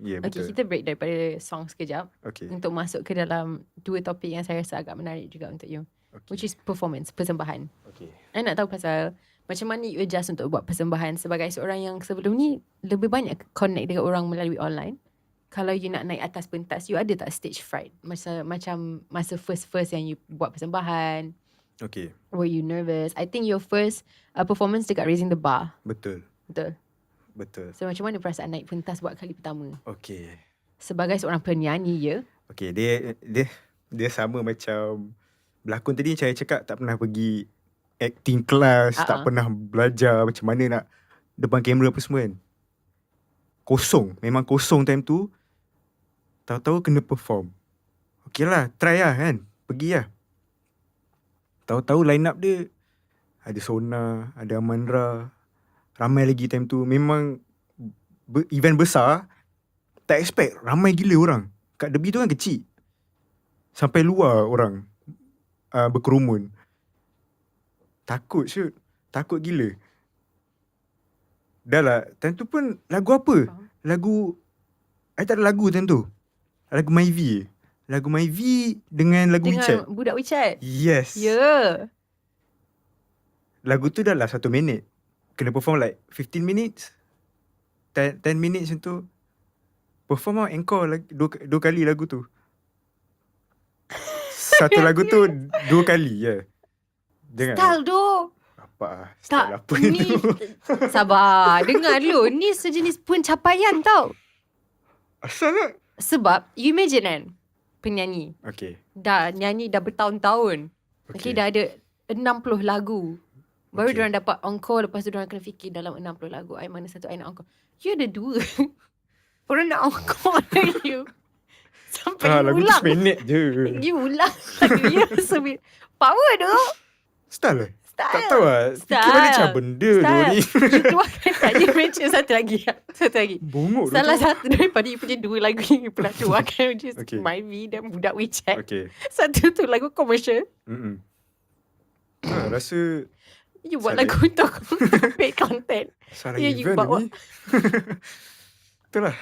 Yeah, okay, kita break daripada song sekejap. Untuk masuk ke dalam dua topik yang saya rasa agak menarik juga untuk you. Which is performance, persembahan. I nak tahu pasal macam mana you adjust untuk buat persembahan sebagai seorang yang sebelum ni lebih banyak connect dengan orang melalui online. Kalau you nak naik atas pentas, you ada tak stage fright? Macam masa first yang you buat persembahan. Were you nervous? I think your first performance dekat Raising the Bar. Betul. So macam mana perasaan naik pentas buat kali pertama? Sebagai seorang penyanyi, ya? Dia sama macam berlakon tadi. Saya cakap tak pernah pergi acting class, tak pernah belajar macam mana nak depan kamera apa semua kan. Memang kosong time tu. Tahu-tahu kena perform. Okay lah, try lah kan. Pergi lah. Tahu-tahu line up dia ada Sona, ada Amandra. Ramai lagi time tu. Memang event besar. Tak expect ramai gila orang. Kat Derby tu kan kecil. Sampai luar orang berkerumun. Takut shoot. Takut gila. Dah lah. Time tu pun lagu apa? Lagu I tak ada lagu time tu. Lagu Myvi. Lagu Myvi dengan lagu WeChat. Dengan budak WeChat. Yes. Ya. Yeah. Lagu tu dah lah 1 minit. Kena perform like 15 minutes. 10 minutes macam tu. Perform lah encore lagi, dua kali lagu tu. Satu lagu tu 2 kali je. Jangan. Style tu. Apa lah. Style apa ni, tu. Sabar. Dengar dulu. Ni sejenis pencapaian tau. Asal lah. Sebab you imagine kan, penyanyi Okay. dah nyanyi dah bertahun-tahun. Okay, dah ada 60 lagu. Baru diorang dapat encore. Lepas tu diorang kena fikir dalam 60 lagu, I mana satu I nak encore. You ada 2. Orang nak encore you. Sampai you lagu ulang. tu seminit je. You ulang lagu you. Power tu. Style lah. Style. Tak tahu lah. Fikir balik macam benda tu ni. You keluarkan tak. You mention satu lagi. Bongok tu. Salah satu daripada you punya 2 lagu yang you pernah keluarkan, which is Myvi dan budak WeChat. Okay. Satu tu lagu komersial. Rasa you buat lagu untuk paid content. salah Yeah, you event bawa. ni. Itulah.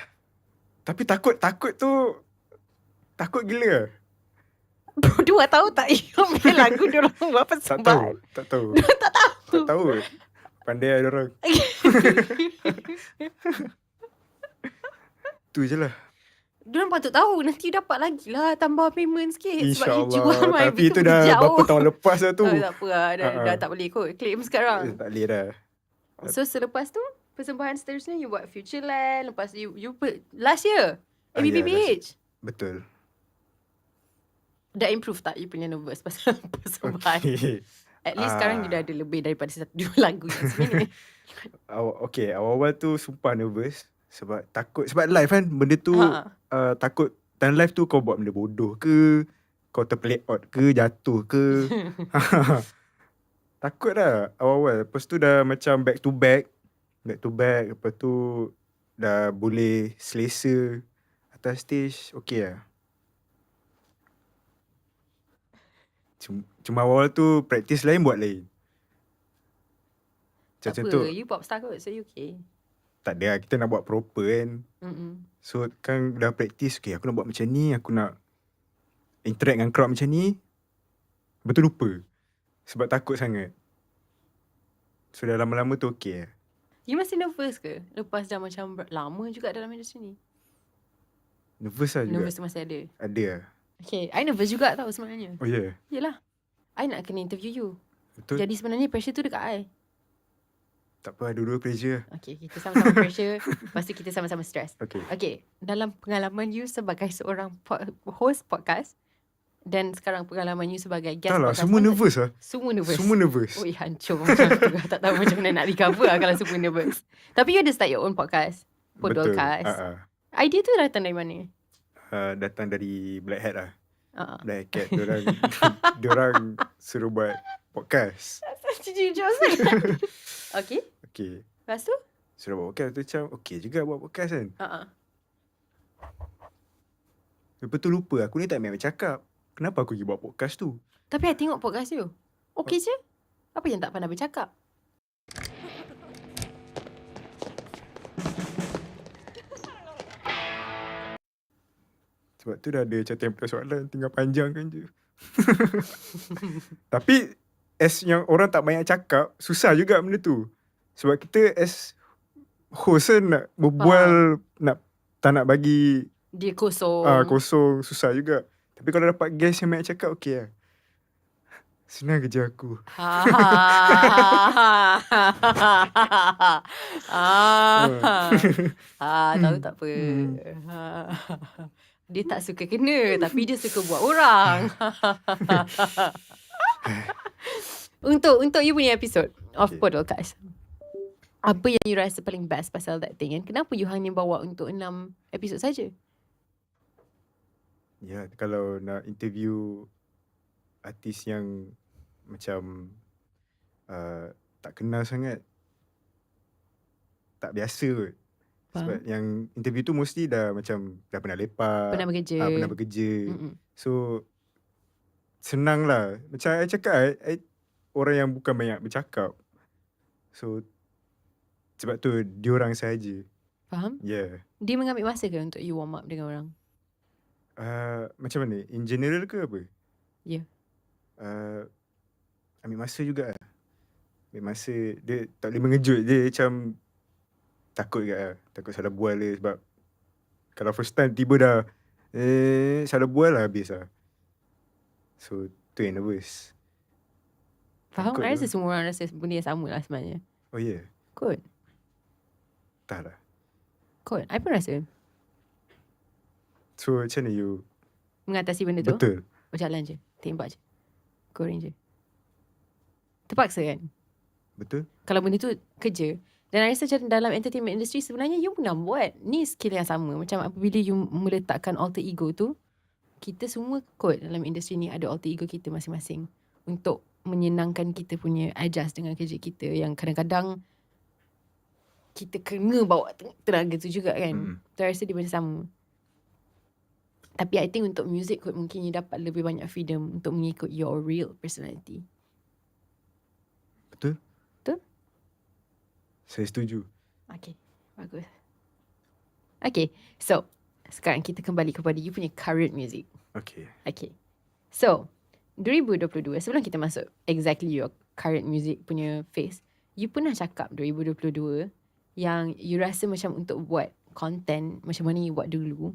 Tapi takut tu takut gila. 2 tahun tak ingat punya lagu diorang buat persembahan. Tak tahu. Tak tahu. Tak tahu. Pandai ada orang. Tu je lah. Diorang patut tahu. Nanti dapat lagi lah. Tambah payment sikit. Sebab you InsyaAllah. jual Myvi Tapi tu itu dah jauh. berapa tahun lepas dah tu. Tak apa lah. Dah tak boleh kot claim sekarang. Tak boleh dah. So selepas tu, persembahan seterusnya you buat Futureland. Lepas you last year ABBBH. Betul. Dah improve tak you punya nervous pasal persembahan? Okay. At least sekarang you dah ada lebih daripada 2 lagu yang seminit. Okay, awal-awal tu sumpah nervous. Sebab takut. Sebab live kan, benda tu takut. Time live tu kau buat benda bodoh ke, kau terplay out ke, jatuh ke. Takut dah awal-awal. Lepas tu dah macam back to back. Lepas tu dah boleh selesa atas stage. Okay lah. Cuma awal tu practice lain buat lain. Tak Macam apa, tu. you popstar kot, so you okay. Tak ada lah, kita nak buat proper kan. So kan dah practice, okay aku nak buat macam ni, aku nak interact dengan crowd macam ni. Betul lupa. Sebab takut sangat. So dah lama-lama tu okay lah. You masih nervous ke? Lepas dah macam lama juga dalam industri ni. Nervous lah juga. Nervous tu masih ada? Ada lah. Okay, I nervous juga tau sebenarnya. Oh ya? Yeah. Yelah, I nak kena interview you. Betul. Jadi sebenarnya pressure tu dekat I. Tak apa, dua-dua pressure. Okay, kita sama-sama pressure. Lepas tu kita sama-sama stress. Okay. Dalam pengalaman you sebagai seorang host podcast dan sekarang pengalaman you sebagai guest tak lah, podcast. semua nervous lah. Semua nervous. Ui, hancur macam tu. Tak tahu macam mana nak recover lah kalau semua nervous. Tapi you ada start your own podcast. Podcast. Idea tu datang dari mana? Datang dari Black Hat lah. Black Hat, diorang suruh buat podcast. Jujur sangat. Okay. Lepas tu? Suruh buat podcast tu macam okay juga buat podcast kan. Lepas tu lupa, aku ni tak main bercakap. Kenapa aku pergi buat podcast tu? Tapi I tengok podcast you. Okay je. Apa yang tak pandai bercakap? Sebab tu dah ada macam template soalan, tinggal panjangkan je. Tapi as yang orang tak banyak cakap, susah juga benda tu. Sebab kita as host kan nak berbual, tak nak bagi dia kosong. Kosong, susah juga. Tapi kalau dapat guest yang banyak cakap, okay lah. Senang kerja aku. Tahu tak apa. Dia tak suka kena, tapi dia suka buat orang. Untuk you punya episode of podcast, apa yang you rasa paling best pasal that thing? And kenapa you hanya bawa untuk 6 episod saja? Ya, kalau nak interview artis yang macam tak kenal sangat, tak biasa kot. Sebab yang interview tu mostly dah macam dah pernah lepak, Pernah bekerja. Pernah bekerja. So senang lah. Macam I cakap, I orang yang bukan banyak bercakap. So sebab tu diorang sahaja. Faham? Yeah. Dia mengambil masa ke untuk you warm up dengan orang? Macam mana? In general ke apa? Ya. Ambil masa juga lah. Ambil masa. Dia tak boleh mengejut. Dia macam takut juga lah. Takut salah bual dia. Sebab kalau first time tiba dah salah bual lah, habis lah. So tu yang nervous. Faham? Takut I rasa lah. semua orang rasa benda yang sama lah sebenarnya. Oh yeah. Kot. Tak lah. Kot. I pun rasa. So macam mana you mengatasi benda tu? Betul. Berjalan je. Tembak je. Goreng je. Terpaksa kan? Betul. Kalau benda tu kerja. Dan I rasa macam dalam entertainment industry sebenarnya you pernah buat. Ni skill yang sama. Macam apabila you meletakkan alter ego tu, kita semua kot dalam industri ni ada alter ego kita masing-masing. Untuk menyenangkan kita punya adjust dengan kerja kita. Yang kadang-kadang kita kena bawa tenaga tu juga kan. Tu I rasa dia benda sama. Tapi I think untuk music kot mungkin you dapat lebih banyak freedom untuk mengikut your real personality. Betul. Betul? Saya setuju. Okay, bagus. Okay, so sekarang kita kembali kepada you punya current music. Okay. Okay, so 2022, sebelum kita masuk exactly your current music punya phase, you pernah cakap 2022 yang you rasa macam untuk buat content macam mana you buat dulu,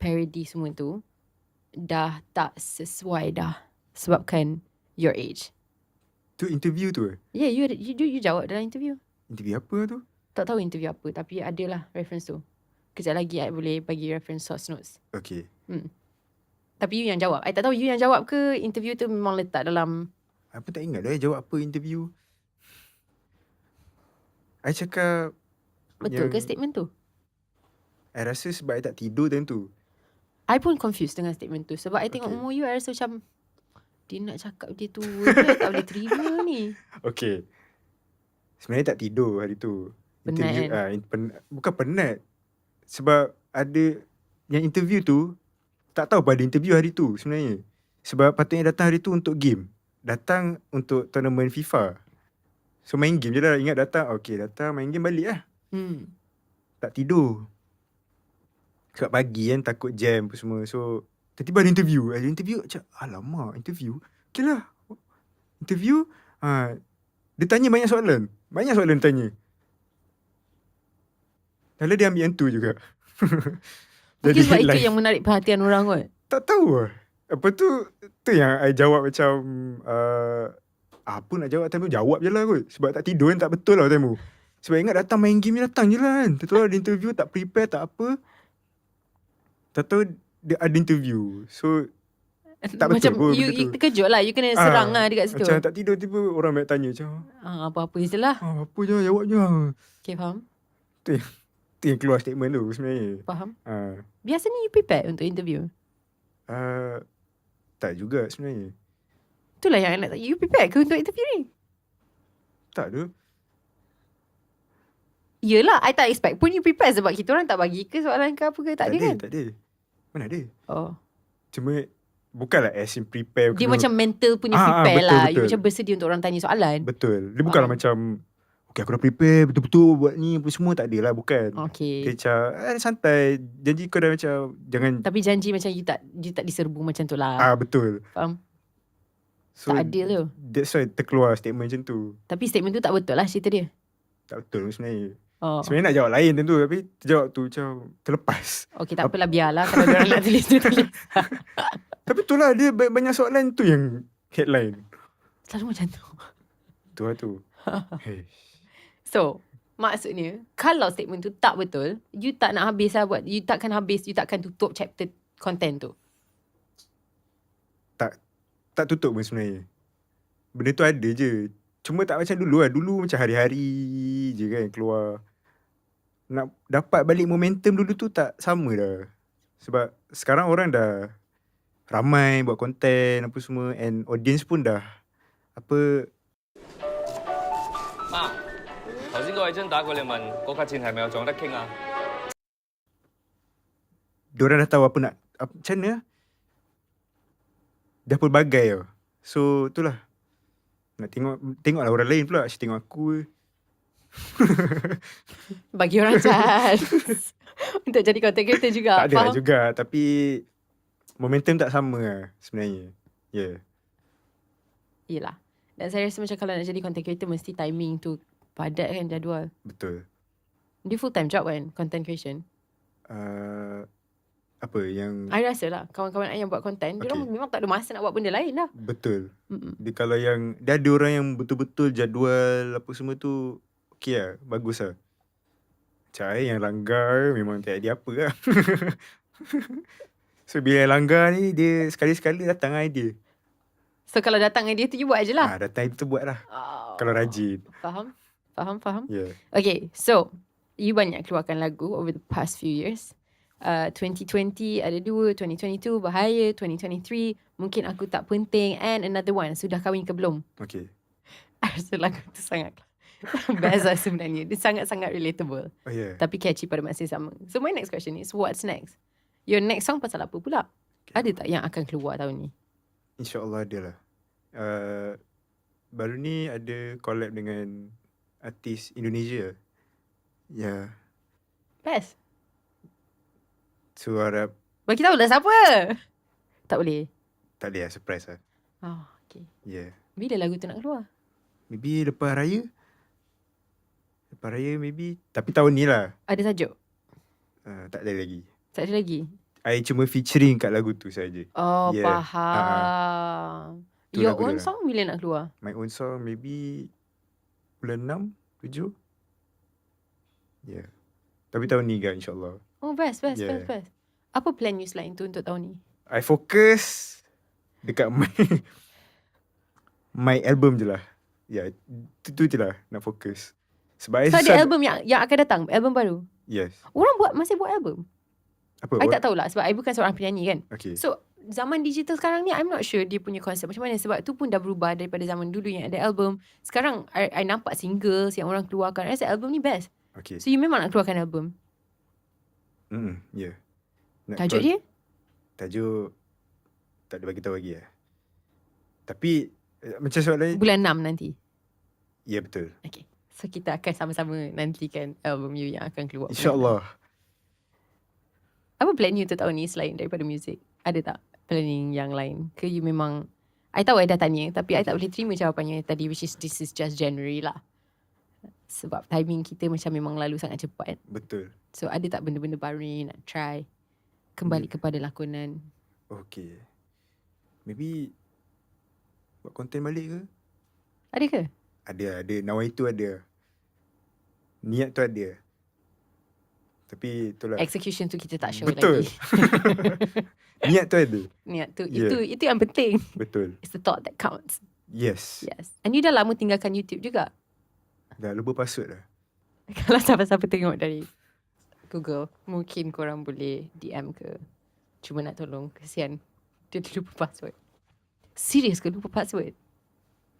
parody semua tu dah tak sesuai dah sebabkan your age. Tu interview tu eh? Yeah, you jawab dalam interview. Interview apa tu? Tak tahu interview apa, tapi adalah reference tu. Kejap lagi I boleh bagi reference source notes. Okay. Tapi you yang jawab. I tak tahu you yang jawab ke interview tu memang letak dalam. Apa tak ingat dah jawab apa interview. I cakap Betul ke statement tu? I rasa sebab I tak tidur time tu. I pun confused dengan statement tu. Sebab I tengok umur you, I rasa macam dia nak cakap dia tua je, tak boleh terima ni. Okay. Sebenarnya tak tidur hari tu. Penat Interview, bukan penat. Sebab ada yang interview tu, tak tahu pada interview hari tu sebenarnya. Sebab patutnya datang hari tu untuk game. Datang untuk tournament FIFA. So main game je lah. Ingat datang, okay datang main game balik lah. Tak tidur. Sebab pagi kan takut jam apa semua. So tiba-tiba ada interview. Ada interview macam alamak interview. Okay lah. Interview. Dia tanya banyak soalan. Banyak soalan dia tanya. Lalu dia ambil yang tu juga. Mungkin sebab itu yang menarik perhatian orang kot. Tak tahu lah. Apa tu yang I jawab macam apa nak jawab time tu. Jawab je lah kot. Sebab tak tidur kan tak betul lah time tu. Sebab ingat datang main game ni datang je lah kan. Tak tahu ada interview tak prepare tak apa. Tak tahu dia ada interview. So tak betul macam you terkejut lah. You kena serang lah dekat situ. Macam tak tidur tiba orang banyak tanya macam apa-apa je lah. Apa je jawab je. Okay, faham? Tu yang keluar statement tu sebenarnya. Faham? Biasanya you prepare untuk interview? Tak juga sebenarnya. Itulah yang nak. You prepare ke untuk interview ni? Tak tu. Yelah, I tak expect pun you prepare sebab kita orang tak bagi ke soalan ke apa ke. Tak ada kan? Tak ada. Mana ada? Oh. Cuma bukanlah as in prepare. Dia macam mental punya prepare betul, lah. betul. You macam bersedia untuk orang tanya soalan. Betul. Dia bukanlah macam okay aku dah prepare betul-betul buat ni apa semua. Tak ada lah, bukan. Okay. Dia macam santai. Janji kau dah macam jangan. Tapi janji macam you tak diserbu macam tu lah. Betul. Faham? So, tak adil tu. That's why terkeluar statement macam tu. Tapi statement tu tak betul lah cerita dia. Tak betul sebenarnya. Oh. Sebenarnya nak jawab lain tentu. Tapi terjawab tu macam terlepas. Okay, tak apalah, biarlah. Kalau orang nak tulis tu tulis. Tapi tu lah dia banyak soalan tu yang headline. Selalu macam tu. Tu lah tu. Hey. So, maksudnya kalau statement tu tak betul, you tak nak habis lah buat. You takkan tutup chapter content tu. Tak tutup pun sebenarnya. Benda tu ada je. Cuma tak macam dulu lah. Dulu macam hari-hari je kan keluar. Nak dapat balik momentum dulu tu tak sama dah. Sebab sekarang orang dah ramai buat konten apa semua. And audience pun dah 個係張打過嚟問嗰架錢係咪有撞得傾啊？ Diorang dah tahu macam mana. Dah pelbagai tau. So itulah. Nak tengoklah orang lain pula. Asyik tengok aku. Bagi orang chance untuk jadi content creator juga. Tak ada lah juga. Tapi momentum tak sama lah sebenarnya. Yeah. Yelah. Dan saya rasa macam kalau nak jadi content creator mesti timing tu padat kan jadual. Betul. Dia full time job kan content creation. Apa yang I rasa lah kawan-kawan I yang buat content, okay, diorang memang tak ada masa nak buat benda lain lah. Betul. Dia kalau yang dia ada orang yang betul-betul jadual apa semua tu, okay lah, bagus lah. Macam I yang langgar memang tak ada apa lah. So bila langgar ni, dia sekali-sekali datang idea. So kalau datang idea tu you buat je lah. Datang itu buat lah. Kalau rajin. Faham. Yeah. Okay, so you banyak keluarkan lagu over the past few years. 2020 ada 2, 2022 bahaya, 2023 mungkin aku tak penting, and another one, sudah kahwin ke belum? Okay. I rasa lagu tu sangat best lah sebenarnya. Dia sangat-sangat relatable. Oh yeah. Tapi catchy pada masa yang sama. So my next question is, what's next? Your next song pasal apa pula? Okay. Ada tak yang akan keluar tahun ni? InsyaAllah ada lah. Baru ni ada collab dengan artis Indonesia. Ya. Best. So harap bagi tahu lah siapa. Tak boleh. tak boleh lah, surprise lah. Oh, okay. Yeah. Bila lagu tu nak keluar? Maybe lepas raya. Lepas raya maybe. Tapi tahun ni lah. Ada tajuk? Tak ada lagi. Tak ada lagi? I cuma featuring kat lagu tu saja. Oh, yeah. Faham. Your own song bila nak keluar? My own song maybe bulan 6, 7. Yeah. Tapi tahun ni kan insyaAllah. Oh, best. Apa plan you selain tu untuk tahun ni? I fokus dekat my album je lah. Ya, itu je lah nak fokus. Sebab so ada album yang akan datang? Album baru? Yes. Orang masih buat album? Apa? I tak tahulah sebab I bukan seorang penyanyi kan. Okay. So zaman digital sekarang ni, I'm not sure dia punya konsep macam mana. Sebab tu pun dah berubah daripada zaman dulu yang ada album. Sekarang I nampak singles yang orang keluarkan. I rasa album ni best. Okay. So you memang nak keluarkan album? Yeah. Tajuk dia? Tajuk tak ada bagi tahu lagi lah. Tapi macam soalan bulan 6 nanti. Ya, betul. Okay. So kita akan sama-sama nantikan album you yang akan keluar. InsyaAllah. Apa plan you untuk tahun ni selain daripada muzik? Ada tak planning yang lain? Ke you memang, I tahu I dah tanya, tapi I tak boleh terima jawapannya tadi, which is this is just January lah. Sebab timing kita macam memang lalu sangat cepat. Betul. So ada tak benda-benda baru ni nak try kembali kepada lakonan? Okay. Maybe buat konten balik ke? Ada ke? Ada. Nawai tu ada. Niat tu ada. Tapi itulah. Execution tu kita tak sure Betul. lagi. Niat tu ada. Niat tu, Yeah. itu yang penting. Betul. It's the thought that counts. Yes. And you dah lama tinggalkan YouTube juga? Dah lupa password dah. Kalau siapa-siapa tengok dari Google, mungkin korang boleh DM ke. Cuma nak tolong, kesian. Dia lupa password. Serius ke lupa password?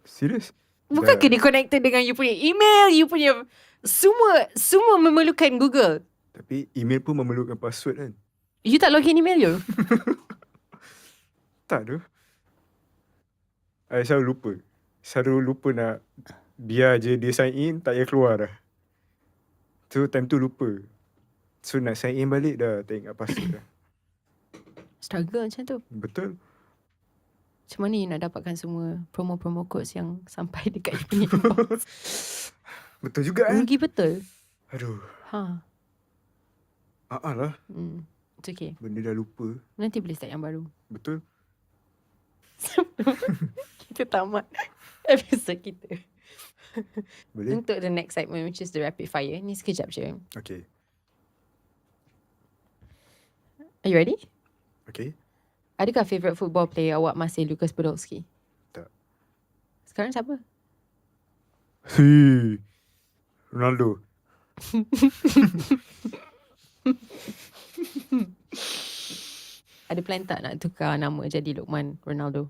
Serius? Bukan ke dia connected dengan you punya email, you punya semua memerlukan Google. Tapi email pun memerlukan password kan? You tak login email you? Tak tu. I selalu lupa nak biar je dia sign in, tak payah keluar dah. So time tu lupa. So nak sign in balik dah tak ingat password dah. Struggle macam tu. Betul. Macam mana you nak dapatkan semua promo-promo codes yang sampai dekat you punya inbox? Betul juga kan? Rugi betul. Aduh. Lah. It's okay. Benda dah lupa. Nanti boleh start yang baru. Betul. Kita tamat episode kita. Boleh? Untuk the next segment, which is the rapid fire. Ni sekejap je. Okay. Are you ready? Okay. Adakah favourite football player awak masih Lucas Podolski? Tak. Sekarang siapa? Ronaldo. Ada plan tak nak tukar nama jadi Luqman Ronaldo?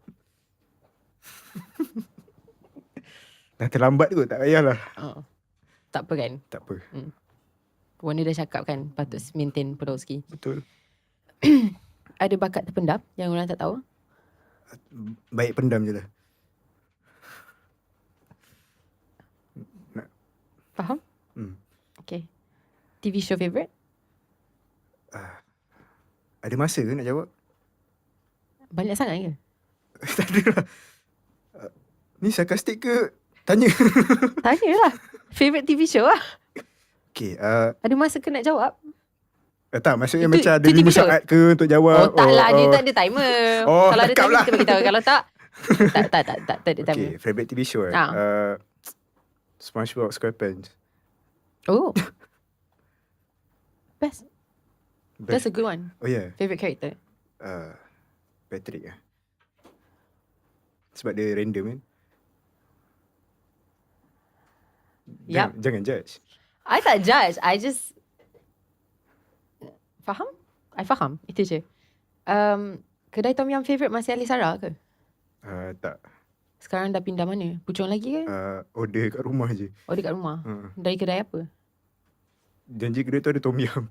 Dah terlambat kot, tak payahlah. tak apa kan? Tak apa. Warna dah cakap kan, patut maintain Podolski. Betul. Ada bakat terpendam yang orang tak tahu? Baik pendam je lah. Faham? Okay. TV show favourite? Ada masa ke nak jawab? Banyak sangat ke? Tak ada lah. Ni sarkastik ke? Tanya. Tanya lah. Favourite TV show lah. Okay. Ada masa ke nak jawab? Tak, maksudnya Itu- macam ada itu 5 TV show? saat ke untuk jawab. Oh tak lah, dia tak ada timer. Oh, Kalau ada cakap timer lah. kita beritahu. Kalau tak tak ada timer. Okay, favourite TV show SpongeBob SquarePants. Oh. Best. That's a good one. Oh yeah. Favourite character? Patrick lah. Sebab dia random kan. Yup. Jangan judge. I tak judge. I just faham? I faham. Itu je. Kedai Tom Yum favourite masih Alisara ke? Tak. Sekarang dah pindah mana? Puchong lagi ke? Order kat rumah je. Oh dekat rumah. Dari kedai apa? Janji kedai tu ada tom yum.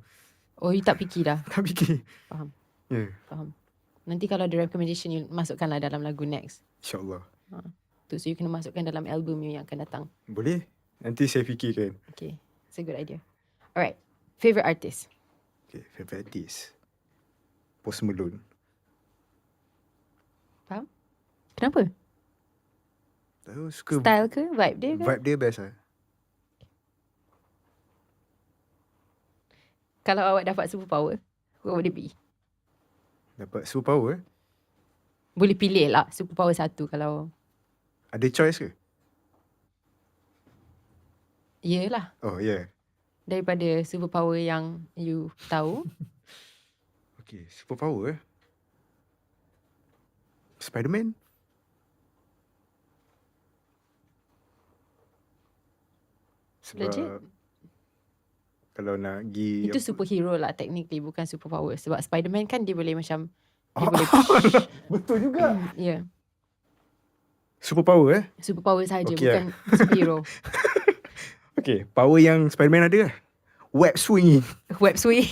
Oh you tak fikir dah. Tak fikir. Faham. Ya. Faham. Nanti kalau ada recommendation you masukkanlah dalam lagu next. InsyaAllah. Tu so you kena masukkan dalam album you yang akan datang. Boleh? Nanti saya fikirkan. Okay. It's a good idea. Alright. Favourite artist? Okay, favourite artist. Post Malone. Faham? Kenapa? Tahu suka Style ke? Vibe dia ke? vibe dia best lah. Kalau awak dapat superpower, what would it be? Dapat superpower. Boleh pilih lah superpower satu kalau... Ada choice ke? Yelah. Oh yeah. Daripada superpower yang you tahu. Okay, superpower. Spiderman. Sebab Legit? kalau nak pergi Itu superhero lah technically, bukan superpower. Sebab Spiderman kan dia boleh macam... Dia Oh, boleh... betul juga. Yeah. Superpower Superpower sahaja, Okay bukan superhero. Okay, power yang Spiderman ada lah. Web swinging. Web swing.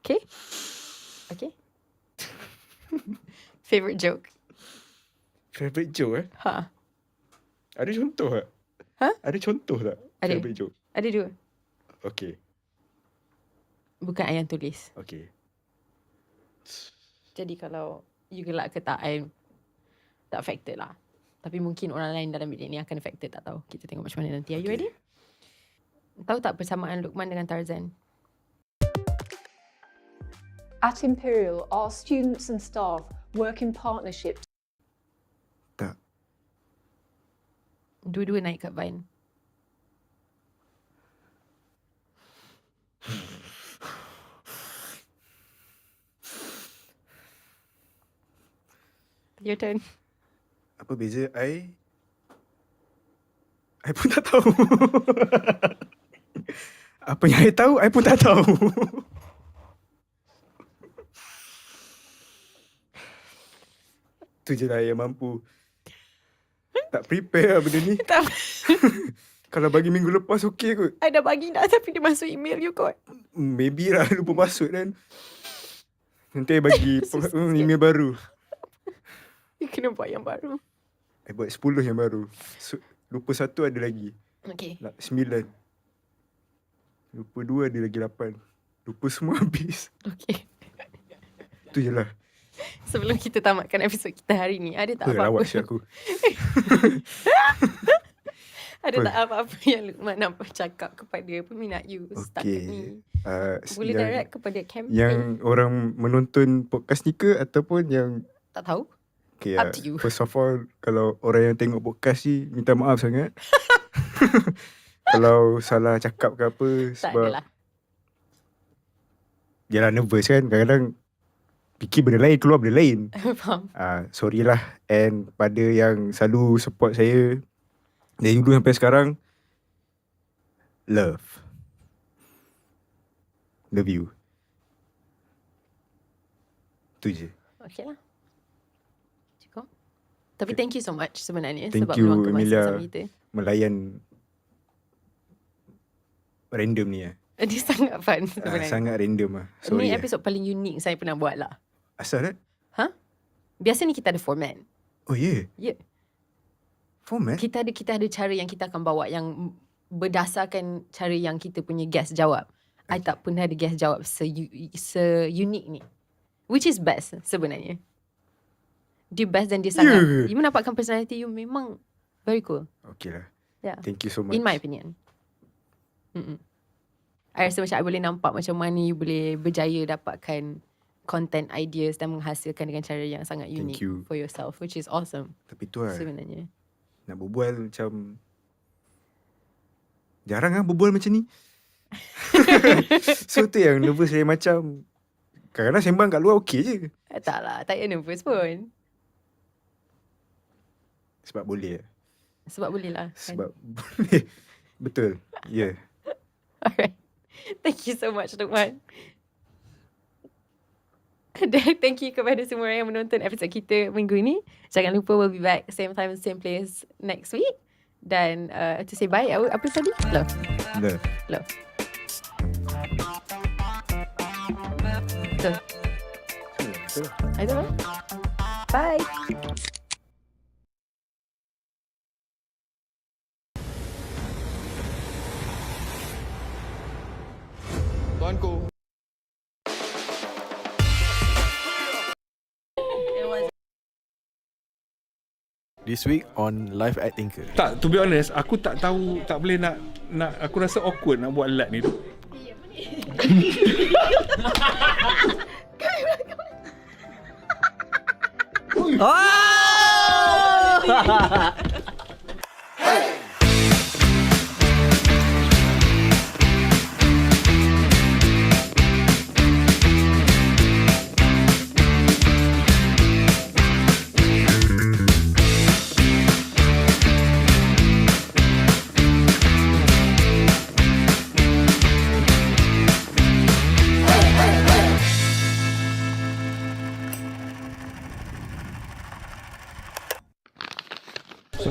Okay. Okay. Favorite joke? Favorite joke Ha. Ada contoh tak? Ha? Ada contoh tak? Ada. Favorite joke. Ada dua. Okay. Bukan I yang tulis. Okay. Jadi kalau you gelak ke tak, I tak affected lah. Tapi mungkin orang lain dalam bilik ni akan affected, tak tahu. Kita tengok macam mana nanti. Are you ready? Tahu tak persamaan Luqman dengan Tarzan? At Imperial, our students and staff work in partnership. Tak. Dua-dua naik kat van. Your turn. Apa beza I pun tak tahu. Apa yang I tahu, I pun tak tahu. Tu je lah yang mampu. Tak prepare lah benda ni. Tak. Kalau bagi minggu lepas okey kot. I dah bagi dah, tapi dia masuk email you kot. Maybe lah lupa password kan. Nanti I bagi email baru. You kena buat yang baru. I buat 10 yang baru. Lupa 1 ada lagi. Okay. 9. Lupa 2 ada lagi 8. Lupa semua habis. Okay. Tu je lah. Sebelum kita tamatkan episod kita hari ni, ada tak apa-apa? Lawak siap aku. Ada tak apa-apa yang Luqman nak cakap kepada peminat you setakat ni? Boleh direct kepada campaign? Yang orang menonton podcast ni ke ataupun yang... Tak tahu? Okay, Up to you. First of all, kalau orang yang tengok podcast ni, minta maaf sangat. Kalau salah cakap ke apa. Tak Sebab adalah. Yalah nervous kan. Kadang-kadang fikir benda lain, keluar benda lain. Faham. Sorry lah. And pada yang selalu support saya dari dulu sampai sekarang, love you. Tu je. Okay lah. Cukup. Tapi thank you so much sebenarnya. Thank sebab you, meluangkan masa Emilia. bersama kita. Melayan random ni Dia sangat fun sebenarnya. sangat random Ni episod paling unik saya pernah buat lah. Asal kan? Biasa ni kita ada format. Oh ya? Ya. Format? Kita ada cara yang kita akan bawa yang berdasarkan cara yang kita punya guest jawab. I tak pernah ada guest jawab se-unik ni. Which is best sebenarnya. Dia best dan dia sangat, you menampakkan personality you memang very cool. Okay lah. Yeah. Thank you so much. In my opinion. I rasa macam I boleh nampak macam mana you boleh berjaya dapatkan content ideas dan menghasilkan dengan cara yang sangat unik for yourself, which is awesome. Tapi tu lah, sebenarnya nak berbual macam jarang berbual macam ni. So tu yang nervous saya macam kadang-kadang sembang kat luar okey je. Tak lah, tak payah nervous pun. Sebab boleh. Sebab boleh lah. Sebab boleh. Betul. Ya. Alright. Thank you so much, Luqman. Dan thank you kepada semua orang yang menonton episod kita minggu ni. Jangan lupa we'll be back same time, same place next week. Dan to say bye, apa tadi? Love. Betul. I don't know. Bye. Tuanku. This week on Live at Tinker. Tak, to be honest, aku tak tahu, tak boleh nak aku rasa awkward nak buat lat ni tu.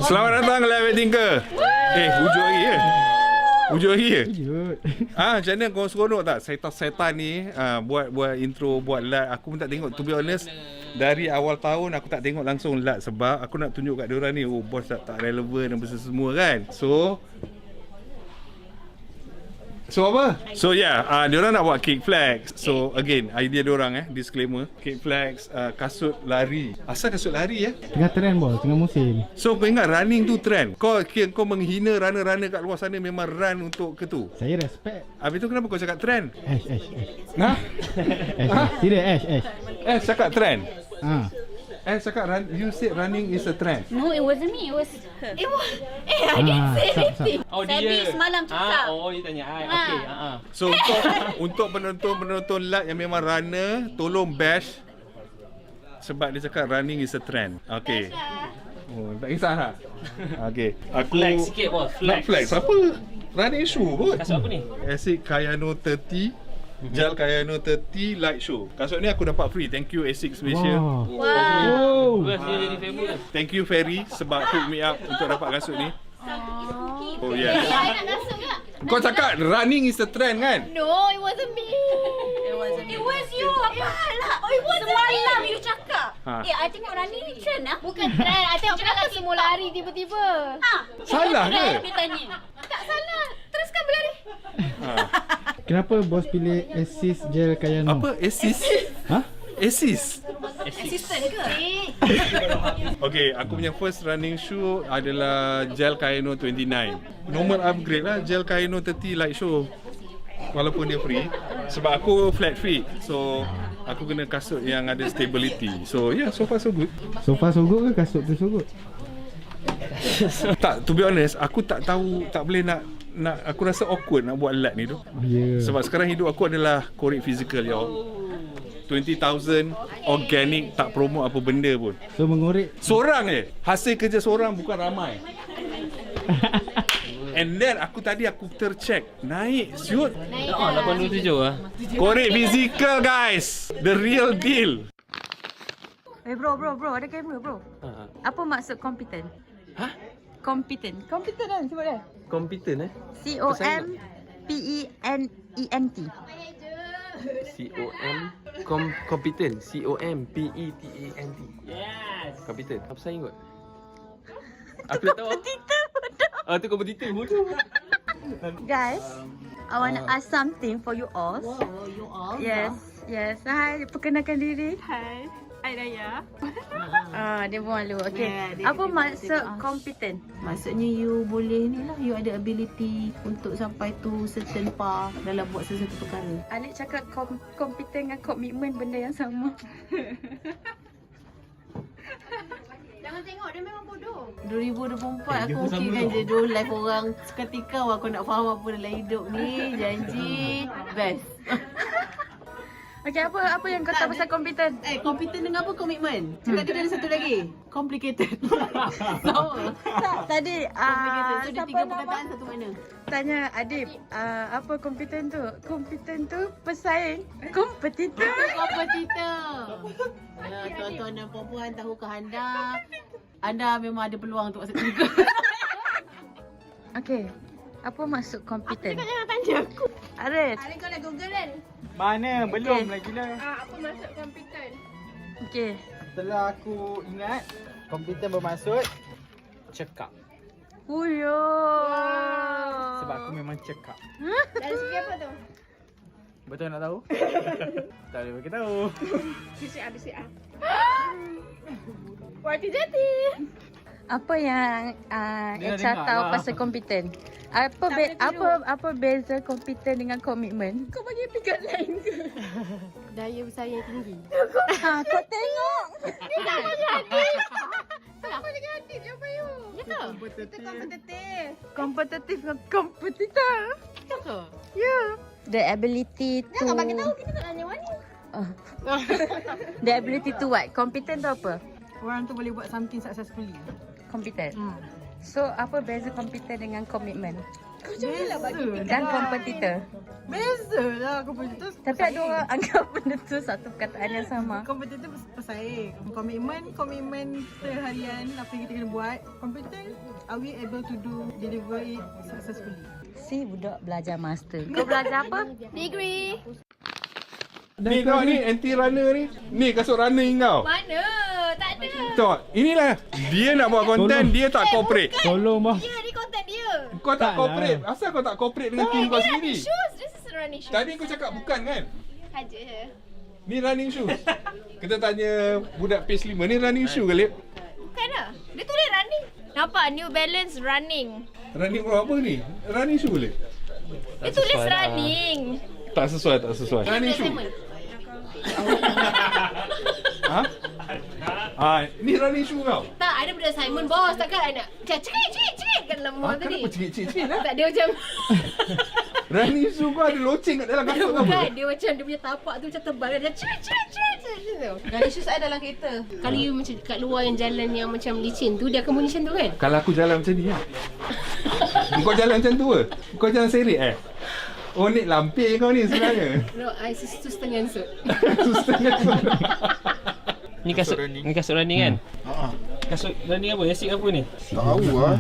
Selamat datang ke Live at Tinker. Wujud lagi ya? Wujud lagi ya? Wujud. Macam mana kau seronok tak? Setan ni buat intro, buat lat. Aku pun tak tengok. To be honest, dari awal tahun aku tak tengok langsung lat. Sebab aku nak tunjuk kat diorang ni, bos tak relevan dan semua kan. So apa? So diorang nak buat cake flags. So again, idea diorang disclaimer, cake flags, kasut lari. Asal kasut lari Tengah trend bos, tengah musim. So kau ingat running tu trend. Kau menghina runner-runner kat luar sana memang run untuk ke tu. Saya respect. Habis tu kenapa kau cakap trend? Ash. Nah? Serius Ash. Cakap trend. Cakap you said running is a trend. No, it wasn't me. It was her. I didn't say anything. Sabi semalam cakap. You tanya okay. So untuk penonton lat yang memang runner, tolong bash sebab dia cakap running is a trend. Okay. Tak kisahlah. Okay. Aku Flex sikit bos. Nak flex apa? Running shoe kot. Kasut apa ni? Asic Kayano 30 Gel Kayano 30 Light Show. Kasut ni aku dapat free. Thank you Asics Malaysia. Wow. Dia jadi famous. Thank you Ferry sebab hook me up untuk dapat kasut ni. Oh yeah. I nak masuk tak? Kau cakap running is a trend kan? No, it wasn't me. It was you. Apa lah? Oh, it wasn't semalam you cakap. I tengok running ni trend lah. Bukan trend. I tengok kenapa semua lari tiba-tiba. Salah ke? Dia tanya. Tak salah. Teruskan berlari. Kenapa bos pilih Asis Gel Kayano? Apa? Asis? Asis? Assistant ke? Okay, aku punya first running shoe adalah Gel Kayano 29. Normal upgrade lah Gel Kayano 30 Light Show. Walaupun dia free. Sebab aku flat feet. So aku kena kasut yang ada stability. So yeah, so far so good. So far so good ke kasut tu so good? Tak, to be honest, aku tak tahu, tak boleh nak aku rasa awkward nak buat lat ni tu. Sebab sekarang hidup aku adalah korek fizikal y'all. 20,000 organic, tak promote apa benda pun. So mengorek Seorang hasil kerja seorang, bukan ramai. And then aku tercheck naik siut 827 korek fizikal guys. The real deal. Bro, ada kamera bro. Apa maksud competent? Competent. Competent kan sebut dia? Competent C-O-M-P-E-T-E-N-T. C-O-M-P-E-N-E-N-T. Competent. C-O-M-P-E-T-A-N-T. Yes. Competent. Apa saya kot? Aku tak tahu. Kompetitor bodoh. Tu kompetitor bodoh. Guys, I want to ask something for you all. Wow, you all. Yes. Hai, perkenalkan diri. Hai. Hai Daya. Dia pun malu. Okay. Yeah, Apa maksud competent? Maksudnya you boleh ni lah. You ada ability untuk sampai to certain part dalam buat sesuatu perkara. Alik cakap competent dengan komitmen benda yang sama. Jangan tengok, dia memang bodoh. 2024 aku okeykan je dulu life orang seketika aku nak faham apa dalam hidup ni. Janji best. Okay, apa yang kau tahu pasal competent? Competent dengan apa? Komitmen. Cakap dia ada satu lagi. Complicated. Sama. Tak, tadi Complicated. So, dia siapa 3 nama? perkataan satu mana? Tanya Adib, apa competent tu? Competent tu pesaing, kompetitor. Kompetitor. Ya, tuan-tuan dan puan-puan, tahukah anda memang ada peluang untuk masuk tiga. Okay, apa maksud competent? Aku cakap jangan tanya aku. Arif. Hari kau nak Google kan? Mana? Belum lagi lah. Apa maksud competent? Okay. Setelah aku ingat, competent bermaksud cekap. Huyo. Sebab aku memang cekap. Dari segi apa tu? Betul nak tahu? Tak boleh bagi tahu. BCA. Parti jati. Apa yang Echa dengar tahu lah. pasal competent? Apa beza competent dengan komitmen? Kau bagi pikat lain ke? Daya bersaing tinggi. Kau tengok. Dia sama je Adib. Sama je Adib, jawab you. Ya ke? Kita kompetitif dengan kompetitor. Ya ke? Ya. The ability to Jangan bagi tahu, kita tak tanya mana. The ability to what? Competent tu apa? Orang tu boleh buat something successfully. Competent. So apa beza competent dengan komitmen? Beza Dan kompetitor. Beza lah kompetitor. Tapi ada orang anggap benda tu satu perkataan yang sama. Kompetitor pesaing. Komitmen seharian apa yang kita kena buat. Competent, are we able to deliver it successfully? Si budak belajar master. Kau belajar apa? Degree. Ni tengok ni, anti-runner ni. Ni kasut runner kau. Mana? Tak ada. Tengok, inilah. Dia nak buat konten, dia tak cooperate. Tolong bah. Dia ni konten dia. Kau tak Tak cooperate. lah. Asal kau tak cooperate dengan team kau sendiri? Shoes. This is running shoes. Tadi kau cakap bukan kan? Saja je. Ni running shoes. Kita tanya budak page 5, ni running shoe ke, Lip? Bukan lah. Dia tulis running. Nampak? New Balance running. Running apa ni? Running shoe, Lip? Dia tulis running. Tak sesuai. Running shoe. Ha? Ni running shoe kau? Tak, ada benda assignment bos. Takkan I nak cerit kan lama tadi. Kenapa cerit-cerit lah? Tak, dia macam Running shoe kau ada loceng kat dalam kasut kau bukan, apa? dia macam dia punya tapak tu macam tebal. Dia cerit tu. Running shoes ada dalam kereta. Kalau you macam kat luar yang jalan yang macam licin tu, dia akan bunyi macam tu kan? Kalau aku jalan macam ni lah. Kau jalan macam tu ke? Kau jalan seret Oh, ni lampir kau ni sebenarnya. No, I susu setengah sut. Ni kasut running kan? Kasut running apa? Yasik apa ni? Tahu lah.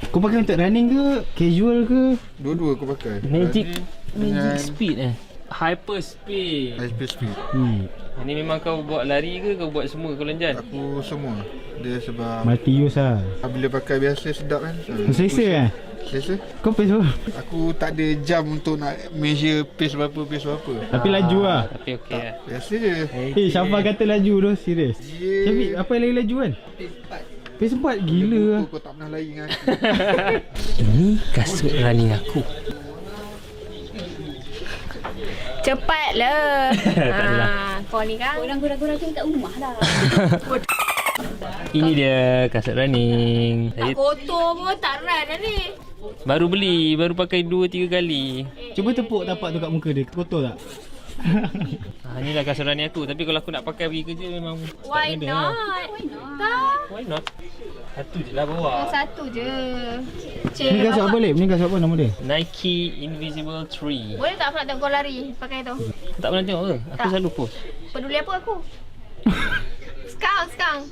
Kau pakai untuk running ke? Casual ke? Dua-dua aku pakai. Magic speed Hyper speed. Hyper speed. Ini memang kau buat lari ke kau buat semua kau loncat? Aku semua. Dia sebab Multi use lah. bila pakai biasa sedap kan. Selesa kan? Selesa. Kau pace berapa? Aku tak ada jam untuk nak measure pace berapa. Tapi laju lah. Tapi okey lah. Biasa je. Syafa kata laju tu. Serius. Yeah. Tapi apa yang lagi laju kan? Pace 4 gila lah. Kau tak pernah lari dengan aku. Ini kasut running aku. Cepatlah. Kau ni kan? Korang tengok kat rumah lah. Ini dia kasut running. Tak kotor pun, tak run dah ni. Baru beli, baru pakai 2-3 kali. Cuba tepuk tapak tu kat muka dia. Kotor tak? Inilah kasut running aku. Tapi kalau aku nak pakai pergi kerja memang Why tak ada not? lah. Tak. Why not? Satu je lah bawa. Satu je. Ni kasut apa Lip? Ni kasut apa nama dia? Nike Invisible 3. Boleh tak aku nak tengok kau lari pakai tu? Tak pernah tengok ke? Aku Tak. selalu post. Peduli apa aku? Sekarang.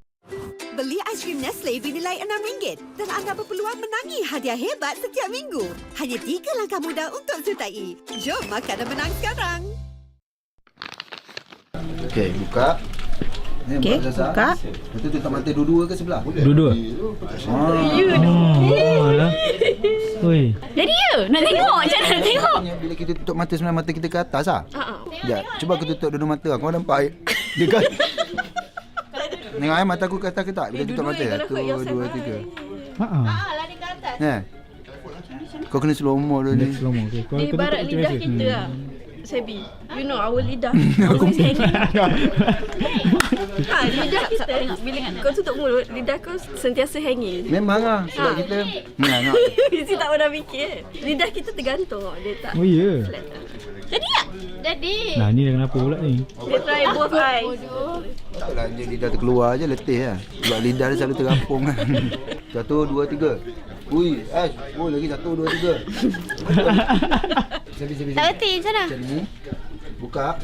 Beli aiskrim Nestle bernilai RM6 dan anda berpeluang menangi hadiah hebat setiap minggu. Hanya 3 langkah mudah untuk sertai. Jom makan dan menang sekarang. Okey, buka. Okey, buka. Lepas tu tutup mata dua-dua ke sebelah? Dua-dua. Alah. Oi. Jadi ya, nak tengok macam mana nak tengok. Bila kita tutup mata sebenarnya mata kita ke atas ah. Sekejap, cuba aku tutup dua mata. Kau nampak dia kan? Tengok mata aku ke atas ke tak? Bila tutup mata. 1, 2, 3. Lari ke atas. Kau kena slow mo dulu ni. Slow mo. Okey. Kau tutup Ibarat macam lidah biasa. kita lah. Sebi. You know our lidah. Lidah kita tengok bilangan. Kau tutup mulut, lidah kau sentiasa hanging. Memang lah sebab kita tengok. Mesti tak pernah fikir. Lidah kita tergantung. Dia tak. Oh ya. Jadi tak? Jadi. Nah, ni dah kenapa pula ni? Dia try both eyes. Taklah dia lidah terkeluar je letih lah. Sebab lidah dia selalu terapung kan. 1, 2, 3. Ui, Ash. Oh, lagi 1, 2, 3. Sabi. Tak reti macam mana? Macam ni. Buka.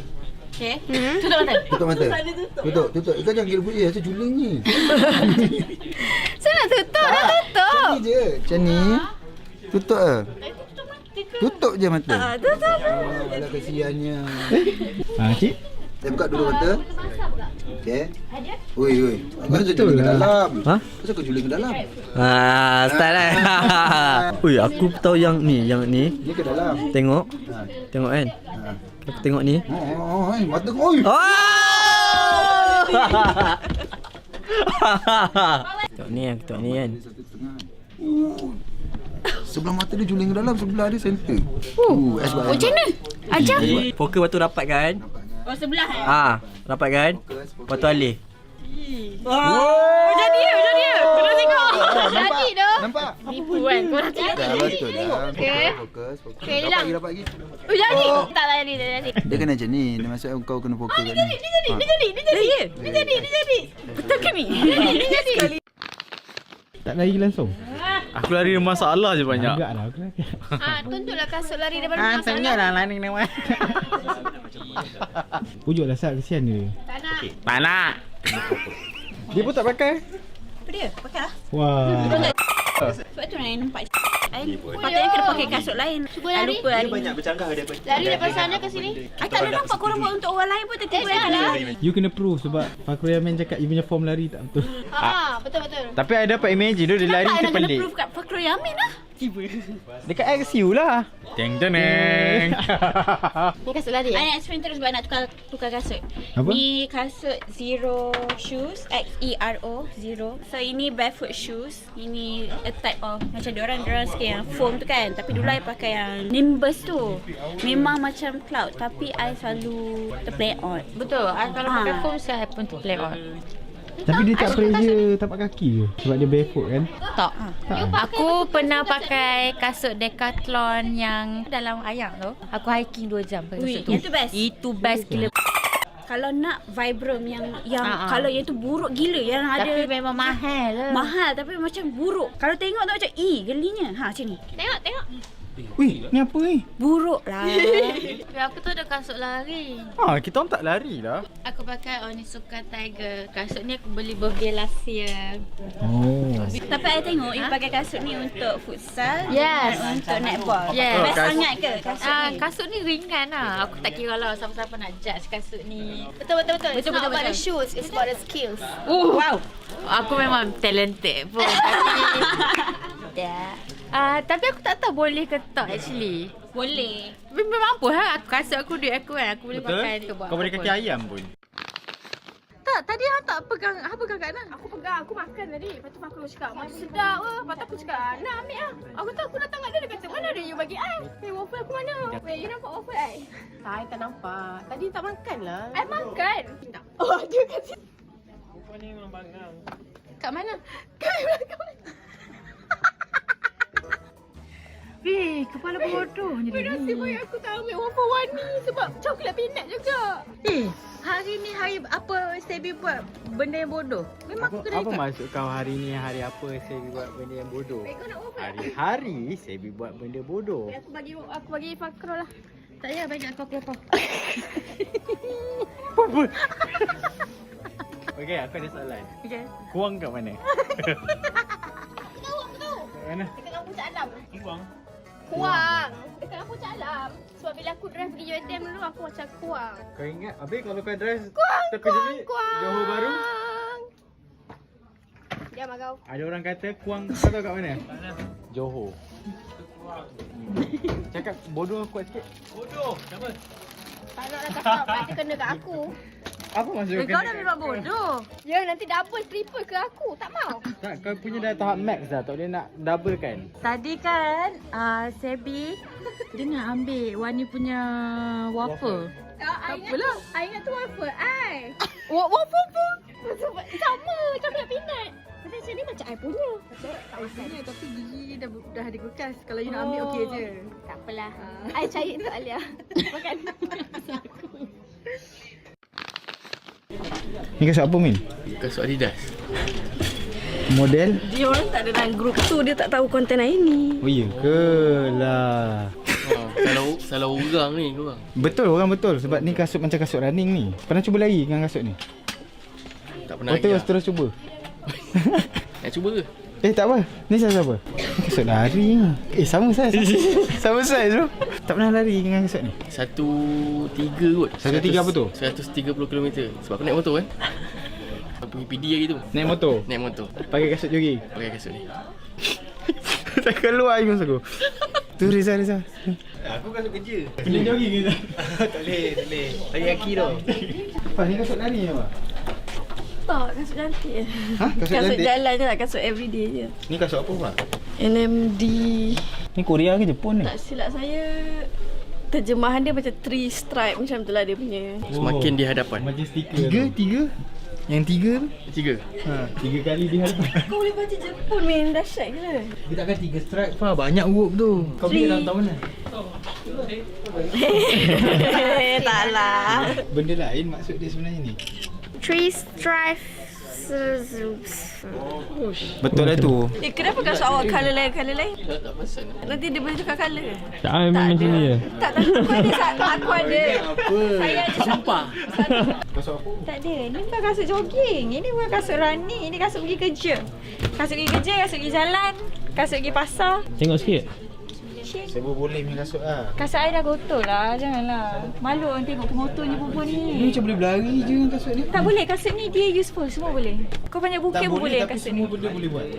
Okey. Tutup mata. Tutup mata. Tutup. Kau jangan kira bunyi. Rasa juling ni. Saya nak tutup. Dah tutup. Macam ni je. Macam ni. Tutup lah. Tutup je mata. Tutup. Alah kesiannya. Cik. Saya buka dulu mata. Okey. Ui. Kau juling ke dalam. Kenapa kau juling ke dalam? Style lah. Ui, aku tahu yang ni. Ni ke dalam. Tengok kan. Aku tengok ni. Mata kau. Oi. Tengok ni kan. Sebelah mata dia juling ke dalam, sebelah dia center. Macam mana? Ajar. Fokus lepas tu rapat kan. Oh, sebelah Rapat kan. Lepas tu alih. Jadi dia. Kena tengok. Jadi dah. Nampak? Tipu kan. Kau dah tengok. Dah betul dah. Okey. Fokus. Okey, hilang. Rapat lagi. Jadi. Tak jadi. Dia kena macam ni. Dia maksud kau kena fokus kat ni. Dia jadi. Betul ke ni? Dia jadi. Tak lari langsung. Aku lari masalah je banyak. Agak lah aku lari. Tuntutlah kasut lari daripada masalah. Tengoklah lari ni. Pujuklah Sat, kesian dia. Tak nak. Dia pun tak pakai. Apa dia? Pakai lah. Wah. Sebab tu nak nampak. Patutnya kena pakai kasut lain. Cuba lari. Lupa hari. Banyak bercanggah dia. Lari daripada sana ke sini. I tak ada nampak korang buat untuk orang lain pun tiba-tiba lah. You kena prove sebab Fakhrul Yamin cakap you punya form lari tak betul. Betul. Tapi I dapat imagine dia lari Tak macam nak kena pelik. proof kat Fakhrul Yamin lah. Dekat XU lah. Teng. Ni kasut lari I nak explain terus sebab nak tukar kasut. Apa? Ni kasut Zero Shoes, Xero Zero. So ini barefoot shoes. Ini a type of macam diorang suka yang foam tu kan. Tapi dulu I pakai yang Nimbus tu. Memang macam cloud tapi I selalu terplay on. Betul. Kalau pakai foam saya pun terplay on. Tapi dia tak pressure tapak kaki ke? Sebab dia barefoot kan? Tak. Aku pernah pakai kasut Decathlon yang dalam ayam tu. Aku hiking 2 jam pakai kasut tu. Itu best. Itu best gila. Kalau nak Vibram yang kalau yang tu buruk gila yang ada. Tapi memang mahal lah. Mahal tapi macam buruk. Kalau tengok tu macam gelinya. Macam ni. Tengok. Wih, ni apa ni? Buruk lah. Tapi aku tu ada kasut lari. Kita orang tak lari lah. Aku pakai Onitsuka Tiger. Kasut ni aku beli birthday last year. Oh. Tapi I tengok you pakai kasut ni untuk futsal Yes. dan untuk netball. Yes. Best sangat ke kasut ni? Kasut ni ringan lah. Aku tak kira lah siapa-siapa nak judge kasut ni. Betul. It's not about the shoes, it's about the skills. Wow. Aku memang talented pun. Tapi aku tak tahu boleh ke tak actually. Boleh. Memang mampu lah. Kasut aku, duit aku kan. Aku boleh pakai ke buat Kau boleh apa kaki pun. ayam pun. Tak, tadi hang tak pegang. Hang pegang kat mana? Aku pegang, aku makan tadi. Lepas tu Fakhrul cakap, masih sedap ke? Lepas tu aku cakap, nak ambil lah. Aku tahu aku datang kat dia, dia kata, mana ada you bagi I? Waffle aku mana? You nampak waffle I? I tak nampak. Tadi tak makan lah. I makan. Oh, dia kata. Kau ni memang bangang. Kat mana? Kat belakang. Kepala bodohnya dia ni. Nasib baik aku tak ambil waffle warni sebab coklat peanut juga. Hari ni hari apa Sebi buat benda yang bodoh? Memang aku kena Apa ikat. maksud kau hari ni hari apa Sebi buat benda yang bodoh? Hari-hari Sebi buat benda bodoh. Aku bagi Fakhrul lah. Tak payah banyak kau kelepar. Okey, aku ada soalan. Okey. Kuang kat mana? Aku tahu. Kat mana? Dekat kampung Cak Alam. Kuang. Kuang. Dekat kampung Cak Alam. Sebab bila aku drive pergi UiTM dulu, aku macam kuang. Kau ingat? Habis kalau kau drive Kuang, tepi sini, Johor Baru, diam kau. ada orang kata Kuang kau tahu kat mana? Johor. Cakap bodoh kuat sikit. Bodoh. Kenapa? Tak nak lah cakap, nanti kena kat aku. Apa maksud Kau dah memang bodoh. Ya, nanti double, triple ke aku. Tak mau. Tak, kau punya dah tahap max dah. Tak boleh nak double kan? Tadi kan Sebi dia nak ambil Wani punya waffle. Apalah. I ingat tu waffle. Waffle pun. Sama, coklat peanut. Tapi macam ni macam I punya. I punya tapi gigi dah ada kulkas. Kalau you nak ambil okey je. Tak apalah. I cari untuk Alia. Makan. Ni kasut apa Min? Kasut Adidas. Model? Dia orang tak ada dalam grup tu, dia tak tahu konten hari ni. Oh iya ke lah. Salah orang ni korang. Betul, orang betul. Sebab ni kasut macam kasut running ni. Pernah cuba lari dengan kasut ni? Tak pernah Terus cuba. Nak cuba ke? Tak apa. Ni size apa? Kasut lari ni. Sama size. Sama size tu. Tak pernah lari dengan kasut ni? 1.3 kot. 1.3 apa tu? 130 km. Sebab aku naik motor kan. Aku pergi PD hari tu. Naik motor? Naik motor. Pakai kasut jogging? Pakai kasut ni. Tak keluar ingus aku. Tu Reza. Aku kasut kerja. Boleh jogging ke tak? Tak boleh. Lagi kaki tau. Apa ni kasut lari apa? Tak, kasut cantik. Kasut Kasut cantik? jalan je lah, kasut everyday je. Ni kasut apa Pak? NMD. Ni Korea ke Jepun ni? Tak silap saya, terjemahan dia macam 3 stripe macam tu lah dia punya. Semakin di hadapan. Macam stiker. Tiga? Yang tiga tu? 3. 3 kali di hadapan. Kau boleh baca Jepun main dahsyat gila. Dia takkan 3 stripe Pak, banyak huruf tu. Kau beli dalam tahun mana? Taklah. Benda lain maksud dia sebenarnya ni. 3 stripe. Betul lah tu. Kenapa kasut awak colour lain? Tak pasal. Nanti dia boleh tukar colour. Tak memang macam ni je. Tak, aku ada. Saya ada. Sumpah. Kasut apa? Tak ada. Ni bukan kasut jogging. Ini bukan kasut running. Ini kasut pergi kerja. Kasut pergi kerja, kasut pergi jalan, kasut pergi pasar. Tengok sikit. Saya boleh punya kasut lah. Kasut I dah kotor lah. Janganlah. Malu orang tengok pengotornya perempuan ni. Ni macam boleh berlari je dengan kasut ni. Tak boleh. Kasut ni dia useful. Semua boleh. Kau banyak bukit pun boleh tapi kasut semua ni. benda boleh buat.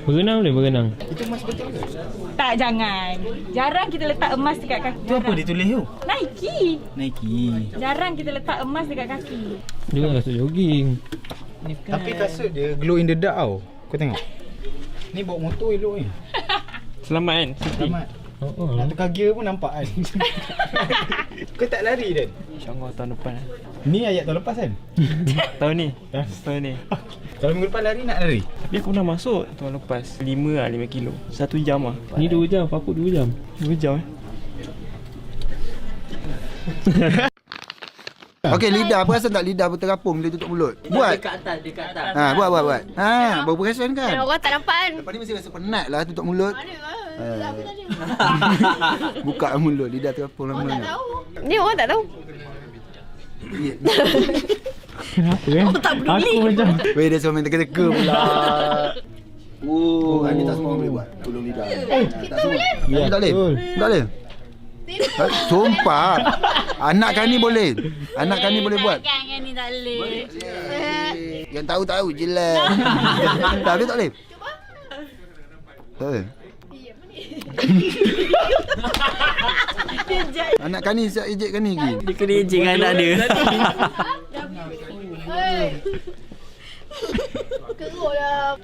Berenang boleh berenang. Itu emas betul ke? Tak, jangan. Jarang kita letak emas dekat kaki. Tu apa dia tulis tu? Nike. Jarang kita letak emas dekat kaki. Dia bukan kasut jogging. Tapi kasut dia glow in the dark tau. Kau tengok. Ni bawa motor elok ni. Selamat kan? Selamat. Nak tukar gear pun nampak kan. Kau tak lari Dan? InsyaAllah tahun depan. Ni ayat tahun lepas kan? Tahun ni. Tahun ni. Kalau minggu depan lari nak lari? Dia aku pernah masuk tahun lepas 5 kilo 1 jam lah. Ni 2 jam. Papuk 2 jam. 2 jam Okey, lidah. Perasan tak lidah berterapung bila tutup mulut? Buat. Dekat atas. Buat. Baru perasan kan? Orang tak nampak kan? Lepas ni mesti rasa penat lah tutup mulut. Aku tadi. Buka mulut, lidah terapung lama. Orang tak tahu. Ni orang tak tahu. Kenapa kan? Aku tak peduli. Aku macam Weh, dia suruh main teka-teka pula. Ni tak semua orang boleh buat. Tolong lidah. Tak semua. Ya, Tak boleh. Sumpah. Anak kani boleh. Anak kani boleh buat. Kan ni tak boleh. Yang tahu je lah. Tapi tak boleh. Tak boleh. Anak kani siap ejek kani lagi. Dia kena ejek dengan anak dia. Keruk lah.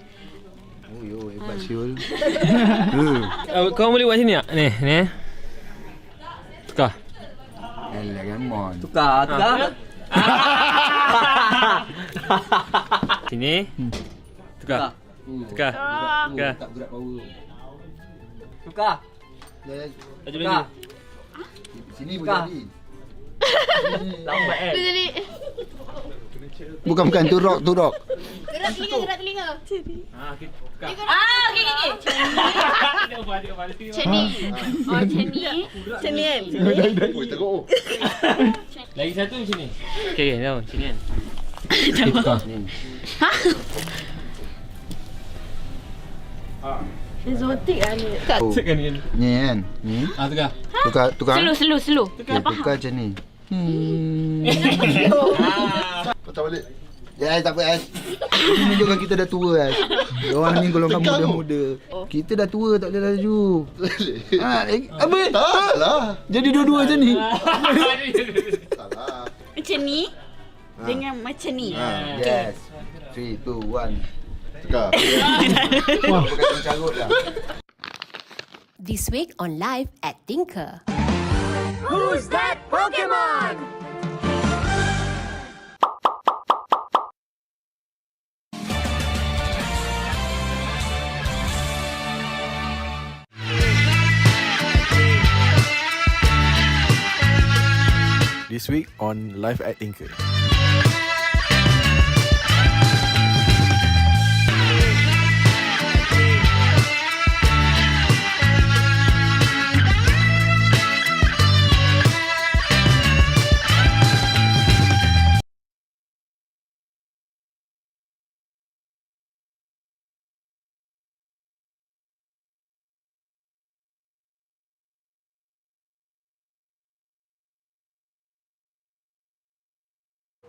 Oh yo, hebat Syul. kau boleh buat sini tak? Ni. Tukar. Alah, come on. Tukar. Sini. Tukar. Tak gerak power. Tukar. Laju. Sini boleh jadi. Lambat kan? Dia jadi. Bukan tu rock. Gerak telinga. Okey. Macam ni. Macam ni kan? Oi, teruk. Lagi satu macam ni. Okey, tahu sini kan. Exotic lah ni. Ni kan. Ni. Tukar. Slow. Okay, tukar macam ni. Patah balik. Ya, tak apa. Ini menunjukkan kita dah tua kan. Orang ni golongan muda-muda. Kita dah tua, tak boleh laju. Apa? Tak lah. Jadi dua-dua macam ni. Macam ni. Dengan macam ni. Yes. 3, 2, 1. Tukar. Bukan carut lah. This week on Live at Tinker. Who's that Pokemon? This week on Live at Tinker.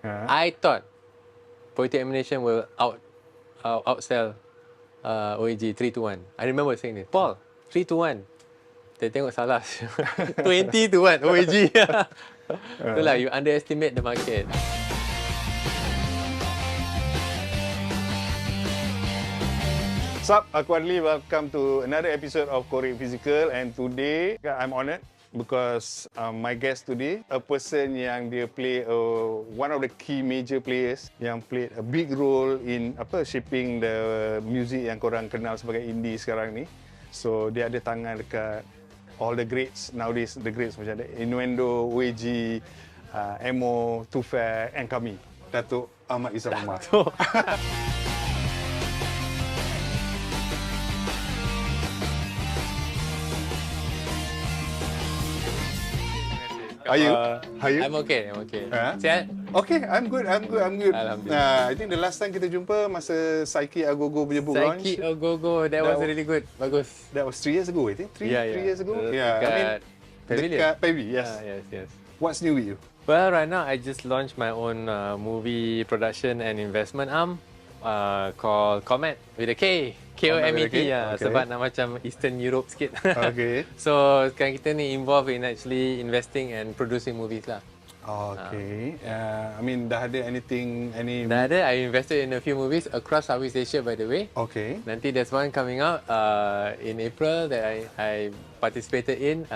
I thought poetic emanation will outsell OAG 3-1. I remember saying this. Paul, 3-1. Dia tengok salah. 20-1 OAG. Itulah, you underestimate the market. Sup, aku Adli. Welcome to another episode of Korek Physical, and today I'm honoured because my guest today, a person yang dia play one of the key major players yang played a big role in shaping the music yang korang kenal sebagai indie sekarang ni. So dia ada tangan dekat all the greats nowadays, the greats macam Innuendo, OAG, Emo, Too Fair and kami, Datuk Ahmad Izzam Umar. Are you? I'm okay. Sihat? Okay, I'm good. Alhamdulillah. I think the last time kita jumpa masa Psyche Agogo punya book launch. Psyche Agogo, that was really good. Bagus. That was 3 years ago, I think. 3 years ago. Dekat Pavilion. Dekat Pavilion, yes. Yes. What's new with you? Well, right now I just launched my own movie production and investment arm called Comet with a K. KOMET, ya. Okay. Sebab nak macam Eastern Europe sikit. Okay. So sekarang kita ni involved in actually investing and producing movies lah. Okay. I mean, dah ada any... Dah ada. I invested in a few movies across Southeast Asia, by the way. Okay. Nanti there's one coming out in April that I participated in,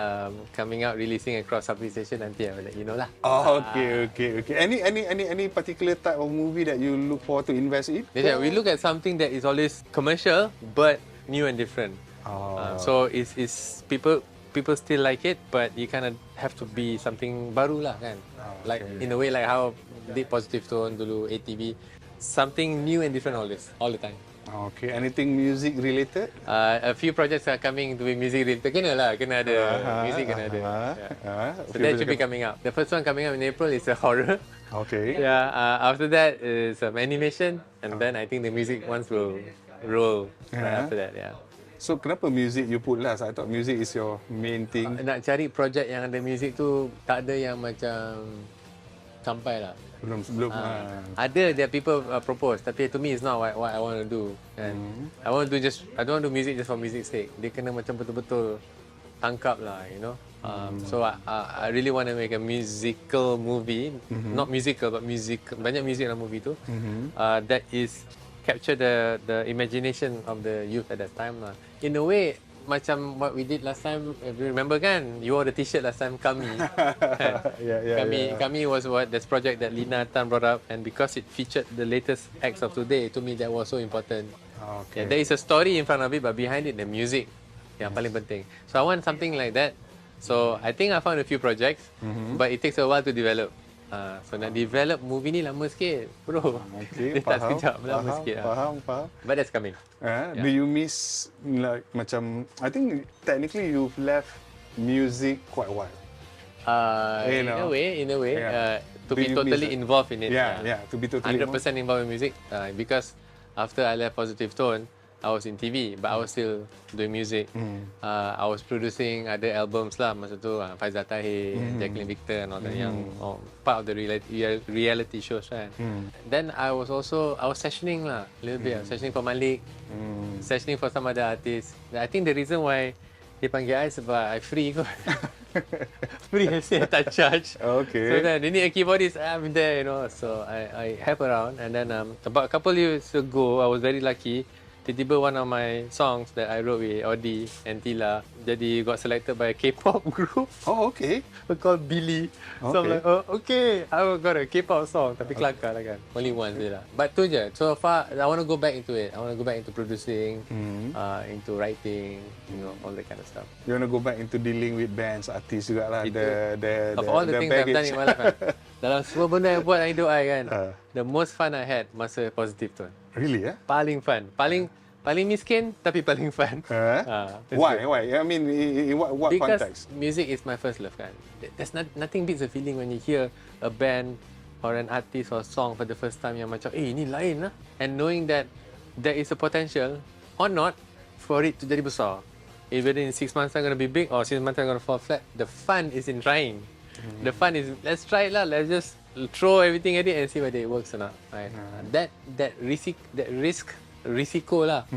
coming out, releasing across Southeast Asia. Nanti I will let you know lah. Okay. Any particular type of movie that you look forward to invest in? Yeah, we look at something that is always commercial but new and different. So it's people still like it, but you kind of have to be something baru lah kan. Like in a way like how did Positive Tone dulu, ATV, something new and different all the time. Okay, anything music related? A few projects are coming to be music related. Kena ada music, kena ada. So that should be coming out. The first one coming out in April is a horror. Okay. Yeah. After that is animation, and then I think the music ones will roll right after that. Yeah. So kenapa music you put last? I thought music is your main thing. Nak cari projek yang ada music tu, tak ada yang macam sampai lah. Belum. Ada that people propose, tapi to me it's not what I want to do. And I don't want to do music just for music's sake. Dia kena macam betul-betul tangkap lah, you know. So I really want to make a musical movie, not musical but banyak music dalam movie tu. That is capture the imagination of the youth at that time lah. In a way, macam what we did last time, if you remember kan, you wore the t-shirt last time, Kami. Kami was this project that Lina Tan brought up, and because it featured the latest acts of today, to me that was so important. Okay. There is a story in front of it, but behind it, the music yang paling penting. So I want something like that. So I think I found a few projects, but it takes a while to develop. So nak develop movie ni lama sikit, bro. Okay, dia tak sekejap, lama sikit. Faham. But that's coming. Do you miss, like, macam, I think technically you've left music quite a while. In a way. to be totally involved in it. To be totally 100% involved in music. Because after I left Positive Tone, I was in TV, but I was still doing music. I was producing other albums lah masa tu. Faizal Tahir, Jacqueline Victor and all that yang part of the reality shows kan. Then I was sessioning lah a little bit. Sessioning for Malik, sessioning for some other artists. I think the reason why dia panggil I sebab I free kot. Free as in tak charge. Okay. So then they need a keyboardist, I'm there, you know. So I help around, and then about a couple years ago, I was very lucky. Tiba-tiba one of my songs that I wrote with Audi and Tila jadi got selected by a K-pop group. Oh, okay. Called Billy. So I'm like, oh, okay, I got a K-pop song. Tapi kelakar lah kan. Only once je lah. But tu je. So far, I want to go back into it. I want to go back into producing, into writing, you know, all that kind of stuff. You want to go back into dealing with bands, artists juga lah. Of all the things I've done in my life, dalam semua benda yang buat dalam hidup I kan, the most fun I had masa Positive Tone. Really, yeah? Paling fun. Paling miskin tapi paling fun. Why? I mean, in what because context? Because music is my first love kan. There's nothing beats the feeling when you hear a band or an artist or song for the first time yang macam, ini lain lah. And knowing that there is a potential or not for it to jadi besar. Either in 6 months I'm going to be big or 6 months I'm going to fall flat. The fun is in trying. The fun is, let's try it lah. Let's just throw everything at it and see whether it works or not. Right? That risiko lah.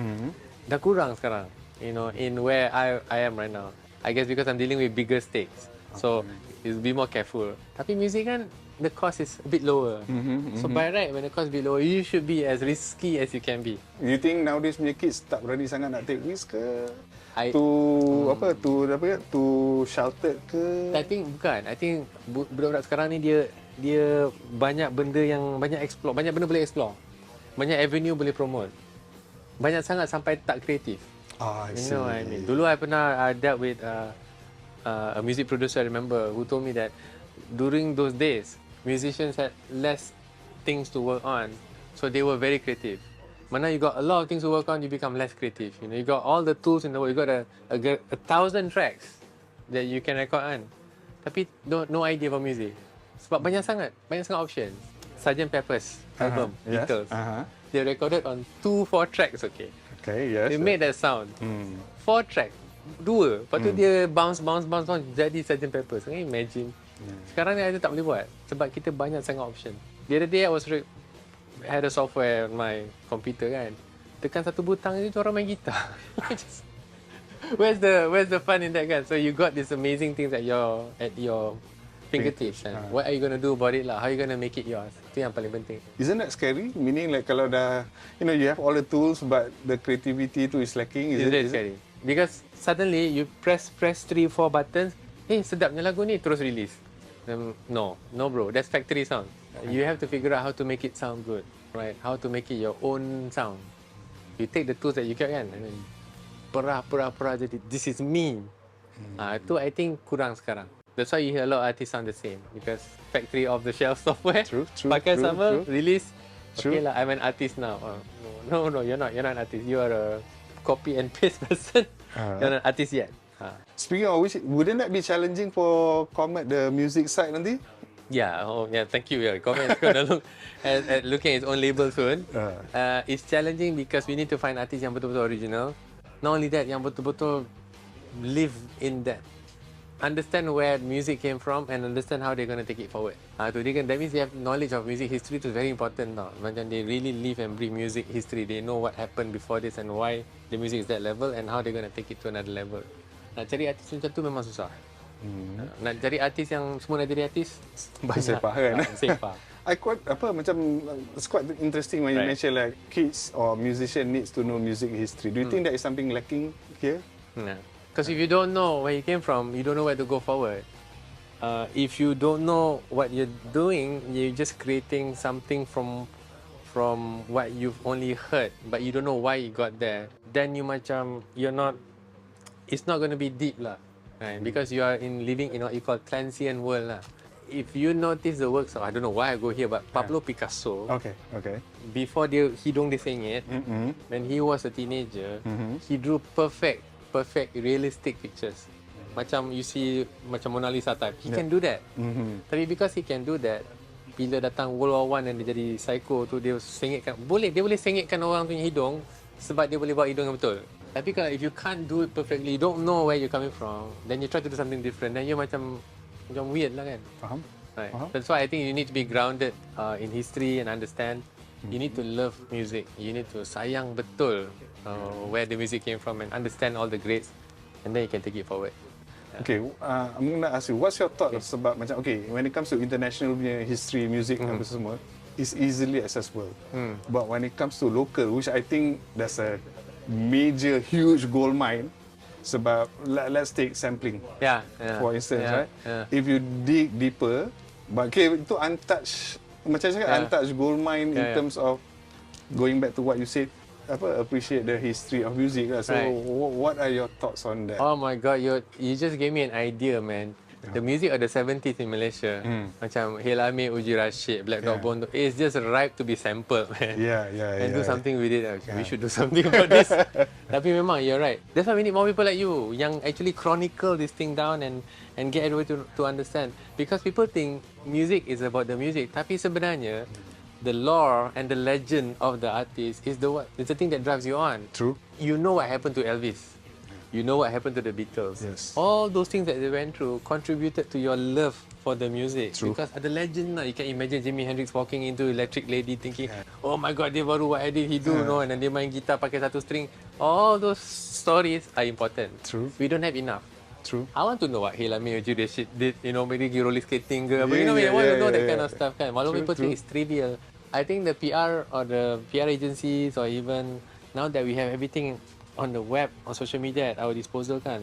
Dah kurang sekarang. You know, in where I am right now. I guess because I'm dealing with bigger stakes. So it's be more careful. Tapi music kan, the cost is a bit lower. So by right, when the cost is a bit lower, you should be as risky as you can be. You think nowadays punya kids tak berani sangat nak take risk ke? Too sheltered ke? I think bukan. I think budak-budak sekarang ni dia banyak benda yang banyak explore, banyak benda boleh explore. Banyak avenue boleh promote. Banyak sangat sampai tak kreatif. You know what I mean? Dulu I pernah dealt with a music producer, I remember, who told me that during those days, musicians had less things to work on, so they were very creative. Mana you got a lot of things to work on, you become less creative. You know, you got all the tools in the world. You got a 1,000 tracks that you can record on, tapi no idea for music. Sebab banyak sangat options. Sgt. Pepper's album, Beatles. They recorded on 2-4 tracks, okay, yes. They made that sound. 4 tracks, 2. Lepas tu dia bounce, jadi Sgt. Pepper's. Can you imagine? Sekarang ni kita tak boleh buat sebab kita banyak sangat option. The other day I had a software on my computer kan. Tekan satu butang je orang main gitar. Where's the fun in that kan? So you got these amazing things at your fingertips kan. What are you going to do about it lah? How are you going to make it yours? Itu yang paling penting. Isn't that scary? Meaning like kalau dah, you know, you have all the tools but the creativity tu is lacking. Is it scary? Because suddenly you press 3-4 buttons, sedapnya lagu ni, terus release. No bro, that's factory sound. You have to figure out how to make it sound good, right? How to make it your own sound. You take the tools that you get kan, and then pura jadi this is me. Itu I think kurang sekarang. That's why you hear a lot of artists sound the same, because factory off the shelf software. True. Pakai sama, release. Okay lah, I'm an artist now. No, you're not an artist. You are a copy and paste person. You're not an artist yet. Speaking of which, wouldn't that be challenging for Comet, the music side nanti? Yeah, thank you. Comet is going to look at looking at its own label soon. It's challenging because we need to find artists yang betul-betul original. Not only that, yang betul-betul live in that. Understand where music came from and understand how they're going to take it forward. That means they have knowledge of music history. Itu very important now. Macam they really live and breathe music history. They know what happened before this and why the music is that level and how they're going to take it to another level. Nak cari artis macam tu memang susah. Nak cari artis yang semua nak jadi artis banyak. Sepah kan? Sepah. It's quite interesting when you mention like kids or musician needs to know music history. Do you think that is something lacking here? No. Because if you don't know where you came from, you don't know where to go forward. If you don't know what you're doing, you're just creating something from what you've only heard, but you don't know why you got there. Then it's not going to be deep lah, right? Because you are living in what you call transient world lah. If you notice the works of, I don't know why I go here, but Pablo Picasso. Okay. Before hidung dia sengit, when he was a teenager, he drew perfect realistic pictures. Macam you see macam Mona Lisa type. He can do that. Tapi because he can do that, bila datang World War One dan dia jadi psycho tu, dia sengitkan, dia boleh sengitkan orang punya hidung sebab dia boleh buat hidung yang betul. Tapi kalau if you can't do it perfectly, you don't know where you're coming from, then you try to do something different, then you macam weird lah kan. Faham? Right. That's why I think you need to be grounded in history and understand. You need to love music. You need to sayang betul where the music came from and understand all the grades, and then you can take it forward. Okay, I'm going to ask you, what's your thought sebab macam, okay, when it comes to international punya history, music, apa semua, it's easily accessible. But when it comes to local, which I think that's a major, huge gold mine, sebab let's take sampling, for instance, right? If you dig deeper, but okay, itu untouched, macam cakap, untouched gold mine in terms of going back to what you said, appreciate the history of music lah. So what are your thoughts on that? Oh my god, you just gave me an idea, man. The music of the 70s in Malaysia, macam Helami, Uji Rashid, Black Dog Bond, it's just ripe to be sampled, man. And do something with it. We should do something about this. Tapi memang, you're right. That's why we need more people like you, yang actually chronicle this thing down and get everybody to understand. Because people think music is about the music, tapi sebenarnya the lore and the legend of the artist is the thing that drives you on. True. You know what happened to Elvis. You know what happened to the Beatles. Yes. All those things that they went through contributed to your love for the music. True. Because the legend, you can imagine Jimi Hendrix walking into Electric Lady thinking, oh my god, dia baru what did he do, no? And then dia main gitar pakai satu string. All those stories are important. True. We don't have enough. True. I want to know what Helami or Jude did, maybe roller skating ke, but I want to know that kind of stuff kan. Walaupun people think it's trivial. I think the PR or the PR agencies, or even now that we have everything on the web, on social media at our disposal kan,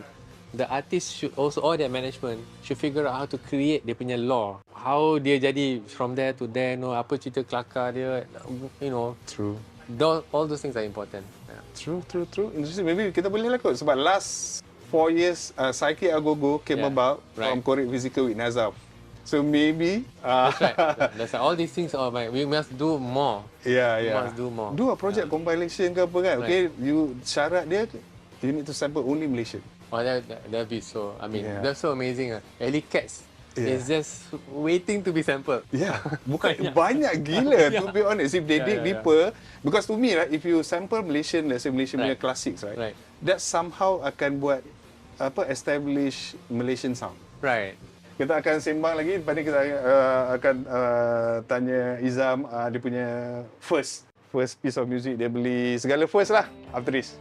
the artists should also, or their management should figure out how to create dia punya lore. How dia jadi from there to there, apa cerita kelakar dia, True. All those things are important. True. Interesting. Maybe kita boleh lah kot, sebab last 4 years, Psyche Agogo came about from Korek Physical with Nazaf. So maybe that's right. That's right. All these things are we must do more. We must do more. Do a project compilation ke apa kan? Okay, syarat dia you need to sample only Malaysian. Oh, that'd be so. I mean, that's so amazing. Ellie Cats is just waiting to be sampled. Bukan banyak gila. To be honest, if they dig deeper, because to me, right, if you sample Malaysian, let's say Malaysian punya classics, right, that somehow akan buat establish Malaysian sound. Right. Kita akan sembang lagi, lepas ni kita akan tanya Izam dia punya first piece of music dia beli, segala first lah after this.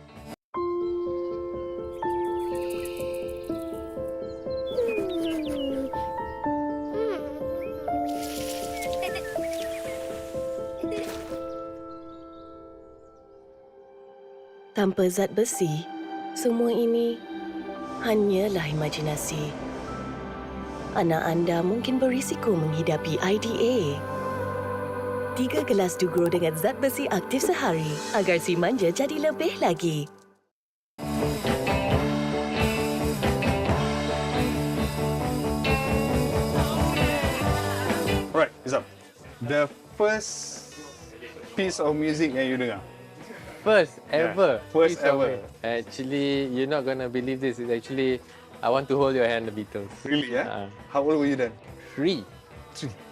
Tanpa zat besi, semua ini hanyalah imajinasi. Anak anda mungkin berisiko menghidapi IDA. 3 gelas Dugro dengan zat besi aktif sehari agar si manja jadi lebih lagi. Alright, Izam. The first piece of music yang you dengar? First ever. First ever. Actually, you're not gonna believe this. It's actually, I Want to Hold Your Hand, the Beatles. Really, yeah? How old were you then? 3.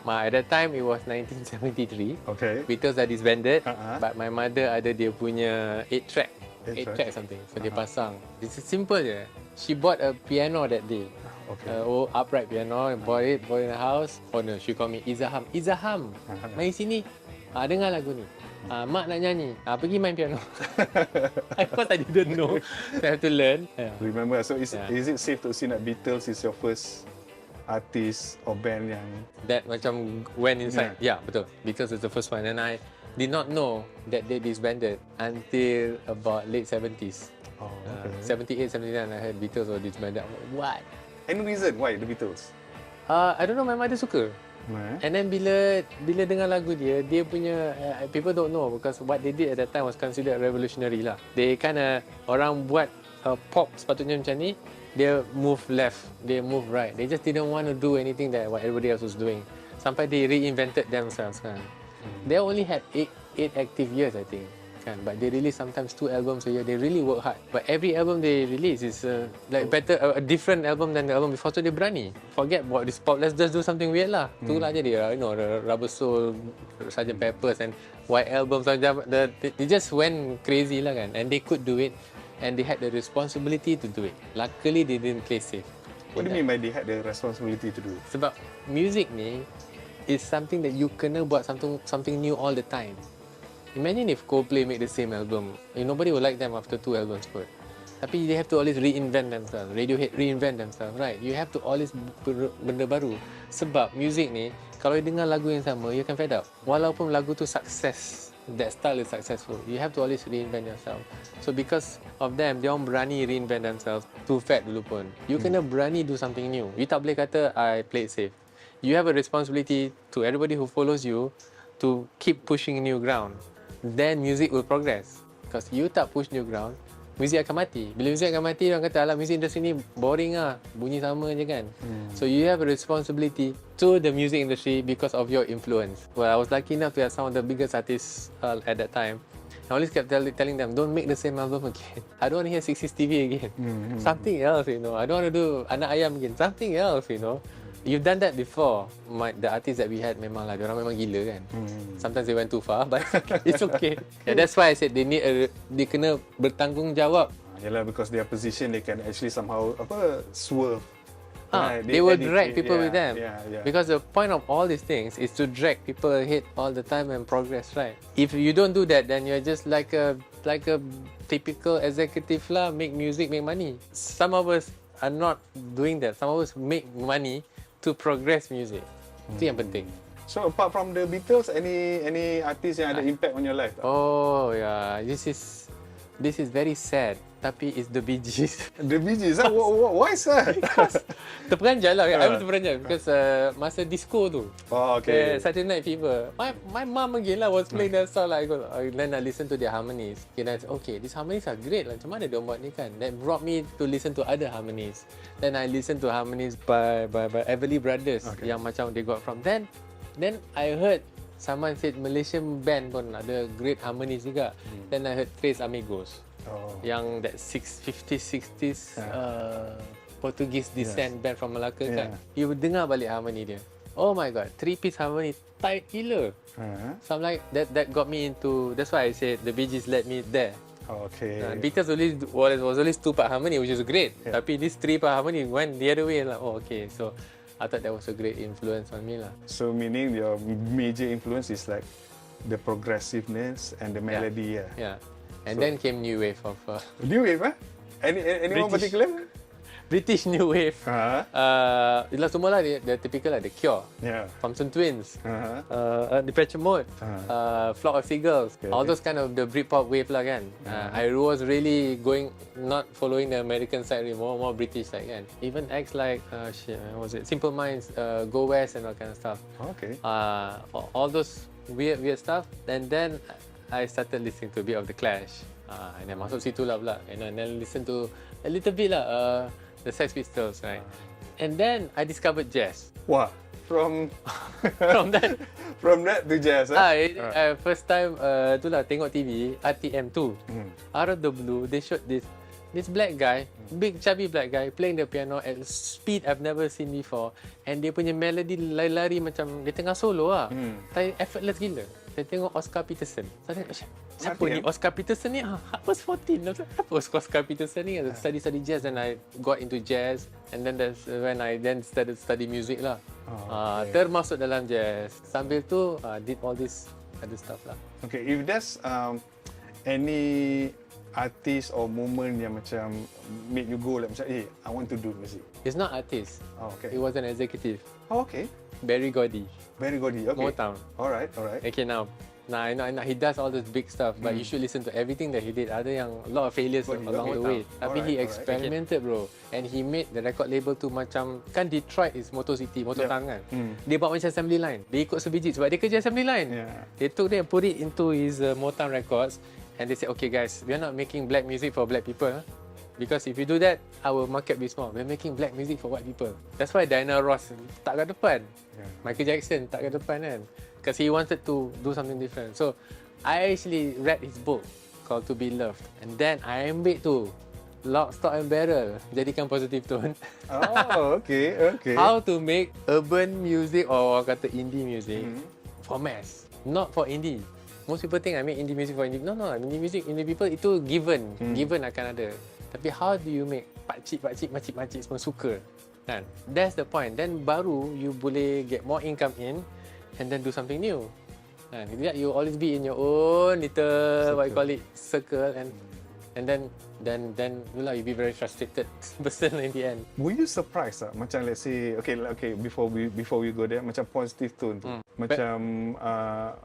At that time, it was 1973. Okay. Beatles dah disbanded, but my mother ada dia punya 8-track. 8-track something. So dia pasang. This is simple je. She bought a piano that day. Okay. Upright piano, bought it in the house. Oh no, she called me Izaham. Izaham, main sini. Dengar lagu ni. Mak nak nyanyi. Pergi main piano. Of course I didn't know. I have to learn. Remember, so is it safe to say that Beatles is your first artist or band yang that macam went inside? Yeah, betul. Beatles is the first one, and I did not know that they disbanded until about late 70s. 78, 79 I heard Beatles were disbanded. What? Any reason why the Beatles? I don't know, my mother suka. And then bila dengar lagu dia punya people don't know, because what they did at that time was considered revolutionary lah. They orang buat pop sepatutnya macam ni, they move left, they move right. They just didn't want to do anything that what everybody else was doing. Sampai they reinvented themselves kan. They only had 8 active years, I think. kan. But they release sometimes 2 albums a year. They really work hard. But every album they release is like better, a different album than the album before. So they berani. Forget about this pop. Let's just do something weird lah. Itulah jadi, you know, the Rubber Soul, Sgt. Peppers and White Album. They just went crazy lah kan. And they could do it. And they had the responsibility to do it. Luckily, they didn't play safe. What do you mean by they had the responsibility to do it? Sebab music ni is something that you kena buat something new all the time. Imagine if Coldplay make the same album. Nobody will like them after 2 albums pun. Tapi they have to always reinvent themselves. Radiohead reinvent themselves, right? You have to always benda baru. Sebab music ni, kalau you dengar lagu yang sama, you akan fed up. Walaupun lagu tu sukses, that style is successful, you have to always reinvent yourself. So because of them, dia orang berani reinvent themselves. Too fat dulu pun. You kena berani do something new. You tak boleh kata, I play it safe. You have a responsibility to everybody who follows you to keep pushing new ground. Then music will progress. Because you tak push new ground, music akan mati. Bila music akan mati, orang kata, alah, music industry ni boring lah. Bunyi sama je kan. So you have a responsibility to the music industry because of your influence. Well, I was lucky enough to have some of the biggest artists at that time. I always kept telling them, don't make the same album again. I don't want to hear 60s TV again. Something else, you know. I don't want to do Anak Ayam again. Something else, you know. You've done that before. The artists that we had memang lah, diorang memang gila kan. Sometimes they went too far, but it's okay. Yeah, that's why I said they kena bertanggungjawab. Yalah, because their position, they can actually somehow swerve. They will drag people with them. Because the point of all these things is to drag people ahead all the time and progress, right? If you don't do that, then you're just like a typical executive lah, make music, make money. Some of us are not doing that. Some of us make money to progress music. Itu yang penting. So apart from the Beatles, any artist yang ada impact on your life? Oh yeah, this is very sad. Tapi it's the Bee Gees. The Bee Gees? Why sad? Because terperanjat lah kan. I was terperanjat because masa disco tu. Oh, okay. Saturday Night Fever. My mom again lah was playing that song lah. Then I listen to their harmonies. And I said, okay, these harmonies are great lah. Macam mana dia buat ni kan? That brought me to listen to other harmonies. Then I listen to harmonies by Everly Brothers. Yang macam they got from. Then I heard someone said Malaysian band pun ada great harmonies juga. Then I heard Tres Amigos. Yang that 50s, 60s Portuguese descent band from Malacca kan. You dengar balik harmony dia. Oh my god, 3-piece harmony tight gila. So I'm like, that got me into, that's why I said the Bee Gees led me there. Okay. Beatles was always 2-part harmony, which is great. Tapi this 3-part harmony went the other way. Like, oh okay, so I thought that was a great influence on me lah. So meaning your major influence is like the progressiveness and the melody. Yeah. And then came new wave of new wave, anyone particular? British new wave. Itulah semua lah the typical lah, The Cure, Thompson Twins, Depeche Mode, Flock of Seagulls, all those kind of the Britpop wave lah kan. I was really not following the American side anymore, more British side kan. Even acts like what was it, Simple Minds, Go West and all kind of stuff. Okay. All those weird stuff, and then I started listening to a bit of The Clash, and then masuk situ lah pula, and then listen to a little bit lah the Sex Pistols, right? And then I discovered jazz. Wah, from that to jazz. First time itulah tengok TV RTM 2. Out of the blue, they showed this black guy, big chubby black guy playing the piano at speed I've never seen before, and dia punya melody lari-lari macam dia tengah solo lah. Effortless gila. Saya tengok Oscar Peterson. Saya tengok, siapa ni Oscar Peterson ni? I was 14. Apa Oscar Peterson ni? Study jazz, and I got into jazz, and then that's when I then started study music lah. Termasuk dalam jazz. Sambil tu did all this other stuff lah. Okay, if there's any artist or moment yang macam make you go like macam, I want to do music. It's not artist. Okay. It was an executive. Okay. Berry Gordy. Okay. Motown. Alright. Okay, now I know he does all this big stuff, but you should listen to everything that he did. Ada yang a lot of failures along the way. Tapi he experimented, bro. And he made the record label tu macam, kan Detroit is Motor City, Motor Town kan. Dia buat macam assembly line. Dia ikut sebiji sebab dia kerja assembly line. They took and put it into his Motown Records, and they said, okay guys, we are not making black music for black people. Because if you do that, our market will be small. We're making black music for white people. That's why Diana Ross tak kat depan. Michael Jackson tak kat depan kan. Because he wanted to do something different. So I actually read his book called To Be Loved, and then I ambil tu Lock, Stock and Barrel, jadikan positive tone. Oh, okay. How to make urban music or orang kata indie music for mass, not for indie. Most people think I make indie music for indie. No, indie music, indie people itu given akan ada. Tapi how do you make pakcik, makcik semua suka? Kan? That's the point. Then baru you boleh get more income in and then do something new. Kan? You always be in your own little what you call it circle and then you be very frustrated person in the end. Were you surprised macam let's say okay before we go there macam positive tone tu. Macam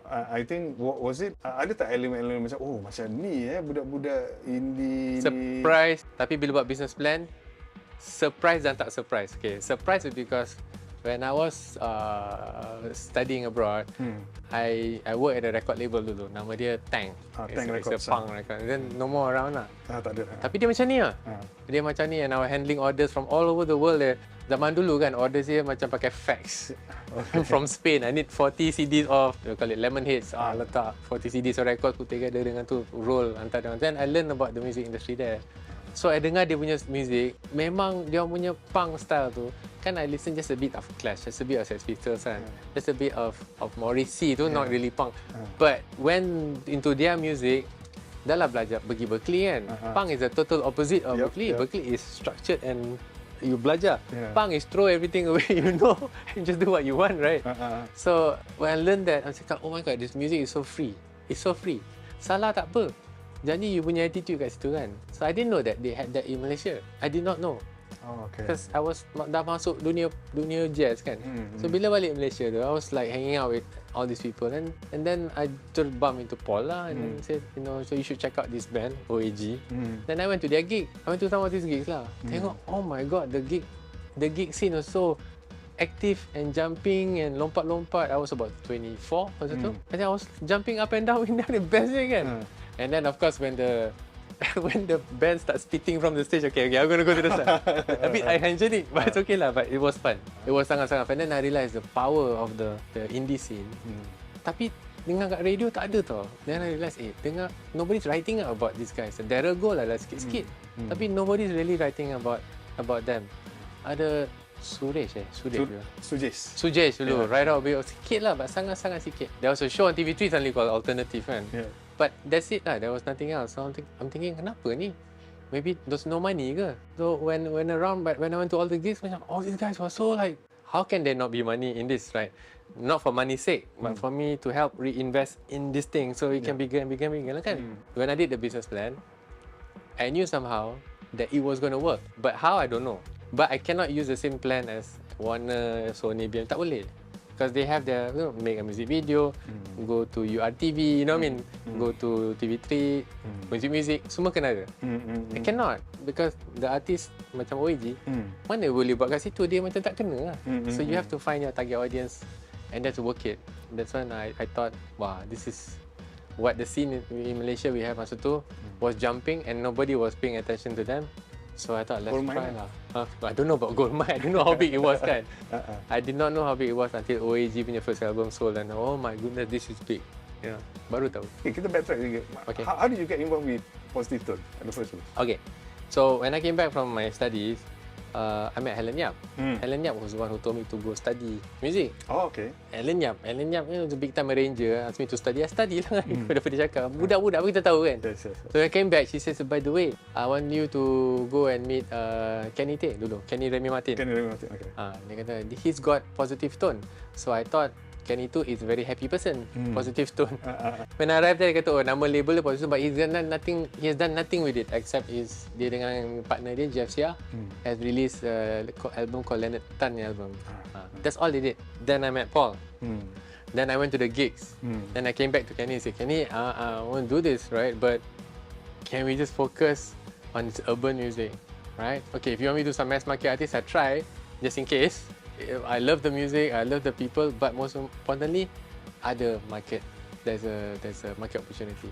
I think was it ada tak elemen-elemen macam macam ni budak-budak indie surprise ni. Tapi bila buat business plan surprise dan tak surprise. Okay, surprise is because when I was studying abroad, I work at a record label dulu. Nama dia Tank. Tank It's Records. a punk record. Then no more around lah. Tak ada. Tapi dia macam ni lah. Dia macam ni and I was handling orders from all over the world. Zaman dulu kan orders dia macam pakai fax. From Spain. I need 40 CDs of, they call it lemon heads. Letak 40 CDs of record put together dengan tu roll hantar dengan. Then I learn about the music industry there. So I dengar dia punya music, memang dia punya punk style tu, kan I listen just a bit of Clash, just a bit of Sex Pistols kan, just a bit of Morrissey tu, not really punk. But when into their music, dah lah belajar pergi Berkeley kan. Punk is the total opposite of Berkeley. Berkeley is structured and you belajar. Punk is throw everything away, you know, and just do what you want, right? So when I learned that, I cakap, oh my god, this music is so free. It's so free. Salah tak apa. Jadi you punya attitude kat situ kan. So I didn't know that they had that in Malaysia. I did not know. Oh, okay. Because I was dah masuk dunia jazz kan. So bila balik Malaysia tu, I was like hanging out with all these people and then I terbump into Paul lah and then said, you know, so you should check out this band OAG. Then I went to their gig. I went to some of these gigs lah. Tengok, oh my god, the gig scene was so active and jumping and lompat-lompat. I was about 24 masa tu. And then I was jumping up and down in the best kan. And then of course when the band start spitting from the stage, okay, I'm gonna go to the side. A bit I enjoyed it, but it's okay lah. But it was fun. It was sangat-sangat fun. And then I realised the power of the indie scene. Tapi dengar kat radio tak ada tau. Then I realised, dengar nobody's writing about these guys. Daryl Gold lah sikit-sikit. Tapi nobody's really writing about them. Ada Sujesh dulu, right out sikit lah, but sangat-sangat sikit. There was a show on TV3 suddenly called Alternative kan. But that's it lah, there was nothing else. So I'm thinking, kenapa ni? Maybe there's no money ke? So when I went to all the gigs, macam, all these guys were so like, how can there not be money in this, right? Not for money's sake, but for me to help reinvest in this thing so it can be bigger kan? When I did the business plan, I knew somehow that it was going to work. But how, I don't know. But I cannot use the same plan as Warner, Sony, BM. Tak boleh. Because they have their, make a music video, go to URTV, you know what I mean? Go to TV3, music, semua kena ada. I cannot. Because the artist macam OAG, mana boleh buat kat situ, dia macam tak kena lah. So you have to find your target audience and then to work it. That's when I thought, wow, this is what the scene in Malaysia we have masa tu was jumping and nobody was paying attention to them. So I thought, let's try lah. I don't know about Goldmine. I don't know how big it was kan. I did not know how big it was until OAG punya first album sold and oh my goodness, this is big. Yeah, baru tahu. Okay, kita backtrack sikit. Okay. How did you get involved with Positive Tone at the first place? Okay, so when I came back from my studies, I met Helen Yap. Helen Yap was the one who told me to go study music. Oh, okay. Helen Yap was a big time arranger. Asked me to study. I study lah. Daripada dia cakap, budak-budak pun kita tahu kan. Yes. So when I came back, she says, by the way, I want you to go and meet Kenny dulu. Kenny Remy Martin. Okay. Dia kata, he's got positive tone. So I thought, Kenny tu is a very happy person, positive tone. When I arrived there, dia kata, oh, nama label dia positive, but he has done nothing with it except dia dengan partner dia, Jeff Sia, has released album called Leonard Tan album. That's all they did. Then I met Paul. Then I went to the gigs. Then I came back to Kenny and said, Kenny, I want to do this, right? But can we just focus on this urban music, right? Okay, if you want me to do some mass market artists, I try, just in case. I love the music, I love the people, but most importantly, ada market. There's a market opportunity.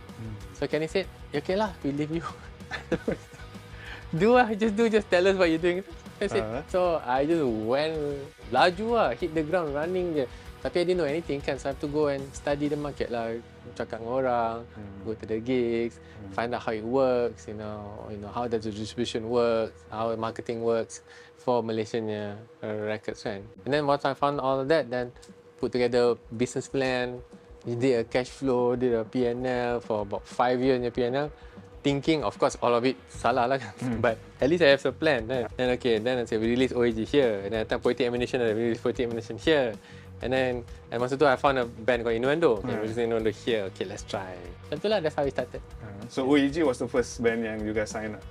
So Kenny said, okay lah, we leave you. Just tell us what you're doing. That's it. So I just went, laju lah, hit the ground running je. Tapi I didn't know anything kan, so I have to go and study the market lah. Cakap dengan orang, go to the gigs, find out how it works, you know how does the distribution work, how marketing works for Malaysian records kan. And then once I found all of that, then put together business plan, did a cash flow, did a P&L for about 5 years P&L. Thinking, of course, all of it salah lah kan. But at least I have a plan. Then I say we release OAG here. And then I Poetic Ammunition, I release Poetic Ammunition here. And masa tu I found a band called Innuendo. Okay, release Innuendo here. Okay, let's try. Dan itulah, that's how we started. So OAG was the first band yang you guys signed up?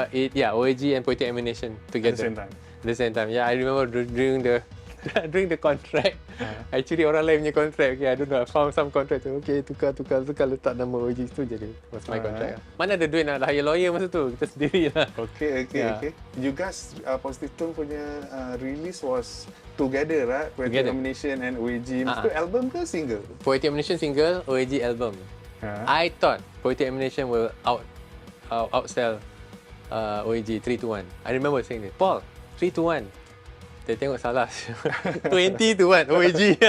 OAG and Poetic Ammunition together. At the same time. Yeah, I remember during the contract, actually orang lain punya contract. Okay, I don't know. I found some contract. Okay, tukar letak nama OAG tu jadi was my contract. Mana ada duit nak hire lawyer masa tu? Kita sendiri lah. Okay. You guys, Positive Tone punya release was together, right? Poetic Ammunition and OAG. Itu album ke single? Poetic Ammunition single, OAG album. I thought Poetic Ammunition will outsell OAG 3-1. I remember saying this. Paul, 3-1. Dia tengok salah. 20-1 OAG.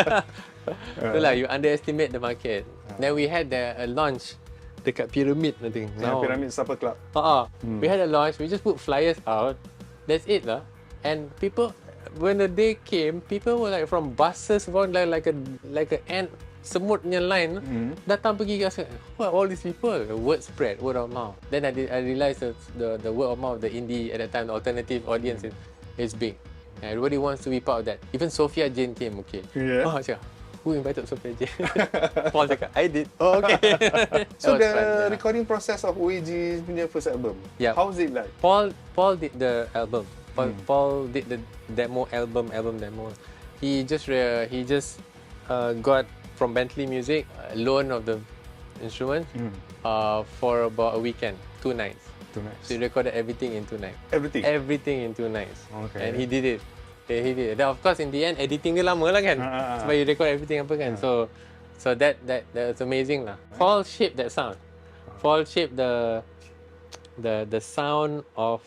Itulah, you underestimate the market. Then we had a launch dekat Pyramid, I think. Pyramid Supper Club. We had a launch, we just put flyers out. That's it lah. And people, when the day came, people were like from buses, like a ant, semutnya line, datang pergi rasa, what all these people? The word spread, word of mouth. Then I realised that the word of mouth, the indie at that time, the alternative audience is big. Everybody wants to be part of that. Even Sophia Jane came, okay. Yeah. I cakap, who invited Sophia Jane? Paul cakap, I did. Oh, okay. So the recording process of OAG punya first album, how was it like? Paul did the album. Paul did the album demo. He just got from Bentley Music a loan of the instrument for about a weekend, 2 nights. 2 nights. So he recorded everything in 2 nights. Everything in 2 nights. Okay. And he did it. Then of course in the end editing dia lama lah kan. Sebab you record everything apa kan. So that's amazing lah. Paul shaped that sound. Paul shaped the sound of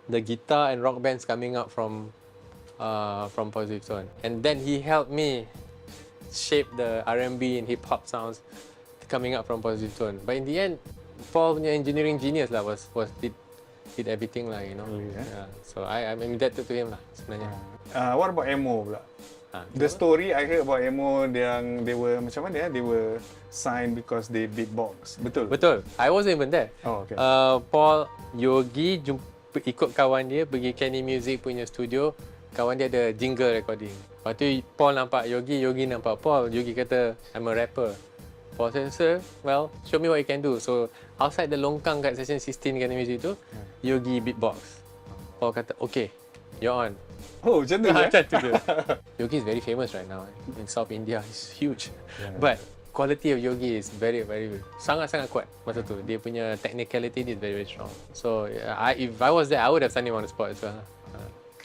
the guitar and rock bands coming out from Positive Tone. And then he helped me shape the R&B and hip hop sounds coming out from Positive Tone. But in the end, Paul punya engineering genius lah did everything lah, you know. So I'm indebted to him lah sebenarnya. What about Emo pula? The story I heard about Emo, they were macam mana? They were signed because they beatbox. Betul. I wasn't even there. Oh, okay. Paul Yogi ikut kawan dia pergi Kenny Music punya studio. Kawan dia ada jingle recording. Lepas tu Paul nampak Yogi nampak Paul. Yogi kata, I'm a rapper. Paul said, sir, well, show me what you can do. So outside the longkang kat session 16 Kenny Music tu, Yogi beatbox. Paul kata, okay, you're on. Oh, macam tu je? Yogi is very famous right now in South India. He's huge. But quality of Yogi is very, very, sangat-sangat kuat masa tu. Dia punya technicality is very, very strong. So if I was there, I would have signed him on the spot as well.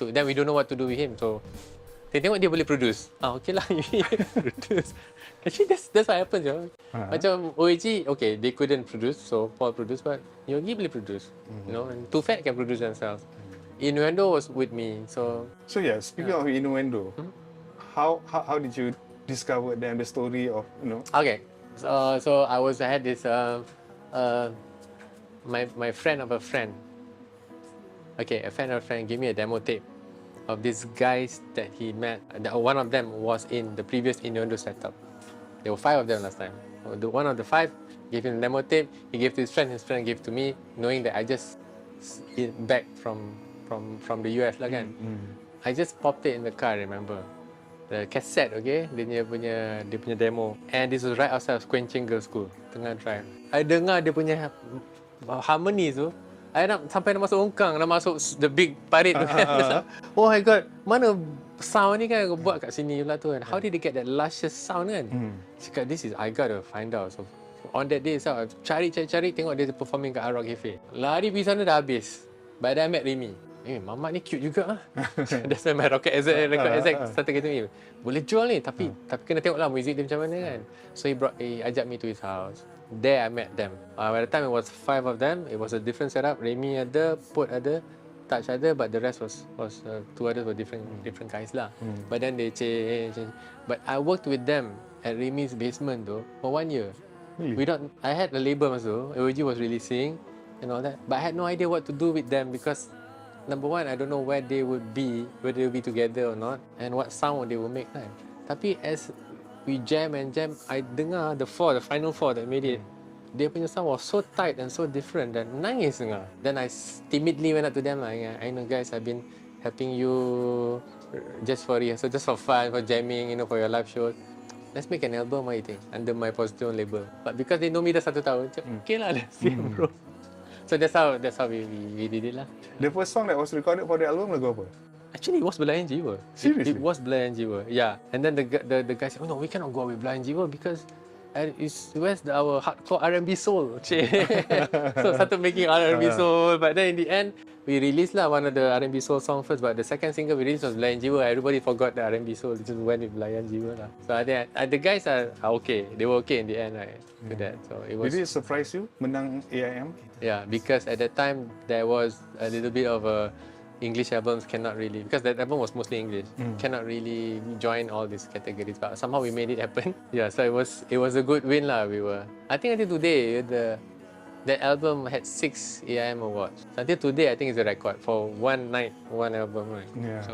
Then we don't know what to do with him. So tengok dia boleh produce. Okay lah, you produce. Actually, that's what happens. Macam OAG, okay, they couldn't produce, so Paul produced, but Yogi boleh produce. You know, and Too Fat can produce themselves. Innuendo was with me, so yeah. Speaking of Innuendo, how did you discover them, the story of, you know? Okay, so I had this my friend of a friend. Okay, a friend of a friend gave me a demo tape of these guys that he met. One of them was in the previous Innuendo setup. There were 5 of them last time. One of the 5 gave him a demo tape. He gave to his friend gave to me, knowing that I just back from the US lah kan. I just popped it in the car, remember. The cassette, okay? Dia punya demo. And this was right outside of Quenching Girls School, tengah drive. I dengar dia punya harmony tu. I sampai nak masuk longkang, nak masuk the big parade tu kan. Oh my god, mana sound ni kan buat kat sini pula tu kan. How did they get that luscious sound kan? Cakap, I gotta find out. So on that day itself, cari, tengok dia performing kat Rock Cafe. Lari pergi sana dah habis. By then I met Remy. Mamat ni cute juga lah. That's when my Rocket Exact started getting me. Boleh jual ni, tapi kena tengok lah muzik dia macam mana kan. So he ajak me to his house. There I met them. By the time it was 5 of them, it was a different setup. Remy ada, Put ada, touch other, but the rest was two others were different guys lah. But then they change. But I worked with them at Remy's basement though for 1 year. Really? I had a label also. OG was releasing and all that, but I had no idea what to do with them because number one, I don't know where they would be, whether they'll be together or not, and what sound they will make kan. Tapi as we jam, I dengar the final four that made it. Dia punya sound was so tight and so different that nangis dengar. Then I timidly went up to them like, I know guys, I've been helping you just for rehearsal, just for fun, for jamming, for your live show. Let's make an album, what do you think? Under my Position label. But because they know me dah 1 tahun, okay lah, let's see bro. So that's how we did it lah. The first song that was recorded for the album lagu apa? Actually, it was Belayan Jiwa. Seriously? It was Belayan Jiwa, yeah. And then the guy said, oh no, we cannot go with Belayan Jiwa because where's our hardcore R&B soul? So started making R&B soul, but then in the end, we released lah one of the R&B soul song first, but the second single we released was Belayan Jiwa. Everybody forgot the R&B soul, just went with Belayan Jiwa lah. So I think the guys are okay. They were okay in the end, right? With that. So it was. Did it surprise you menang AIM? Yeah, because at that time there was a little bit of a English albums cannot really, because that album was mostly English, cannot really join all these categories, but somehow we made it happen. Yeah, so it was a good win lah. I think until today that album had 6 AIM awards. So until today I think it's a record for one night, one album, right? Yeah.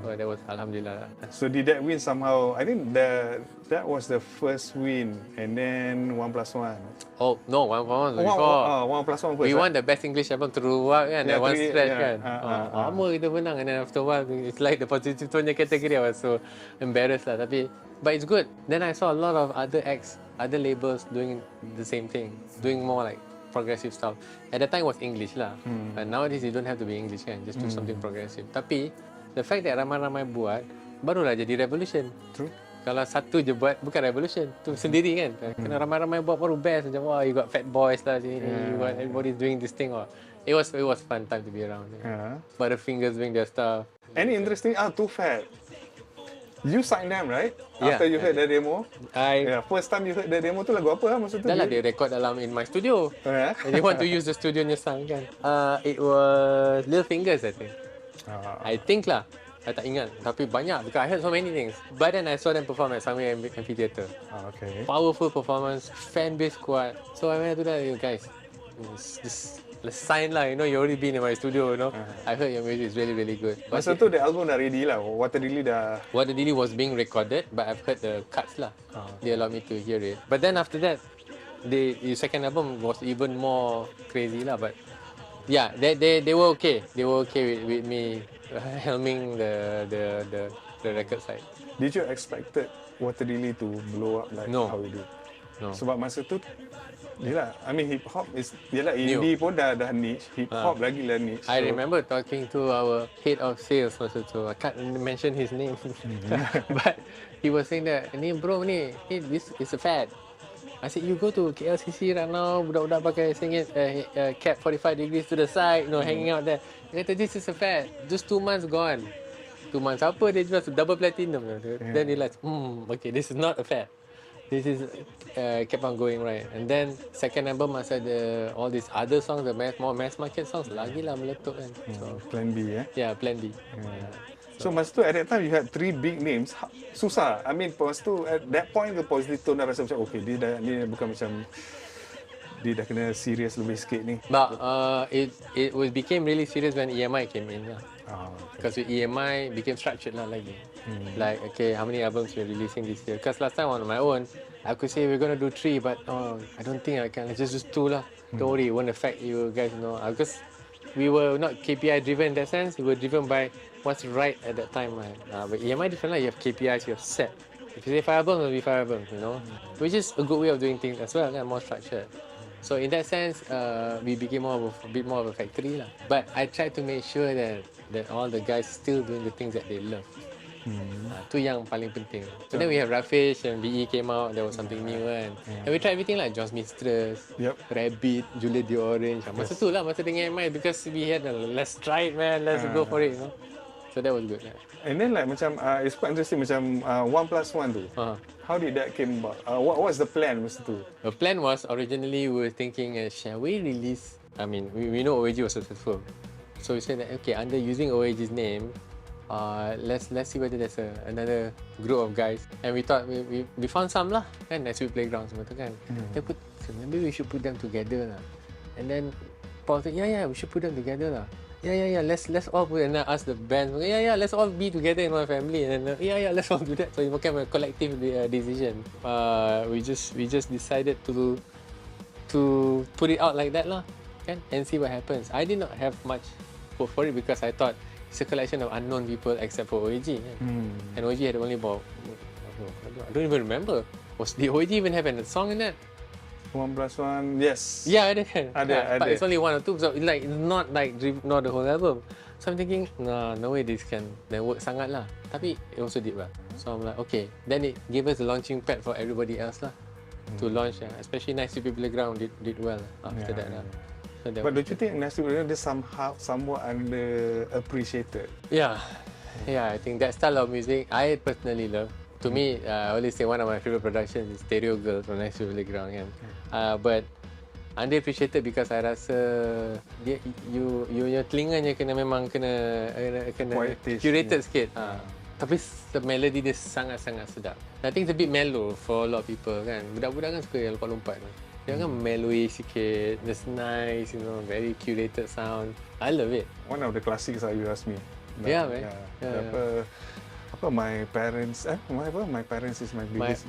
So that was Alhamdulillah. So did that win somehow? I think that was the first win, and then 1+1. Oh no, 1+1 was before. 1+1 first. We won the best English album throughout kan, that one stretch kan. Yeah. Kita menang, and then after a while it's like the positive tone category. I was so embarrassed lah. But it's good. Then I saw a lot of other acts, other labels doing the same thing, doing more like progressive stuff. At the time it was English lah. And nowadays you don't have to be English kan, just do something progressive. Tapi the fact that ramai-ramai buat, barulah jadi revolution. True. Kalau satu je buat, bukan revolution. Tu sendiri kan. Kena ramai-ramai buat baru best. Macam, wah, you got Fat Boys lah sini. You got everybody's doing this thing. It was fun time to be around. Butterfingers doing their stuff. Any interesting? Too Fat. You signed them, right? Yeah. After you heard the demo? First time you heard the demo tu lagu apa lah masa tu? Dah lah, dia record dalam in my studio. And they want to use the studio punya sound kan. It was Little Fingers, I think. I think lah. I tak ingat. Tapi banyak because I heard so many things. But then I saw them perform at Sunway Amphitheatre. Okay. Powerful performance, fan base kuat. So I went to that, guys, let's sign lah. You already been in my studio, I heard your music is really, really good. Masa tu the album dah ready lah. Water Lily was being recorded, but I've heard the cuts lah. They allowed me to hear it. But then after that, the second album was even more crazy lah. But yeah, they were okay. They were okay with me helming the record side. Did you expected Water Lily to blow up like how it did? No. Sebab masa tu, yelah, I mean hip hop is, yelah, indie pun dah niche, hip hop lagi lah niche. I remember talking to our head of sales masa tu. I can't mention his name, but he was saying that, this is a fad. I said, you go to KLCC right now, budak-budak pakai singit cap 45 degrees to the side, hanging out there. Dia kata, this is a fad. Just 2 months gone. 2 months apa dia jual double platinum. Then he like, okay, this is not a fad. This is kept on going, right. And then second album masa ada all these other songs, the more mass market songs, lagi lah meletup kan. So, Plan B Yeah, Plan B. So masa tu at that time you had 3 big names. Susah. I mean masa tu at that point the positive tone dah rasa macam okay, dia bukan macam dia dah kena serious lebih sikit ni. But it became really serious when EMI came in lah. Because with EMI became structured lah lagi. Like okay, how many albums we're releasing this year? Because last time on my own, I could say we're gonna do 3, but I don't think I can. Let's just do 2 lah. Don't worry, it won't affect you guys, Because we were not KPI driven in that sense. We were driven by what's right at that time, right? But EMI different lah. You have KPIs, you have set. If you say 5 albums, it'll be 5 albums, Which is a good way of doing things as well, more structured. So in that sense, we became a bit more of a factory lah. But I tried to make sure that all the guys still doing the things that they love. Tu yang paling penting. So then we have Rafish and BE came out, there was something new kan. And we tried everything like John's Mistress, Rabbit, Julia the Orange. Masa tu lah, masa dengan MI, because we had let's try it man, let's go for it, So that was good. And then like macam, it's quite interesting macam 1+1 tu. How did that came about? What was the plan masa tu? The plan was originally we were thinking, shall we release? I mean, we know OAG was successful. So we said that okay, under using OAG's name, let's see whether there's another group of guys. And we thought we found some lah, kan, Nice Sweet Playground semua tu kan. Maybe we should put them together lah. And then Paul said, yeah, we should put them together lah. Yeah, let's all put, and then ask the band, let's all be together in one family, and then let's all do that. So it became a collective decision. We just decided to put it out like that lah, kan, and see what happens. I did not have much hope for it because I thought it's a collection of unknown people except for OAG, kan? And OAG had only about, I don't even remember. Did OAG even have a song in that? 1+1, yes. Yeah, ada kan? Ada. But it's only one or two, so it's not the whole album. So I'm thinking, no way this can work sangat lah. Tapi it also did well. So I'm like, okay. Then it gave us a launching pad for everybody else lah to launch. Especially Nice Sweet Playground did well after that. So but don't you think Nice Sweet Playground is somewhat underappreciated? Yeah, I think that style of music I personally love. To me, I always say one of my favorite productions is Stereo Girl from Nice Sweet Playground, kan. But underappreciated because I rasa dia you telinganya memang kena curated sikit. Tapi melody dia sangat-sangat sedap. I think it's a bit mellow for a lot of people, kan. Budak-budak kan suka yang lompat-lompat. Dia kan mellowy sikit, just nice, very curated sound. I love it. One of the classics you ask me. Yeah, man. My parents is my biggest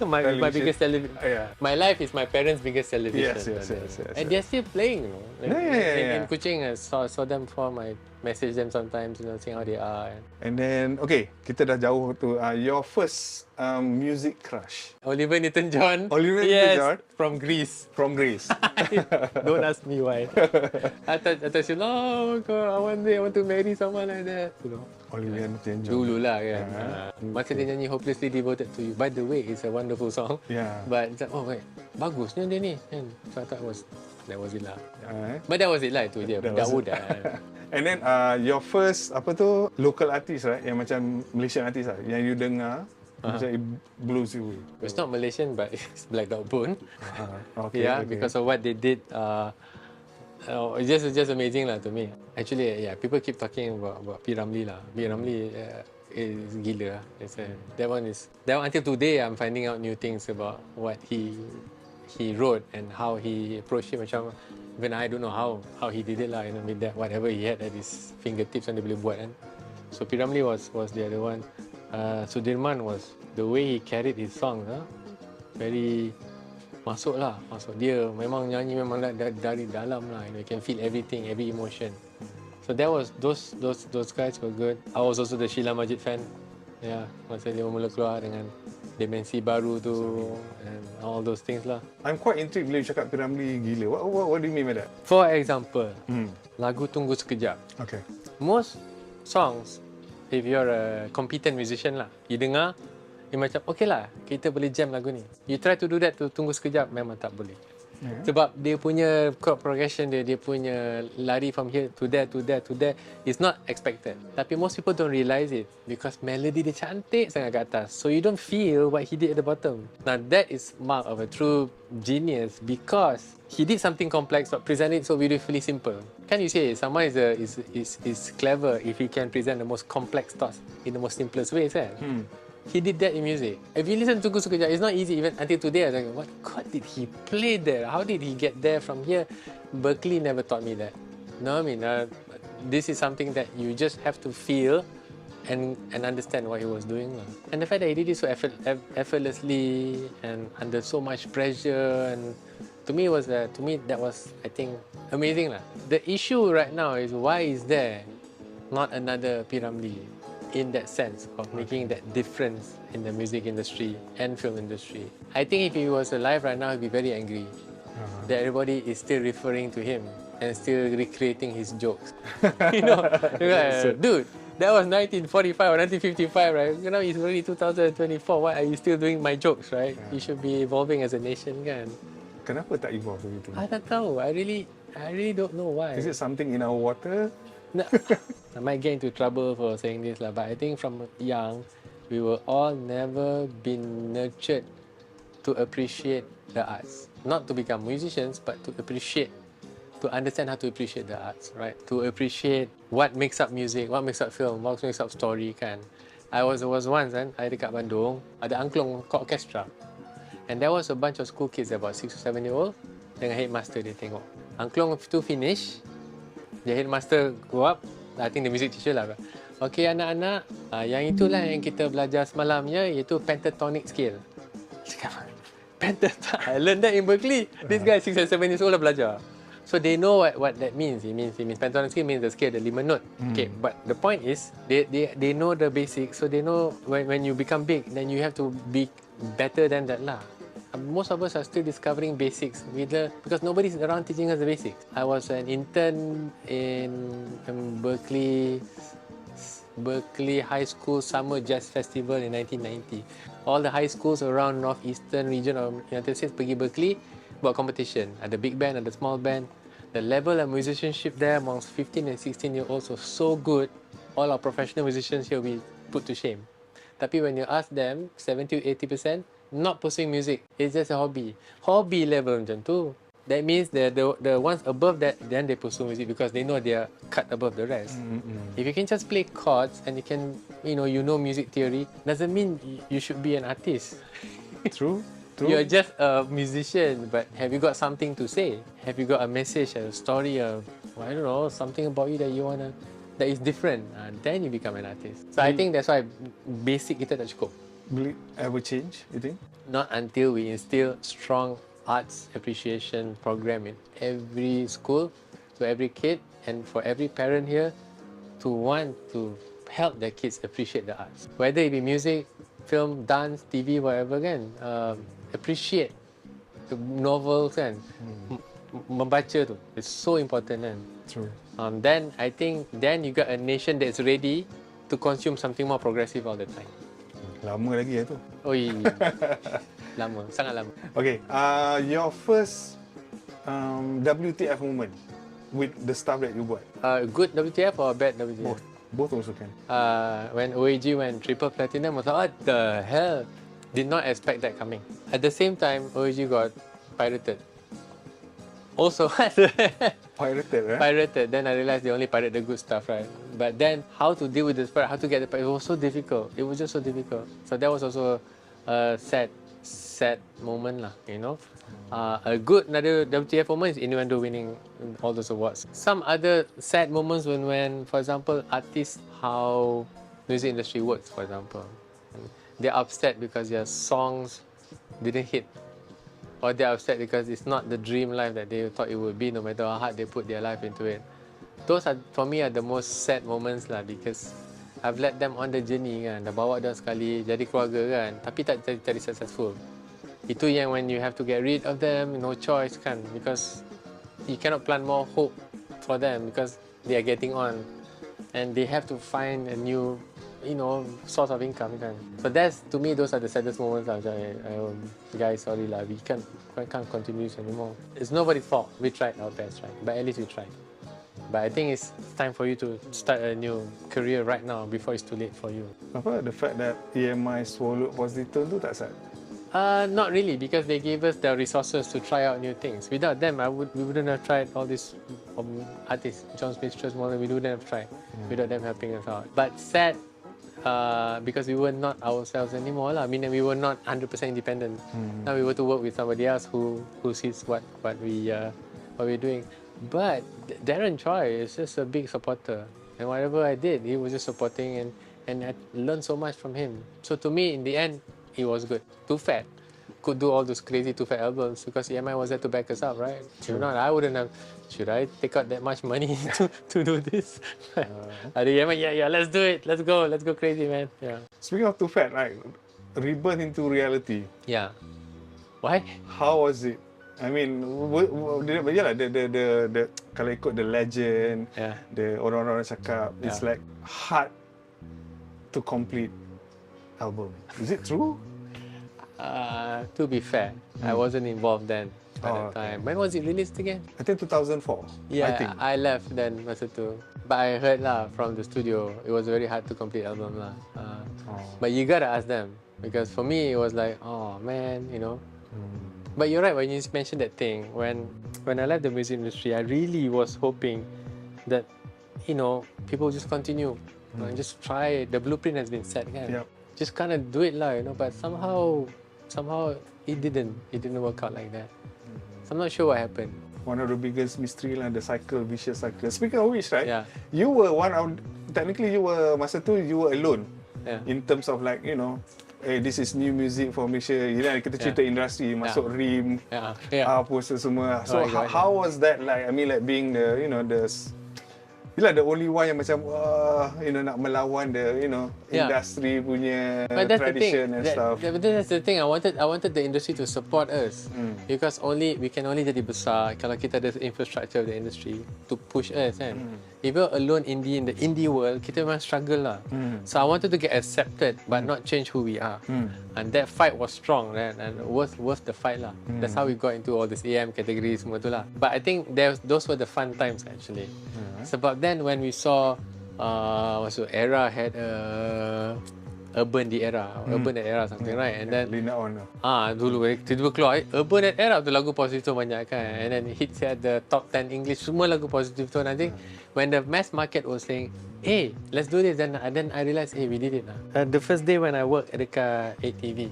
my biggest television. My life is my parents' biggest television. Yes. And they're still playing, In Kuching, I saw them perform. I message them sometimes, seeing how they are. And then, okay, kita dah jauh tu. Your first music crush? Oliver Newton-John. Newton-John? From Greece. Don't ask me why. I thought you know, I want to marry someone like that. Oliver Newton-John. Dulu lah kan. Masa dia nyanyi Hopelessly Devoted to You. By the way, it's a wonderful song. But wait, bagusnya dia ni. So I thought that was it lah. But that was it lah, itu je. Budak-budak. And then your first local artist, right? Yang macam Malaysian artist lah, yang you dengar macam it blows you away. It's not Malaysian, but it's Black Dog Bone. Okay. Because of what they did. It's just amazing lah to me. Actually, people keep talking about P. Ramlee lah. P. Ramlee is gila lah. That one until today I'm finding out new things about what he wrote and how he approached it. Macam even I don't know how he did it lah. With that whatever he had at his fingertips yang dia boleh buat kan. So P. Ramlee was the other one. Sudirman was the way he carried his songs. Very masuk dia memang nyanyi memang dari dalam lah, you can feel everything, every emotion. So that was those guys were good. I was also the Sheila Majid fan. Masa dia mula keluar dengan dimensi baru tu and all those things lah. I'm quite intrigued bila you cakap P. Ramlee gila. What do you mean by that? For example, lagu Tunggu Sekejap. Okay. Most songs, if you're a competent musician lah, you dengar macam okay lah, kita boleh jam lagu ni. You try to do that to Tunggu Sekejap, memang tak boleh. Sebab dia punya chord progression dia punya lari from here to there is not expected. Tapi most people don't realise it because melody dia cantik sangat kat atas. So you don't feel what he did at the bottom. Now that is mark of a true genius because he did something complex but presented it so beautifully simple. Can you say someone is clever if he can present the most complex thoughts in the most simplest ways, kan? He did that in music. If you listen to Tunggu Sekejap, it's not easy even until today. I was like, what chord did he play there? How did he get there from here? Berkeley never taught me that. No, I mean, this is something that you just have to feel and understand what he was doing. And the fact that he did it so effortlessly and under so much pressure, and to me that was I think amazing lah. The issue right now is why is there not another P. Ramlee in that sense of making that difference in the music industry and film industry. I think if he was alive right now, he'd be very angry that everybody is still referring to him and still recreating his jokes. Dude, that was 1945 or 1955, right? It's already 2024. Why are you still doing my jokes, right? You should be evolving as a nation, kan? Kenapa tak evolve begitu? I tak tahu. I really don't know why. Is it something in our water? No, I might get into trouble for saying this lah, but I think from young, we were all never been nurtured to appreciate the arts. Not to become musicians, but to appreciate to understand how to appreciate the arts, right? To appreciate what makes up music, what makes up film, what makes up story kan. I was once kan, I dekat Bandung, ada angklung orchestra. And there was a bunch of school kids about 6 or 7 year old dengan headmaster dia tengok. Angklung tu finish, the headmaster go up, I think the music teacher lah. Okay anak-anak, yang itulah yang kita belajar semalamnya, iaitu pentatonic scale. Cakap, I learned that in Berkeley. This guy 6 or 7 years old dah belajar. So they know what that means. It means pentatonic scale means the scale, the 5 note. Okay, but the point is they know the basics, so they know when you become big, then you have to be better than that lah. Most of us are still discovering basics because nobody's around teaching us the basics. I was an intern in Berkeley High School Summer Jazz Festival in 1990. All the high schools around northeastern region of United States pergi Berkeley buat competition. Ada big band, ada small band. The level of musicianship there amongst 15 and 16 year olds was so good. All our professional musicians here will be put to shame. Tapi when you ask them, 70-80% not pursuing music. It's just a hobby. Hobby level macam tu. That means the ones above that, then they pursue music because they know they are cut above the rest. If you can just play chords and you know music theory, doesn't mean you should be an artist. True. You're just a musician, but have you got something to say? Have you got a message, a story, I don't know, something about you that is different? Then you become an artist. So I think that's why basic kita tak cukup. Will it ever change, you think? Not until we instill strong arts appreciation program in every school, to every kid, and for every parent here to want to help their kids appreciate the arts. Whether it be music, film, dance, TV, whatever kan, appreciate the novels kan, membaca tu. It's so important kan. True. Then I think then you got a nation that's ready to consume something more progressive all the time. Lama lagi tu. Oi. Lama, sangat lama. Okay, your first WTF moment with the stuff that you buat. Good WTF or bad WTF? Both also can. When OAG went triple platinum, I was like, what the hell? Did not expect that coming. At the same time, OAG got pirated. Also, pirated, right? Pirated. Then I realized they only pirate the good stuff, right? But then, how to deal with this pirate, how to get the pirate, it was so difficult. It was just so difficult. So that was also a sad moment lah, you know. A good another WTF moment is Innuendo winning all those awards. Some other sad moments when for example, artists, how music industry works, for example. They're upset because their songs didn't hit. Or they're upset because it's not the dream life that they thought it would be, no matter how hard they put their life into it. Those are, for me, are the most sad moments lah, because I've let them on the journey kan. Dah bawa dia sekali jadi keluarga kan, tapi tak jadi successful. Itu yang when you have to get rid of them, no choice kan, because you cannot plant more hope for them because they are getting on and they have to find a new, source of income kan. So that's, to me, those are the saddest moments lah. Guys, sorry lah, we can't continue this anymore. It's nobody's fault. We tried our best, right? But at least we tried. But I think it's time for you to start a new career right now before it's too late for you. Apa, the fact that EMI swallowed Positon tu tak sad? Not really, because they gave us the resources to try out new things. Without them, we wouldn't have tried all these artists, John Smith, Strauss-Mahler, we wouldn't have tried without them helping us out. But sad, because we were not ourselves anymore. I mean, we were not 100% independent. Now we were to work with somebody else who sees what we're doing. But Darren Choi is just a big supporter, and whatever I did, he was just supporting, and I learned so much from him. So to me, in the end, it was good. Too Fat could do all those crazy Too Fat albums because EMI was there to back us up, right? If not, I wouldn't have. Should I take out that much money to do this? EMI, yeah, let's do it. Let's go crazy, man. Yeah. Speaking of Too Fat, right? Rebirth into reality. Yeah. Why? How was it? I mean, the kalau ikut the legend, the orang-orang cakap, it's like hard to complete album. Is it true? To be fair, I wasn't involved then at that time. When was it released again? I think 2004. Yeah, I think. I left then masa tu. But I heard lah from the studio, it was very hard to complete album lah. But you gotta ask them, because for me it was like, oh man, But you're right when you mentioned that thing. When I left the music industry, I really was hoping that, you know, people just continue and just try. The blueprint has been set, kan? Yep. Just kind of do it lah, you know. But somehow it didn't work out like that. So I'm not sure what happened. One of the biggest mystery lah, the vicious cycle. Speaking of which, right? Yeah. You were technically you were masa tu you were alone. Yeah. In terms of like, you know, this is new music for Malaysia. You know, kita cerita industri, masuk RIM, apa semua. So how was that like? I mean, like being the, you know, the only one yang macam you know, nak melawan the, you know, industry punya tradition and stuff. But that's the thing. I wanted the industry to support us because we can only jadi besar kalau kita ada infrastructure of the industry to push us, kan. If you're alone in the indie world, kita memang struggle lah. So I wanted to get accepted but not change who we are. And that fight was strong, right? And worth the fight lah. That's how we got into all this AM category semua tu lah. But I think those were the fun times actually. Sebab then when we saw Era had Urban the Era something, right? And then Lina on dulu tiba-tiba keluar Urban at Era tu lagu positif tu banyak, kan? And then hits at the top 10 English, semua lagu positif tu. And I think when the mass market was saying, hey, let's do this, then I realised, hey, we did it lah. The first day when I worked dekat ATV,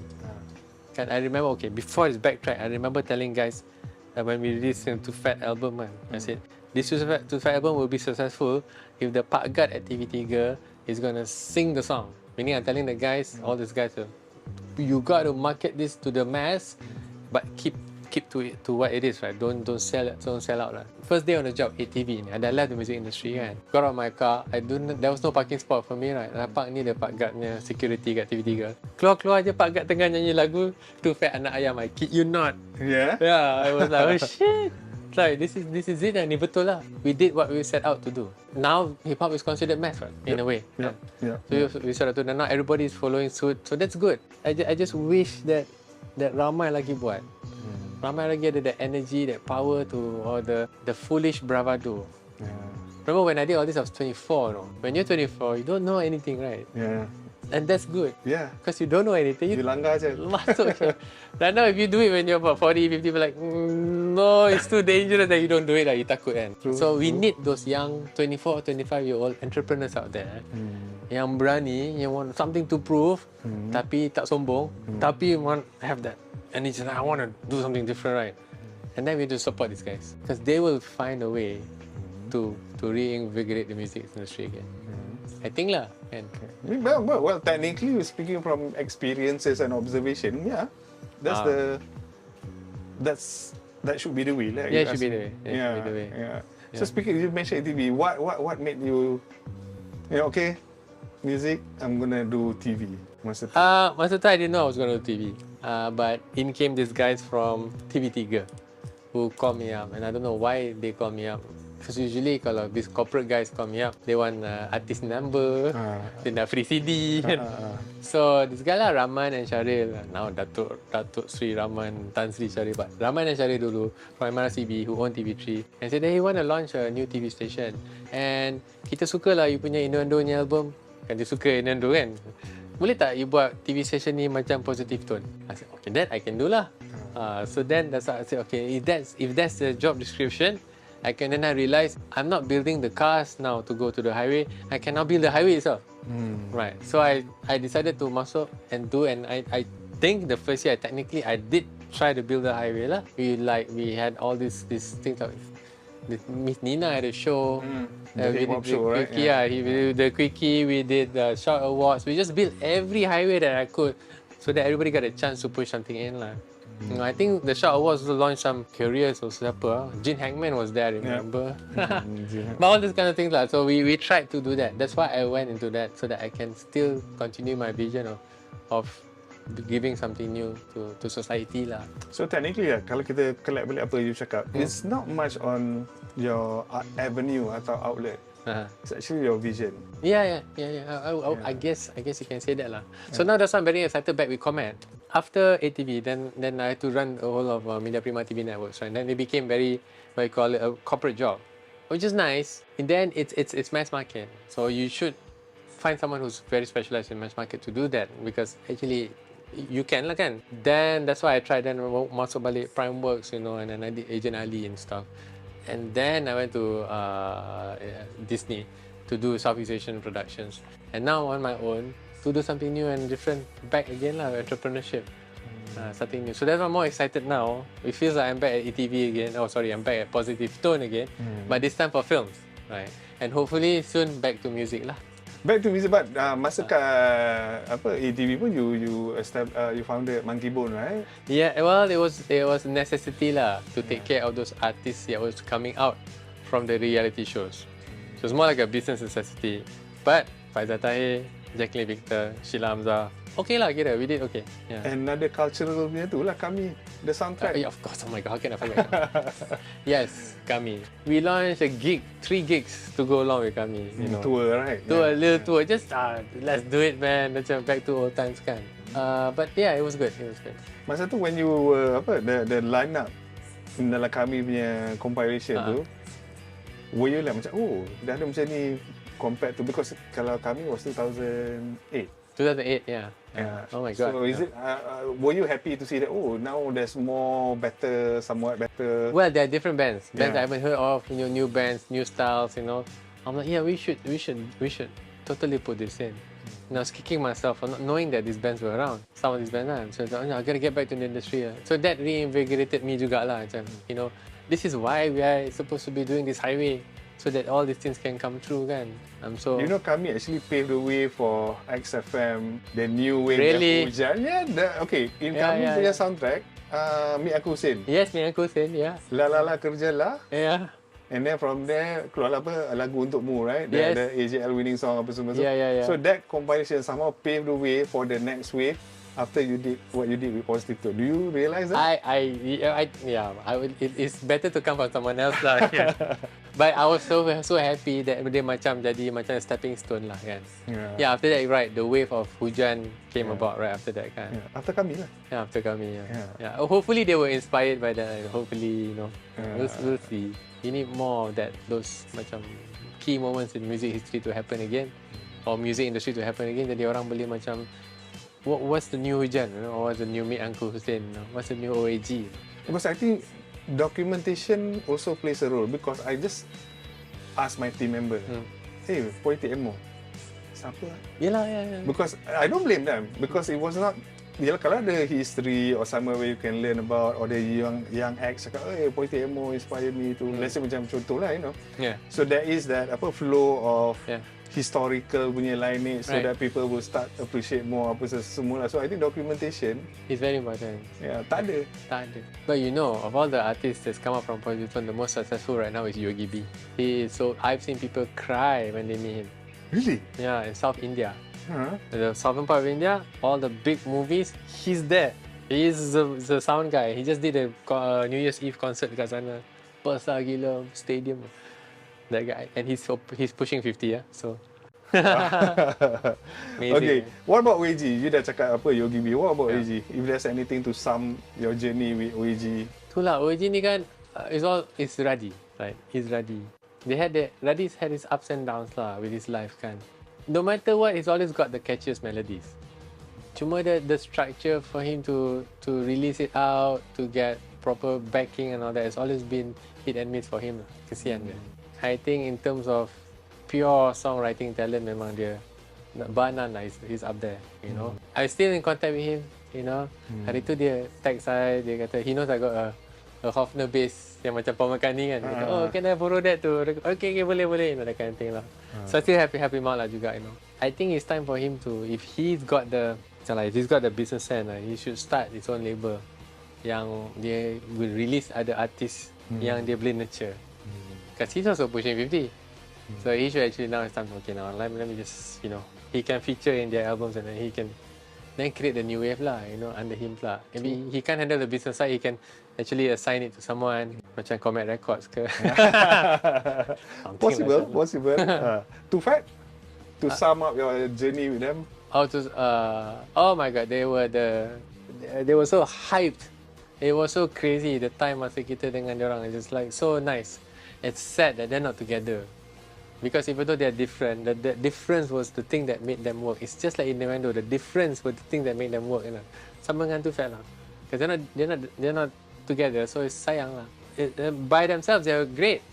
kan, I remember, okay, before it's backtrack, I remember telling guys when we released the Too Fat album, man, I said, this Too Fat album will be successful if the Pak Gad at TV3 is gonna sing the song. Meaning I'm telling the guys, all these guys, you got to market this to the mass, but keep to what it is, right? Don't sell out lah. First day on the job, ATV ni, and I left the music industry, kan. Got out of my car, there was no parking spot for me, right? I park ni the Pak Gad punya security kat TV3. Keluar je Pak Gad tengah nyanyi lagu Too Fat Anak Ayam, I kid you not. Yeah? Yeah, I was like, oh shit. Like, this is it, and ni betul lah. We did what we set out to do. Now hip hop is considered mass, right? In a way. So we sort of do that. Now everybody is following suit. So that's good. I just wish that ramai lagi buat. Ramai lagi ada the energy, that power to, or the foolish bravado. Remember when I did all this, I was 24. No? When you're 24, you don't know anything, right? Yeah. And that's good. Yeah. Because you don't know anything. You langgar je. Masuk je. And now if you do it when you're about 40, 50, like, no, it's too dangerous that you don't do it, like, you takut, kan. So we need those young 24, 25-year-old entrepreneurs out there yang berani, yang want something to prove, tapi tak sombong, tapi want have that. And it's like, I want to do something different, right? And then we need to support these guys. Because they will find a way to reinvigorate the music industry again. I think lah. Kan? Well, technically, speaking from experiences and observation, yeah, that should be the way, like. Yeah, it should be the way. Yeah. So speaking, you mentioned TV. What made you, okay, music, I'm gonna do TV. Masa tu I didn't know I was gonna do TV. But in came these guys from TV3 who called me up, and I don't know why they called me up. Because usually kalau these corporate guys call me up, they want artist number, they nak free CD. So this guy lah, Rahman and Syaril. Now Datuk Sri Rahman, Tan Sri Syaril. But Rahman and Syaril dulu from MRCB who own TV3. And said that he want to launch a new TV station. And kita suka lah you punya Indo ni album. Kan dia suka Indo kan. Boleh tak you buat TV station ni macam positive tone? I said, okay, that I can do lah. So then that's how I said, okay, if that's the job description, then I realized I'm not building the cars now to go to the highway. I can now build the highway itself. Right. So I decided to masuk and do, and I think the first year technically I did try to build the highway lah. We had all these things like Miss Nina had a show. The hip-hop show, right? We did the Quickie, we did the Shout Awards. We just built every highway that I could so that everybody got a chance to push something in lah. I think the Shout Awards also launched some careers or siapa. Gene Hackman was there, remember? But all this kind of things lah. So we tried to do that. That's why I went into that, so that I can still continue my vision of giving something new to society lah. So technically kalau kita collect balik apa you cakap, it's not much on your avenue atau outlet. It's actually your vision. Yeah. I guess you can say that lah. So now that's why I'm very excited back with Comet. After ATV, then I had to run the whole of Media Prima TV networks, right? And then it became very, what you call it, a corporate job, which is nice. And then it's mass market, so you should find someone who's very specialized in mass market to do that, because actually you can lah kan. Then that's why I tried then masuk balik Primeworks, you know, and then I did Agent Ali and stuff. And then I went to Disney to do Southeast Asian productions. And now on my own to do something new and different, back again lah, entrepreneurship. Something new. So that's why I'm more excited now. It feels like I'm back at ETV again. Oh sorry, I'm back at Positive Tone again. But this time for films, right? And hopefully soon back to music lah. Back to music, but masa kat ATV pun you founded Monkey Bone, right? Yeah, well it was a necessity lah to take care of those artists that was coming out from the reality shows. So it's more like a business necessity. But Faizal Tahir, Jacqueline Victor, Sheila Hamzah, okay lah kira, we did okay. Yeah. And another cultural punya tu lah kami, the soundtrack. Yeah, of course, oh my god, how can I forget? Yes, kami. We launched 3 gigs to go along with kami. You know. Tour, right? Tour, little tour, just let's do it man, macam back to old times kan. But yeah, it was good, Masa tu when you were, the line-up dalam kami punya compilation tu, were you like macam, oh, dah ada macam ni compared to, because kalau kami was 2008. 2008, yeah. Oh my god. So is it? Were you happy to see that? Oh, now there's more better, somewhat better. Well, there are different bands. Bands I haven't heard of, new bands, new styles. You know, I'm like, yeah, we should totally put this in. And I was kicking myself for not knowing that these bands were around. Some of these bands are. So I gotta get back to the industry. So that reinvigorated me juga lah. You know, this is why we are supposed to be doing this highway, so that all these things can come true kan. So you know, kami actually paved the way for XFM, the new wave. Really? Hujan. Yeah, okay. In kami punya soundtrack, Mi Aku Hussein. Yes, Mi Aku Hussein, yeah. La La La Kerja Lah. Yeah. And then from there, keluar lagu Untukmu, right? Yes. The AJL winning song apa semua. Yeah. So that compilation somehow paved the way for the next wave. After you did what you did with Positive Tone, do you realize that? It's better to come from someone else lah. But I was so happy that dia macam jadi macam stepping stone lah kan. Yeah, after that, right, the wave of Hujan came about right after that kan. Yeah. After kami lah. Yeah, after kami. Yeah. Hopefully they were inspired by that. Hopefully, you know, we'll see. You need more of that, those macam key moments in music history to happen again, or music industry to happen again. Jadi orang boleh macam, what's the new Hujan? You know, or what's the new Meet Uncle Hussein? You know? What's the new OAG? Because I think documentation also plays a role. Because I just asked my team member, hey, Politik Emo, siapa? Yeah. Because I don't blame them. Because it was not. Kalau ada history or somewhere where you can learn about, or the young acts cakap, hey, Politik Emo inspired me to, let's say macam contoh lah, you know. Yeah. So there is that flow of historical punya lineage, so that people will start appreciate more apa semua lah. So I think documentation is very important. Yeah, tak ada. But you know, of all the artists that's come up from Positive Tone, the most successful right now is Yogi B. I've seen people cry when they meet him. Really? Yeah, in South India. The southern part of India, all the big movies, he's there. He is the sound guy. He just did a New Year's Eve concert kat sana. Besar gila stadium. That guy, and he's pushing 50, yeah. So. Amazing. Okay, what about OAG? You dah cakap apa Yogi B. What about OAG? If there's anything to sum your journey with OAG? Itulah OAG ni kan, it's Radi, right? He's Radi. Radi's had his ups and downs lah with his life kan. No matter what, he's always got the catchiest melodies. Cuma the structure for him to release it out, to get proper backing and all that, has always been hit and miss for him. Kesian dia. I think in terms of pure songwriting talent, memang dia Banan lah, he's up there, you know. I'm still in contact with him, you know. Hari tu dia text saya, dia kata he knows I got a Hofner bass yang macam Paul McCartney kan. Dia kata, oh, can I borrow that too? Okay, boleh, you know, that kind of thing lah. So I still happy him out lah juga, you know. I think it's time for him to, if he's got the business sense, he should start his own label yang dia will release other artists yang dia boleh nurture. Because he's also pushing 50. So he should actually, now it's time to, okay, now let me just, you know, he can feature in their albums and then he can then create the new wave lah, you know, under him lah. Maybe he can't handle the business side, he can actually assign it to someone, macam Comet Records ke. Possible. Too fat? To sum up your journey with them? Oh my god, they were so hyped. It was so crazy the time masa kita dengan diorang. It's just like so nice. It's sad that they're not together. Because even though they're different, the difference was the thing that made them work. It's just like Innuendo, the difference was the thing that made them work. Sama dengan tu Fat lah. Because they're not together, so it's sayang lah. By themselves, they're great.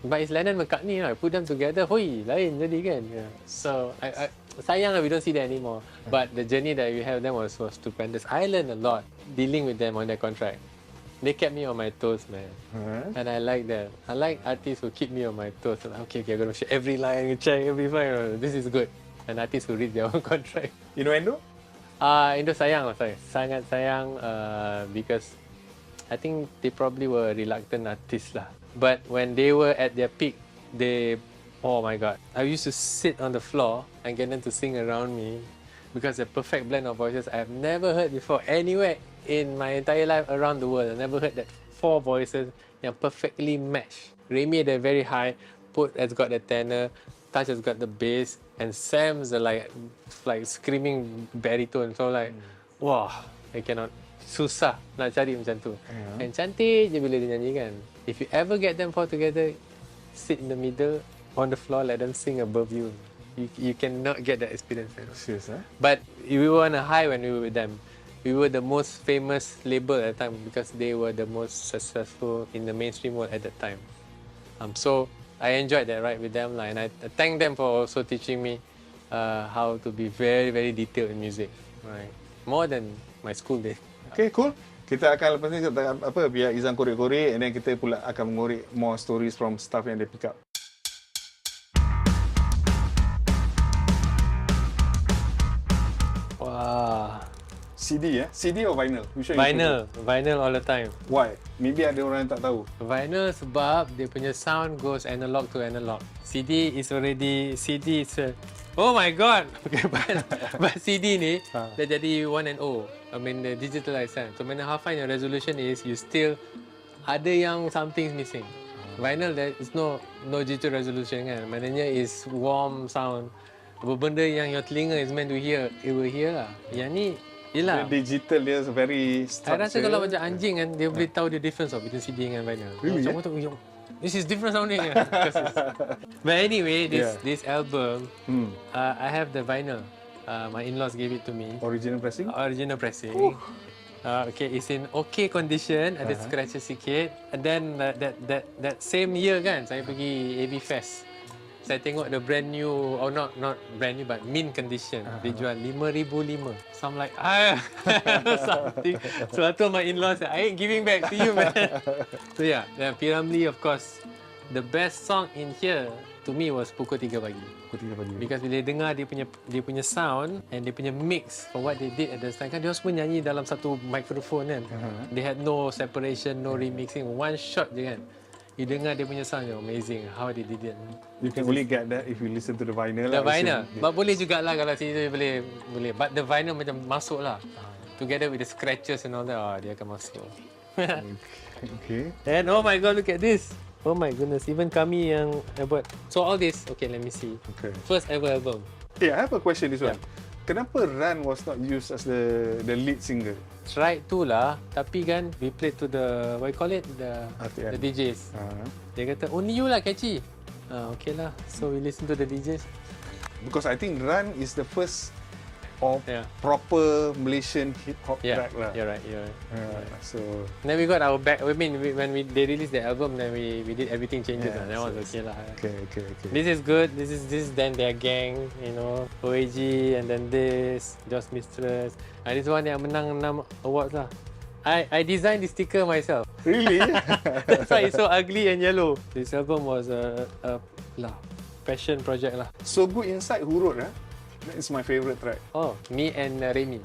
But it's Lennon McCartney lah. Put them together, hoi, lain jadi kan. Yeah. So I sayang lah we don't see that anymore. But the journey that we have them was stupendous. I learned a lot dealing with them on their contract. They kept me on my toes, man. And I like that. I like artists who keep me on my toes. Like, okay, I'm going to share every line, check every line. This is good. And artists who read their own contract. Innuendo? Indo sayang lah, sangat sayang because I think they probably were reluctant artists lah. But when they were at their peak, oh my God. I used to sit on the floor and get them to sing around me because the perfect blend of voices I've never heard before anywhere in my entire life around the world. I never heard that 4 voices yang perfectly matched. Remy at the very high, Put has got the tenor, Taj has got the bass, and Sam's like screaming baritone. So like, wah, I cannot. Susah nak cari macam tu. And cantik je bila dia nyanyi kan. If you ever get them 4 together, sit in the middle, on the floor, let them sing above you. You cannot get that experience. Serious, huh? But we were on a high when we were with them. We were the most famous label at the time because they were the most successful in the mainstream world at that time. So I enjoyed that ride with them, and I thank them for also teaching me how to be very, very detailed in music. Right, more than my school days. Okay, cool. Kita akan lepas ni biar Izan korek-korek, and then kita pula akan mengorek more stories from stuff yang dia pick up. Wah. CD CD or vinyl? Vinyl all the time. Why? Maybe ada orang yang tak tahu. Vinyl sebab dia punya sound goes analog to analog. CD is oh my God. Okay, but CD ni dah jadi 1.0. I mean the digitalized kan. So no matter how fine your resolution is, you still ada yang something's missing. Vinyl there is no digital resolution kan. Maknanya is warm sound. Benda yang your telinga is meant to hear, it will hear lah. Yang ni yelah. The digital dia very structured. Saya rasa kalau macam anjing kan, dia boleh tahu the difference between CD dengan vinyl. Really? This is different sounding. But anyway, this album, I have the vinyl. My in-laws gave it to me. Original pressing? Original pressing. Okay, it's in okay condition. Ada scratches sikit. And then that same year kan, saya pergi AB Fest. Saya tengok the brand new, or not brand new but mint condition. Dia jual 5,500. So I'm like, something. So I told my in-laws, I ain't giving back to you, man. So yeah, Piramli of course. The best song in here to me was Pukul 3 Pagi. Because bila dengar dia punya sound and dia punya mix for what they did at the time kan, dia semua nyanyi dalam satu microphone kan. They had no separation, no remixing, one shot je kan. You dengar dia punya sound, amazing how they did it. You can only get that if you listen to the vinyl. The vinyl. But boleh jugalah kalau CD boleh. But the vinyl macam masuk lah. Together with the scratches and all that, dia akan masuk. Okay. And oh my God, look at this. Oh my goodness, even kami yang buat. So all this, okay, let me see. Okay. First ever album. I have a question this one. Kenapa Ran was not used as the lead singer? Tried to lah, tapi kan we played to the, what you call it, the DJs. Dia kata only you lah catchy. Okay lah, so we listen to the DJs. Because I think Ran is the first of proper Malaysian hip hop track lah. You're right. So then we got our back. I mean, when they released the album, then we did Everything Changes. That was okay lah. Okay. This is good. This is then their gang, OAG, and then this Just Mistress. This one yang menang 6 awards lah. I designed the sticker myself. Really? That's why it's so ugly and yellow. This album was a passion project lah. So Good Inside, who wrote? That is my favourite track. Oh, me and Remy.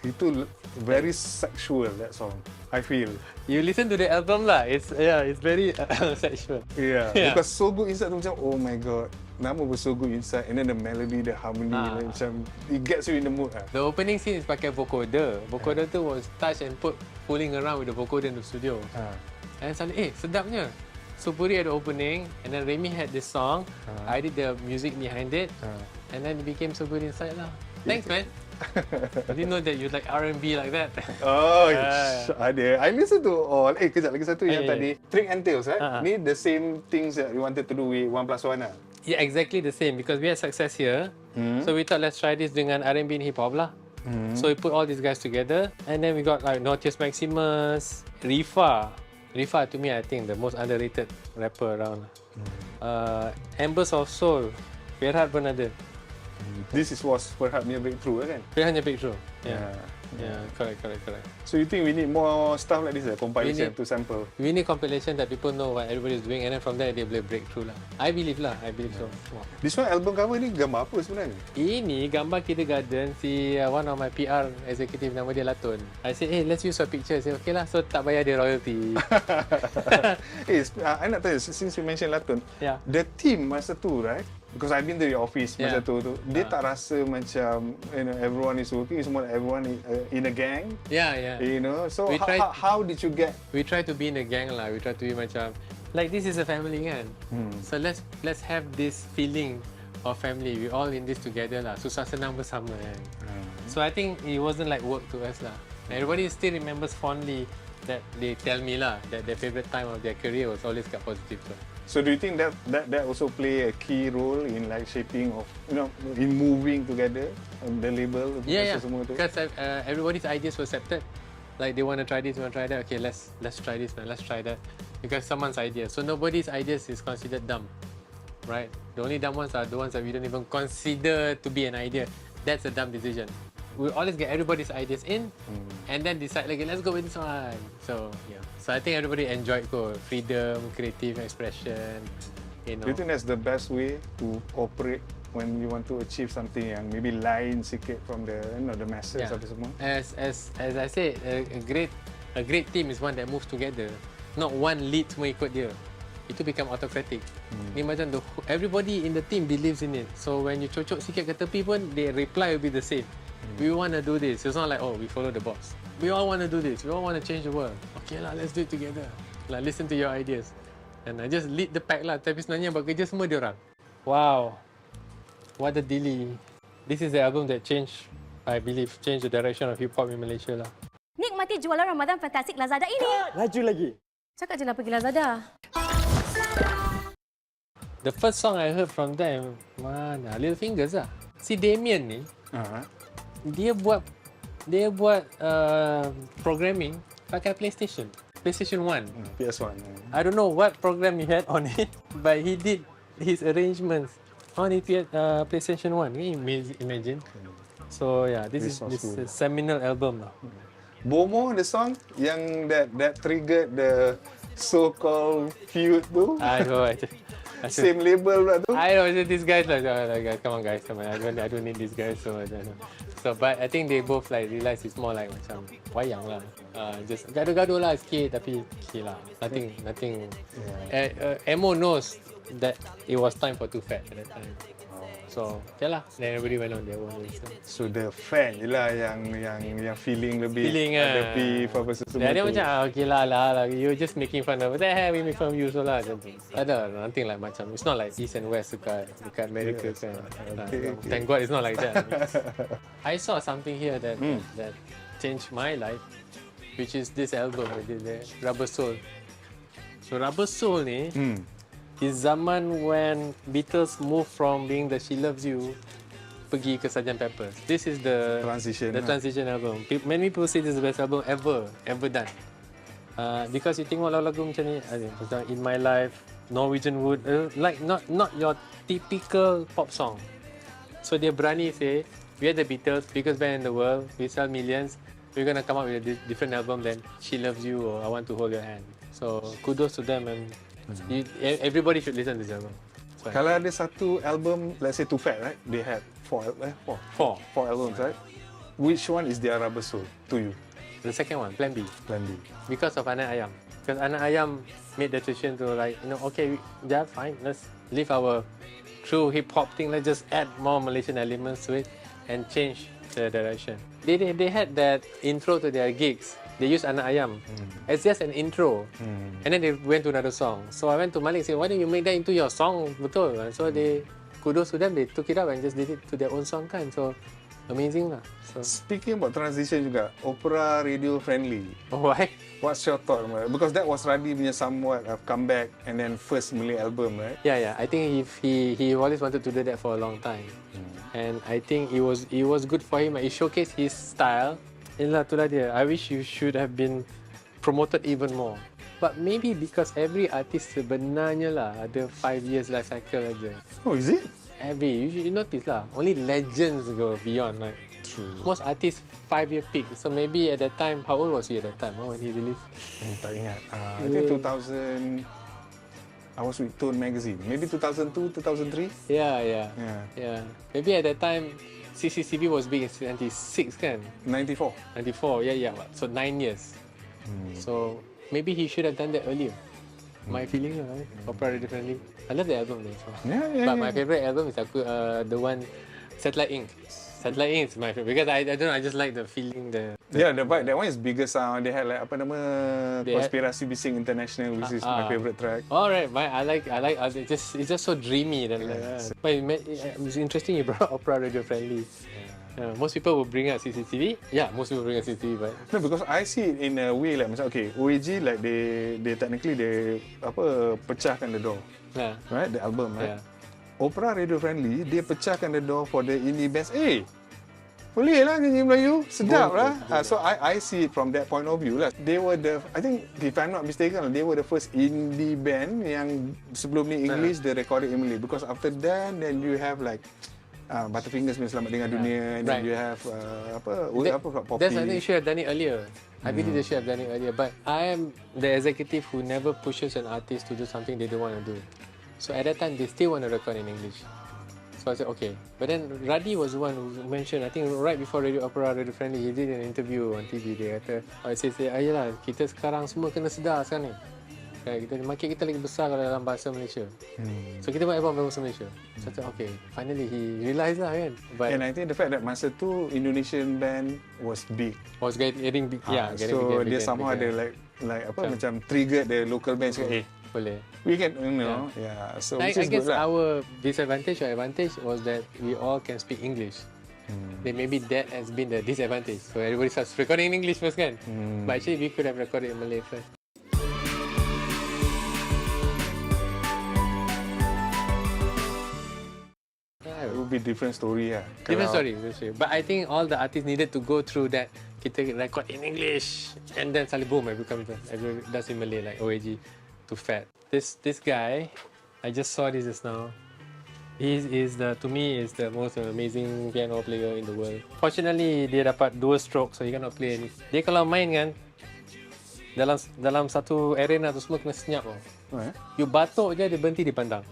Itu very sexual, that song. I feel. You listen to the album lah. It's very sexual. Yeah, because So Good Inside tu macam, oh my God. Nama pun So Good Inside, and then the melody, the harmony, macam it gets you in the mood. The opening scene is pakai vocoder. Vocoder tu was Touch and Put fooling around with the vocoder in the studio. And suddenly, sedapnya. So Puri had the opening, and then Remy had this song. I did the music behind it, and then it became So Good Inside lah. Thanks, man. I didn't know that you like R&B like that. Oh, ada. I listen to all. Kejap lagi satu yang tadi. Trick and Tails, Ni the same things that you wanted to do with 1+1 lah. Yeah, exactly the same because we had success here. So we thought let's try this dengan R&B and hip hop lah. So we put all these guys together and then we got like Notius Maximus, Rifa. Rifa to me I think the most underrated rapper around. Embers of Soul, Ferhat pun ada. This was Ferhat punya breakthrough kan? Ferhat punya breakthrough. Yeah, correct. So you think we need more stuff like this, compilation to sample? We need compilation that people know what everybody is doing and then from there they boleh breakthrough lah. I believe so. Wow. This one album cover ni gambar apa sebenarnya? Ini gambar kindergarten si one of my PR executive nama dia Latun. I said, hey, let's use your picture. I said, okay lah, so tak bayar dia royalty. I nak tanya, since you mention Latun, the team masa tu, right? Because I've been to your office masa tu, dia tak rasa macam everyone is working, semua everyone in a gang. Yeah. You know, so how did you get? We try to be in a gang lah. We try to be macam like this is a family kan. So let's have this feeling of family. We all in this together lah. Susah senang bersama kan. So I think it wasn't like work to us lah. Everybody still remembers fondly that they tell me lah that their favorite time of their career was always kat positive lah. So do you think that also play a key role in like shaping of in moving together the label? Yeah. Because everybody's ideas were accepted. Like they want to try this, want to try that. Okay, let's try this, man. Let's try that. Because someone's idea. So nobody's ideas is considered dumb, right? The only dumb ones are the ones that we don't even consider to be an idea. That's a dumb decision. We always get everybody's ideas in, and then decide like, let's go with this one. So yeah. So I think everybody enjoyed freedom, creative expression. Do you think that's the best way to operate when you want to achieve something yang maybe lain sikit from the the masses apa semua? As I said, a great team is one that moves together. Not one lead semua ikut dia. Itu become autocratic. Ni macam everybody in the team believes in it. So when you cocok sikit ke tepi pun, their reply will be the same. We want to do this. It's not like, we follow the boss. We all want to do this. We all want to change the world. Okay lah, let's do it together. Like, listen to your ideas. And I just lead the pack lah. Tapi sebenarnya buat kerja semua diorang. Wow. What a delay. This is the album that changed, I believe, changed the direction of hip-hop in Malaysia lah. Nikmati jualan Ramadan fantastik Lazada ini. Laju lagi. Cakap je lah pergi Lazada. The first song I heard from them, mana? Little Fingers lah. Si Damien ni, dia buat programming pakai PlayStation 1. PS1. I don't know what program he had on it, but he did his arrangements on the PlayStation 1. Can you imagine? So yeah, this is a seminal album lah. Bomo, the song yang that triggered the so-called feud tu. Same label lah tu. I know these guys like, come on guys, come on. I don't need these guys so I don't know. So but I think they both like realize it's more like macam wayang lah. Just gaduh-gaduh lah sikit tapi okay lah. Nothing. Emo knows that it was time for Too Fat at that time. So, okay lah. Then everybody went on their own way. So the fan je lah yang feeling lebih hadapi apa semua dia macam okay lah, you just making fun of it. We make fun of you so lah. Ada nothing like macam, it's not like East and West dekat America kan. Thank God it's not like that. I saw something here that changed my life, which is this album, Rubber Soul. So Rubber Soul ni is zaman when Beatles moved from being the She Loves You pergi ke Sgt. Pepper's. This is the transition album. Many people say this is the best album ever done. Because you tengok lagu-lagu macam ni, In My Life, Norwegian Wood, like not your typical pop song. So dia berani say, we are the Beatles, biggest band in the world, we sell millions, we're gonna come up with a different album than She Loves You or I Want to Hold Your Hand. So kudos to them and everybody should listen to this album. Kalau ada satu album, let's say Too Fat, right? They had four albums, right? Which one is their Rubber Soul to you? The second one, Plan B. Because of Anak Ayam. Because Anak Ayam made the decision to okay, fine, let's leave our true hip hop thing. Let's just add more Malaysian elements to it and change the direction. They had that intro to their gigs. They used Anak Ayam as just an intro, and then they went to another song. So I went to Malik and said, why don't you make that into your song? Betul. So they, kudos to them, they took it up and just did it to their own song kan. So amazing lah. So speaking about transition juga, opera radio friendly. Why? What's your thought about it? Because that was Radhi punya somewhat comeback and then first Malay album, right? Yeah. I think if he always wanted to do that for a long time, and I think it was good for him. It showcased his style. Itulah dia. I wish you should have been promoted even more. But maybe because every artist sebenarnya lah ada 5 years life cycle aja. Oh, is it? You notice lah. Only legends go beyond. Like most artists 5-year peak. So maybe at that time, how old was he at that time when he released? Tak ingat. I think 2000. I was with Tone magazine. Maybe 2002, 2003. Yeah. Maybe at that time, CCCB was big in 96 kan? 94. Yeah. So 9 years. So maybe he should have done that earlier. My feeling lah, opera differently. I love the album though. So. Yeah. But my favorite album is the one Satellite Ink. Satellite Ink is my favorite because I don't know, I just like the feeling. The vibe. That one is bigger sound. They had like Konspirasi Bising International, which is my favorite track. Alright, I like. It's just so dreamy. But it's interesting you brought opera radio friendly. Most people will bring up CCTV. Yeah, most people bring up CCTV, but no, because I see it in a way like macam OAG like they technically pecahkan the door, right? The album, right? Opera radio friendly, dia pecahkan the door for the indie bands. Boleh lah nyanyi Melayu, sedap lah. So I see it from that point of view lah. They were I think if I'm not mistaken, they were the first indie band yang sebelum ni English they recorded in Malay. Because after that, then you have like Butterfingers punya Selamat Dengan Dunia, and then you have Poppy. That's I think you should have done it earlier. I believe they should have done it earlier. But I am the executive who never pushes an artist to do something they don't want to do. So at that time, they still want to record in English. So I said, okay. But then Radhi was the one who mentioned, I think right before Opera Radio Friendly, he did an interview on TV. Dia kata, ayolah, kita sekarang semua kena sedar sekarang ni. Market kita lagi besar kalau dalam bahasa Malaysia. So kita buat album bahasa Malaysia. So I said, okay, finally he realised lah kan. And I think the fact that masa tu Indonesian band was big. Was getting big, so dia somehow ada macam triggered the local bands. Boleh. We can, so I guess our disadvantage or advantage was that we all can speak English. Then maybe that has been the disadvantage. So everybody starts recording in English first kan. But actually we could have recorded in Malay first. It would be different story lah. Different story. But I think all the artists needed to go through that. Kita record in English and then suddenly boom, everybody does in Malay like OAG to Fat. This guy, I just saw this just now. To me is the most amazing piano player in the world. Fortunately, dia dapat 2 strokes, so he cannot play any. Dia kalau main kan, dalam satu arena tu semua kena senyap tau. You batuk je, dia berhenti dipandang.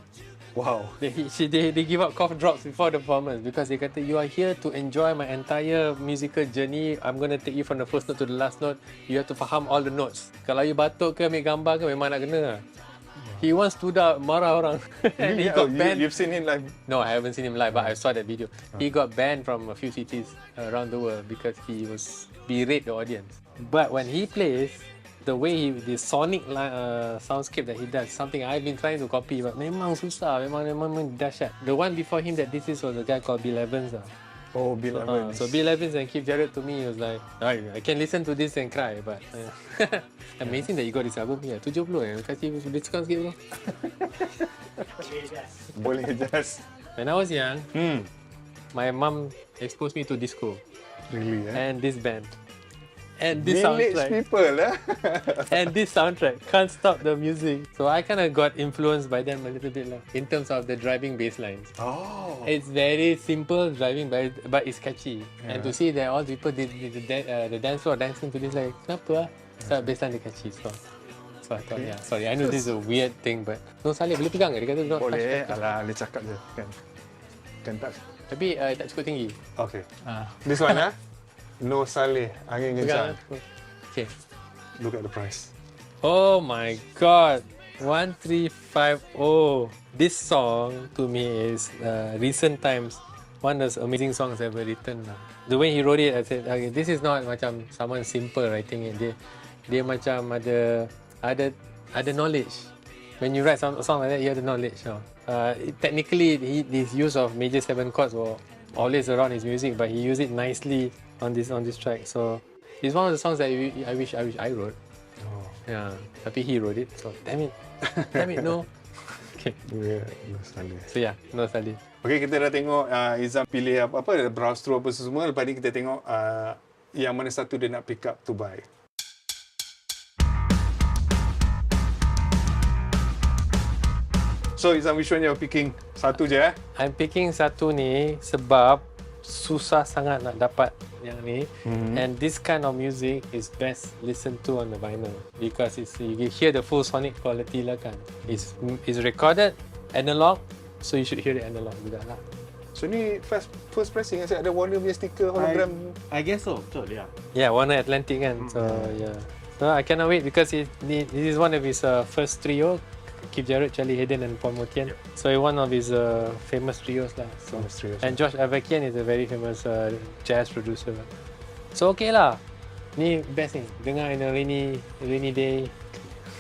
Wow. They give up cough drops before the performance because they kata, you are here to enjoy my entire musical journey. I'm going to take you from the first note to the last note. You have to faham all the notes. Kalau you batuk ke ambil gambar ke memang nak kena. He once stood up, marah orang. And he got banned. You've seen him live? No, I haven't seen him live, but I saw that video. He got banned from a few cities around the world because he was berate the audience. But when he plays, the way the sonic soundscape that he does, something I've been trying to copy, but memang susah, memang dahsyat. The one before him that this was a guy called Bill Evans. Oh, Bill Evans. So Bill Evans and Keith Jarrett to me was like, I can listen to this and cry, but amazing that you got this album here. 70 kasih discount sikit bro. Boleh just. When I was young, my mom exposed me to disco. Really? And this band. And this Village soundtrack. People, and this soundtrack can't stop the music. So I kind of got influenced by them a little bit lah, in terms of the driving bass lines. Oh. It's very simple driving, but it's catchy. And to see that all people did the dance floor dancing to this, like, kenapa? So bass line is catchy. So I thought, sorry, I know this is a weird thing, but no Saleh boleh pegang ke? Dia kata not touch. Boleh, alah, dia cakap je kan. Kan touch. Tapi tak cukup tinggi. Okay. This one No Saleh, angin kencang. Okay. Look at the price. Oh my god. 1350. This song to me is recent times one of the amazing songs ever written. The way he wrote it, I said, okay, this is not macam someone simple writing it. Dia macam ada knowledge. When you write a song like that, you have the knowledge. Technically, his use of major 7 chords always around his music, but he used it nicely on this track. So it's one of the songs that I wish I wrote. Yeah, tapi he wrote it. So damn it, no. Okay. Yeah, nostalgia. So yeah, nostalgia. Okay, kita dah tengok Izam pilih apa browse through apa semua. Lepas ni kita tengok yang mana satu dia nak pick up to buy. So Izam, which one you're picking? Satu je I'm picking satu ni sebab susah sangat nak dapat yang ni. And this kind of music is best listened to on the vinyl because you hear the full sonic quality lah kan. It's recorded analog, so you should hear it analog juga lah. So ni first pressing, ada Warner punya stiker hologram. I guess so, betul ya. Yeah, Warner Atlantic kan. So yeah. So I cannot wait because this is one of his first trio. Keith Jarrett, Charlie Hayden and Paul Motian. So one of his famous trios lah. So, and Josh Avakian is a very famous jazz producer. So okay lah. Ni best ni. Dengar in a rainy day.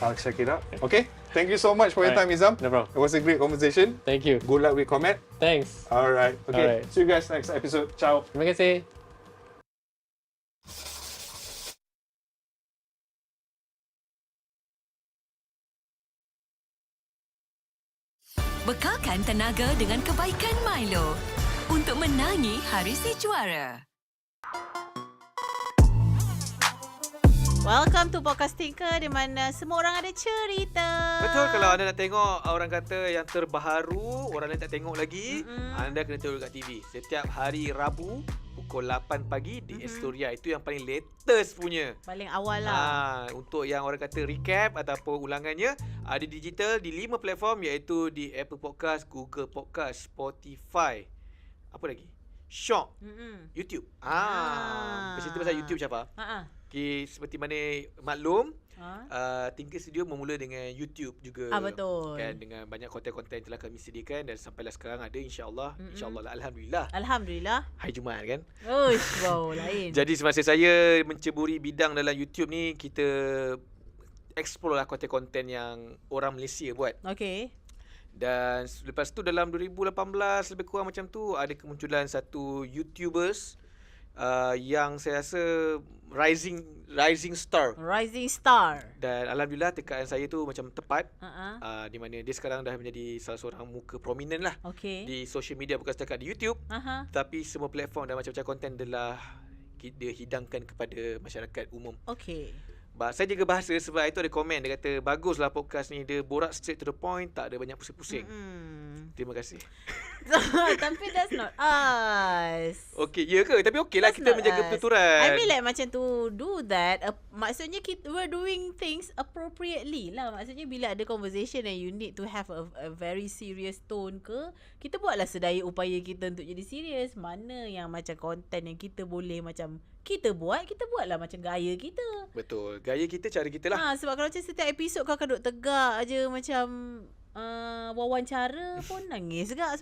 I'll check it out. Okay. Thank you so much for your time, Izam. No problem. It was a great conversation. Thank you. Good luck with Comet. Thanks. Alright. Okay. Alright. See you guys next episode. Ciao. Terima kasih. Bekalkan tenaga dengan kebaikan Milo untuk menangi hari si juara. Welcome to Podcast Tinker di mana semua orang ada cerita. Betul, kalau anda nak tengok orang kata yang terbaru, orang lain tak tengok lagi, anda kena tengok kat TV. Setiap hari Rabu pukul 8 pagi di Astoria. Itu yang paling latest punya. Paling awal lah. Untuk yang orang kata recap ataupun ulangannya, ada digital di 5 platform iaitu di Apple Podcast, Google Podcast, Spotify. Apa lagi? Shock. YouTube. Bercerita pasal YouTube siapa? Okay, seperti mana maklum, Tinker Studio bermula dengan YouTube juga. Betul. Kan, dengan banyak konten-konten telah kami sediakan dan sampailah sekarang ada insya-Allah. InsyaAllah lah, alhamdulillah. Alhamdulillah. Hari Jumaat kan. Wow, lain. Jadi semasa saya menceburi bidang dalam YouTube ni, kita explore lah konten-konten yang orang Malaysia buat. Okay. Dan lepas tu dalam 2018 lebih kurang macam tu, ada kemunculan satu YouTubers yang saya rasa rising star. Dan alhamdulillah tekaan saya tu macam tepat. Di mana dia sekarang dah menjadi salah seorang muka prominent lah di social media, bukan setakat di YouTube, tapi semua platform dan macam-macam konten telah dia hidangkan kepada masyarakat umum. Saya jaga bahasa sebab itu ada komen dia kata baguslah podcast ni, dia borak straight to the point, tak ada banyak pusing-pusing. Terima kasih. Tapi that's not us. Okay, ya ke? Tapi okey lah, kita menjaga pertuturan. I mean like macam to do that, maksudnya we're doing things appropriately lah. Maksudnya bila ada conversation and you need to have a very serious tone ke, kita buatlah sedaya upaya kita untuk jadi serius. Mana yang macam konten yang kita boleh macam kita buatlah macam gaya kita. Betul. Gaya kita, cara kita lah. Sebab kalau macam setiap episod kau akan duduk tegak aje macam wawancara pun nangis juga